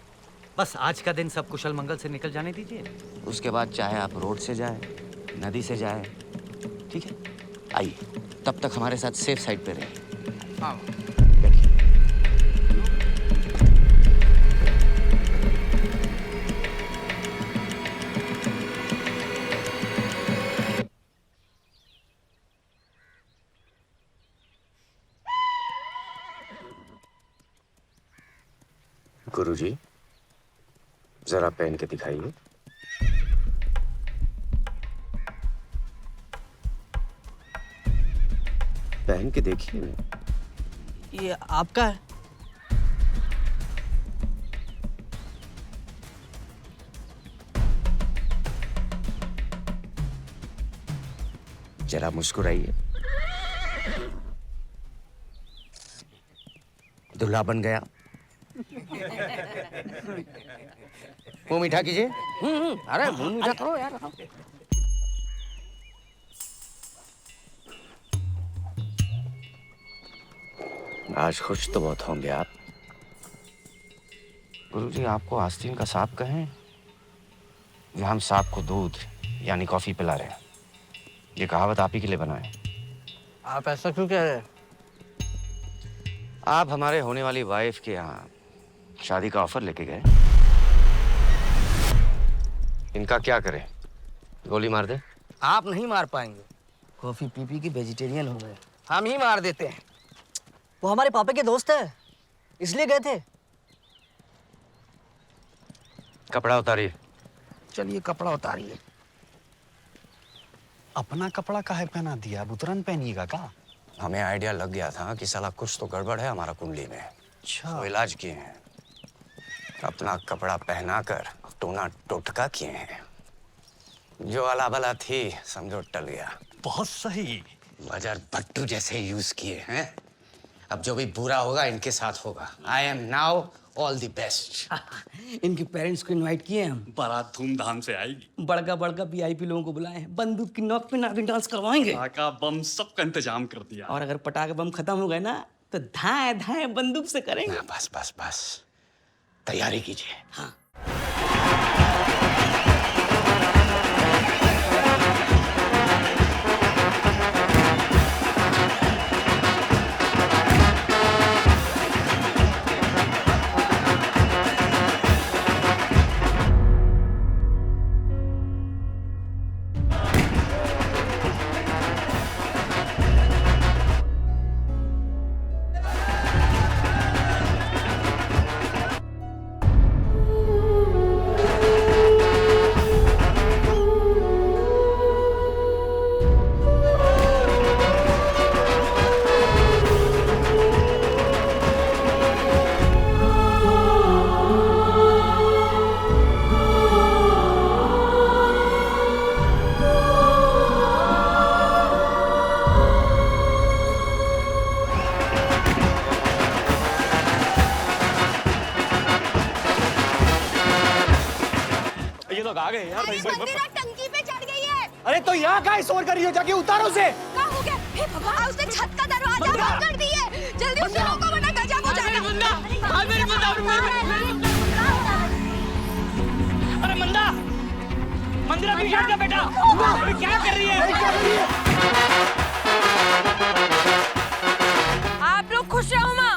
बस आज का दिन सब कुशल मंगल से निकल जाने दीजिए। उसके बाद चाहे आप रोड से जाए, नदी से जाए, ठीक है? आइए, तब तक हमारे साथ सेफ साइड पे रहिए। हाँ। गुरुजी, जरा पहन के दिखाइए। पहन के देखिए ना। ये आपका है? जरा मुस्कुराइए। दूल्हा बन गया। मुंह मीठा कीजिए। अरे मुंह मीठा करो यार। आज खुश तो बहुत होंगे आप। गुरुजी, आपको आस्तीन का सांप कहें या हम सांप को दूध यानी कॉफी पिला रहे हैं? ये कहावत आप ही के लिए बना है। आप ऐसा क्यों कह रहे हैं? आप हमारे होने वाली वाइफ के यहाँ शादी का ऑफर लेके गए। इनका क्या करें? गोली मार दे? आप नहीं मार पाएंगे। कॉफी पी पी के वेजिटेरियन हो गए। हम ही मार देते हैं। वो हमारे पापा के दोस्त है, इसलिए गए थे। कपड़ा उतारिए। चलिए कपड़ा उतारिए। अपना कपड़ा काहे पहना दिया? अब उतरन पहनिएगा का? हमें आइडिया लग गया था कि साला कुछ तो गड़बड़ है हमारा कुंडली में। अच्छा। तो इलाज किए हैं, अपना कपड़ा पहनाकर टोना टोटका किए हैं। जो अला बला थी समझो टल गया। बहुत सही। बाजार भट्टू जैसे यूज किए हैं। अब जो भी बुरा होगा इनके साथ होगा। I am now all the best. इनके पेरेंट्स को इनवाइट किए हम। बारात धूमधाम से आएगी। बड़का बड़का वीआईपी लोगों को बुलाए हैं। बंदूक की नोक पे नागिन डांस करवाएंगे। पटाखा बम सबका इंतजाम कर दिया। और अगर पटाखे बम खत्म हो गए ना तो धाए धाए बंदूक से करेंगे। बस बस बस, तैयारी कीजिए। हाँ। तो आ गए यार। अरे मंदिरा टंकी पे चढ़ गई है। अरे तो यहाँ का शोर कर रही हो, जाके उतारो उसे। क्या हो गया? हे भगवान, उसने छत का दरवाजा बंद कर दिया है। जल्दी उसे रोको वरना गजब हो जाएगा। अरे मंदा, मंदिरा पीछे हट जा बेटा। अरे क्या कर रही है? आप लोग खुश रहो माँ,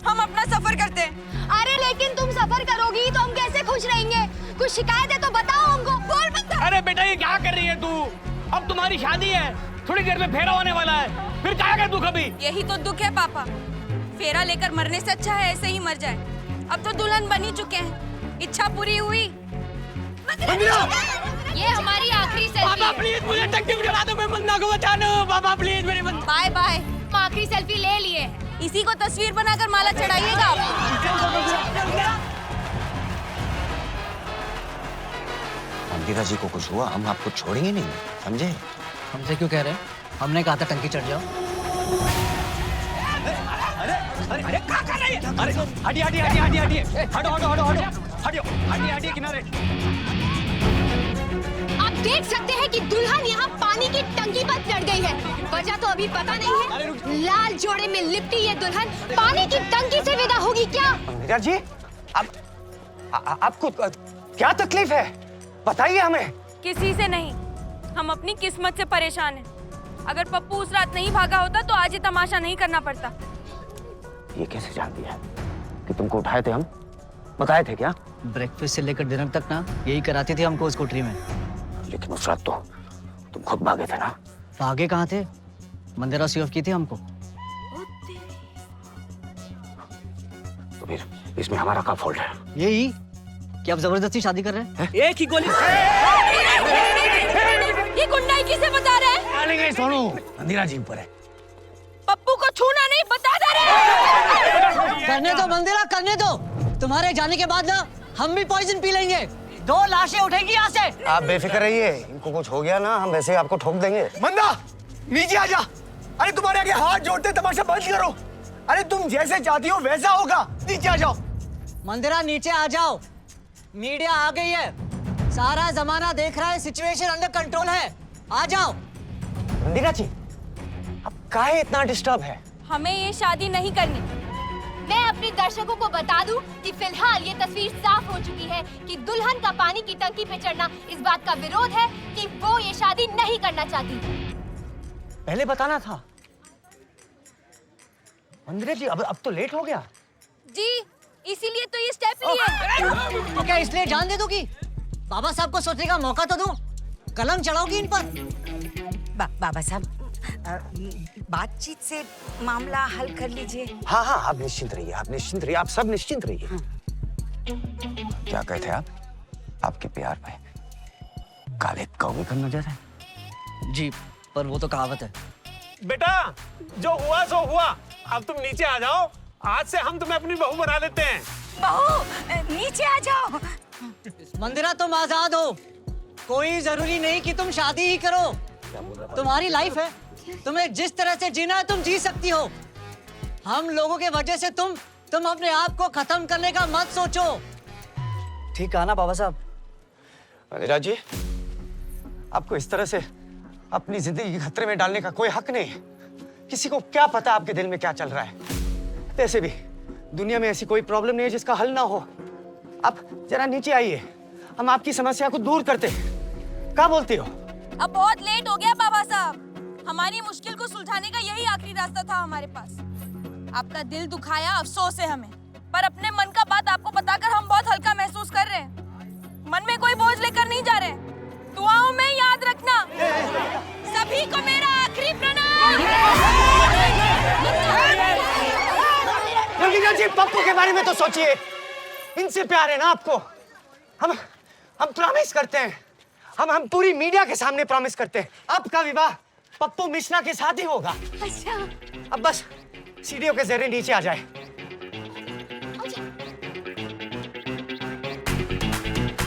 हम अपना सफर करते हैं। अरे लेकिन तुम सफर करोगी तो हम कैसे खुश रहेंगे? कुछ शिकायत है तो बताओ हमको। बोल मत। अरे बेटा ये क्या कर रही है तू? अब तुम्हारी शादी है, थोड़ी देर में फेरा होने वाला है, फिर क्या कर तू कभी? यही तो दुख है पापा, फेरा लेकर मरने से अच्छा है ऐसे ही मर जाए। अब तो दुल्हन बन ही चुके हैं, इच्छा पूरी हुई। ये हमारी आखिरी सेल्फी पापा है। प्लीज मुझे टंकी में चढ़ा दो, मैं मंदा को बचा लो। पापा प्लीज मेरी मंदा। Bye bye. हम आखिरी सेल्फी ले लिए। इसी को तस्वीर बनाकर माला चढ़ाइएगा। मंदिरा जी को कुछ हुआ, हम आपको छोड़ेंगे नहीं, समझे? हमसे क्यों कह रहे हैं? हमने कहा था टंकी चढ़ जाओ। अरे क्या कर रही है? अरे हटिए हटिए हटिए हटिए हटिए, हटो हटो हटो हटो हटियो, हटिए हटिए किनारे। आप देख सकते हैं कि दुल्हन यहाँ पानी की टंकी पर चढ़ गई है। वजह तो अभी पता नहीं है। लाल जोड़े में लिपटी ये दुल्हन पानी की टंकी से विदा होगी क्या? मंदिरा जी, आपको क्या तकलीफ है? बताइए हमें। किसी से नहीं, हम अपनी किस्मत से परेशान हैं। अगर पप्पू उस रात नहीं भागा होता तो आज ये तमाशा नहीं करना पड़ता। ये कैसे जान दिया कि तुमको उठाए थे हम? बताए थे क्या? ब्रेकफास्ट से लेकर डिनर तक ना यही कराती थी हमको उस कोठरी में। लेकिन उस रात तो तुम खुद भागे थे ना? भागे कहाँ थे? मंदिरा सी ऑफ की थी हमको। तो फिर इसमें हमारा क्या फॉल्ट है? यही कि आप जबरदस्ती शादी कर रहे हैं। एक ही गोली। ये गुंडाई किसे बता रहे हैं? सोनू, मंदिरा जी ऊपर है। पप्पू को छूना नहीं, बता दे रहे। करने दो मंदिरा, करने दो। तुम्हारे जाने के बाद ना हम भी पॉइजन पी लेंगे। 2 लाशें उठेंगी यहाँ से। आप बेफिक्र रहिए, इनको कुछ हो गया ना हम वैसे ही आपको ठोक देंगे। मंदा, नीचे आ जा। अरे तुम्हारे आगे हाथ जोड़ते तमाशा बंद करो। अरे तुम जैसे चाहती हो वैसा होगा, नीचे आ जाओ। मंदिरा नीचे आ जाओ, मीडिया आ गई है, सारा जमाना देख रहा है, सिचुएशन अंडर कंट्रोल है, आ जाओ। मंदिरा जी, अब काहे इतना डिस्टर्ब है? हमें ये शादी नहीं करनी। मैं अपने दर्शकों को बता दूं कि फिलहाल ये तस्वीर साफ हो चुकी है कि दुल्हन का पानी की टंकी पे चढ़ना इस बात का विरोध है कि वो ये शादी नहीं करना चाहती। पहले बताना था। मंदिरा जी, अब तो लेट हो गया। जी, इसीलिए तो ये स्टेप लिए। तो क्या इसलिए जान दे दोगी? बाबा साहब को सोचने का मौका तो दो, कलम चढ़ाओगी इन पर। बाबा साहब, बातचीत से मामला हल कर लीजिए। हाँ हाँ, आप निश्चिंत रहिए, आप निश्चिंत रहिए, आप सब निश्चिंत रहिए। क्या कहते आप? आपके प्यार में काले कौवे का नजर है? जी, पर वो तो कहावत है। बेटा, जो हुआ सो हुआ। अब तुम नीचे आ जाओ, आज से हम तुम्हें अपनी बहू बना लेते हैं। बहू, नीचे आ जाओ। मंदिरा, तुम आजाद हो, कोई जरूरी नहीं कि तुम शादी ही करो। तुम्हारी लाइफ है, तुम्हें जिस तरह से जीना है तुम जी सकती हो। हम लोगों के वजह से तुम अपने आप को खत्म करने का मत सोचो। ठीक कहा ना बाबा साहब? मंदिरा जी, आपको इस तरह से अपनी जिंदगी खतरे में डालने का कोई हक नहीं है। किसी को क्या पता आपके दिल में क्या चल रहा है। वैसे भी दुनिया में ऐसी कोई प्रॉब्लम नहीं है जिसका हल ना हो। आप जरा नीचे आइए, हम आपकी समस्या को दूर करते हैं। क्या बोलती हो? अब बहुत लेट हो गया बाबा साहब। हमारी मुश्किल को सुलझाने का यही आखिरी रास्ता था हमारे पास। आपका दिल दुखाया, अफसोस है हमें, पर अपने मन का बात आपको बताकर हम बहुत हल्का महसूस कर रहे हैं। मन में कोई बोझ लेकर नहीं जा रहे। दुआओं में याद रखना। सभी को मेरा आखिरी प्रणाम। मंदिरा जी, पप्पू के बारे में तो सोचिए, इनसे प्यार है ना आपको। हम प्रॉमिस करते हैं, हम पूरी मीडिया के सामने प्रॉमिस करते हैं, आपका विवाह पप्पू मिश्रा के साथ ही होगा। अच्छा। अब बस सीढ़ियों के जरिए नीचे आ जाए।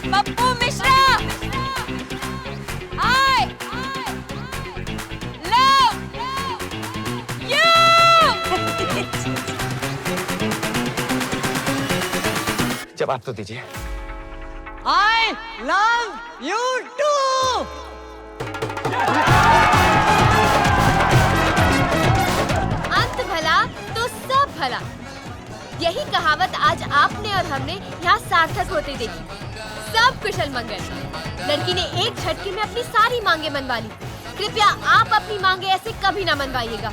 Pappu Mishra, I love you। जवाब तो दीजिए। I I love you too. अंत भला तो सब भला, यही कहावत आज आपने और हमने यहाँ सार्थक होते देखी। सब कुशल मंगल। लड़की ने एक झटके में अपनी सारी मांगे मनवा ली। कृपया आप अपनी मांगे ऐसे कभी ना मनवाइएगा,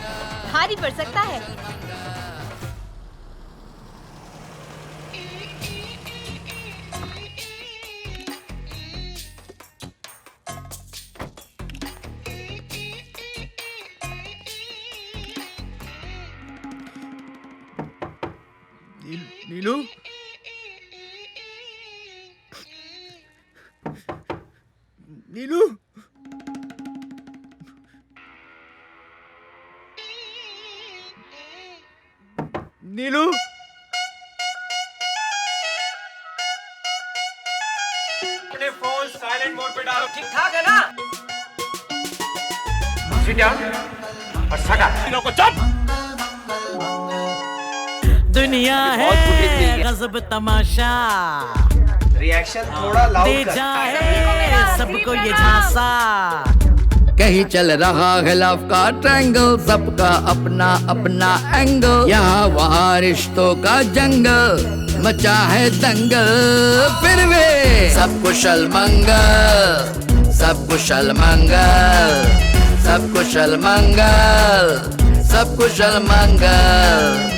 भारी पड़ सकता है। नीलू, नीलू, नीलू, अपने फोन साइलेंट मोड पे डालो। ठीक ठाक है ना? सिट डाउन और सटा। तीनों को चुप। दुनिया है गजब तमाशा, रिएक्शन थोड़ा लाउड दे जाए सबको ये झांसा। कहीं चल रहा है लव का ट्रैंगल, सबका अपना अपना एंगल, यहाँ वहाँ रिश्तों का जंगल, मचा है दंगल। फिर वे सब कुशल मंगल, सब कुशल मंगल, सब कुशल मंगल, सब कुशल मंगल।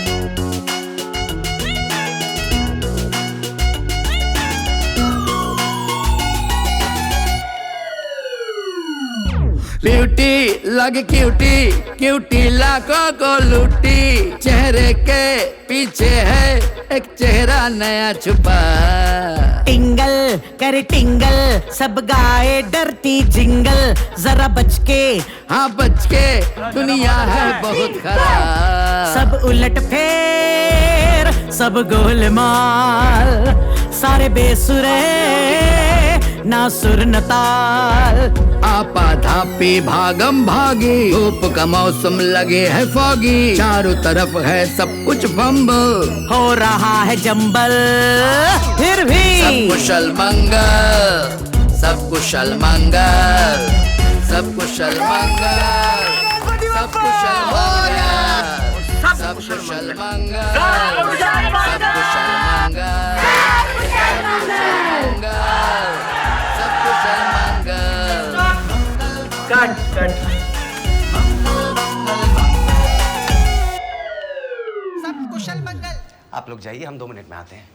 ब्यूटी लगे क्यूटी, क्यूटी लाखों को लूटी, चेहरे के पीछे है एक चेहरा नया छुपा। टिंगल करे टिंगल, सब गाए डरती जिंगल, जरा बच के, हाँ बच के, दुनिया है बहुत खराब। सब उलट फेर, सब गोलमाल, सारे बेसुरे ना सुर न ताल। आपा धापी भागम भागी, धूप का मौसम लगे है फॉगी, चारों तरफ है सब कुछ फंबल, हो रहा है जंबल। फिर भी सब कुशल मंगल, सब कुशल मंगल, सब कुशल मंगल, सब कुशल मंगल, सब कुशल मंगल, सब कुशल मंगल। Cut cut. आप लोग जाइए, हम 2 मिनट में आते हैं।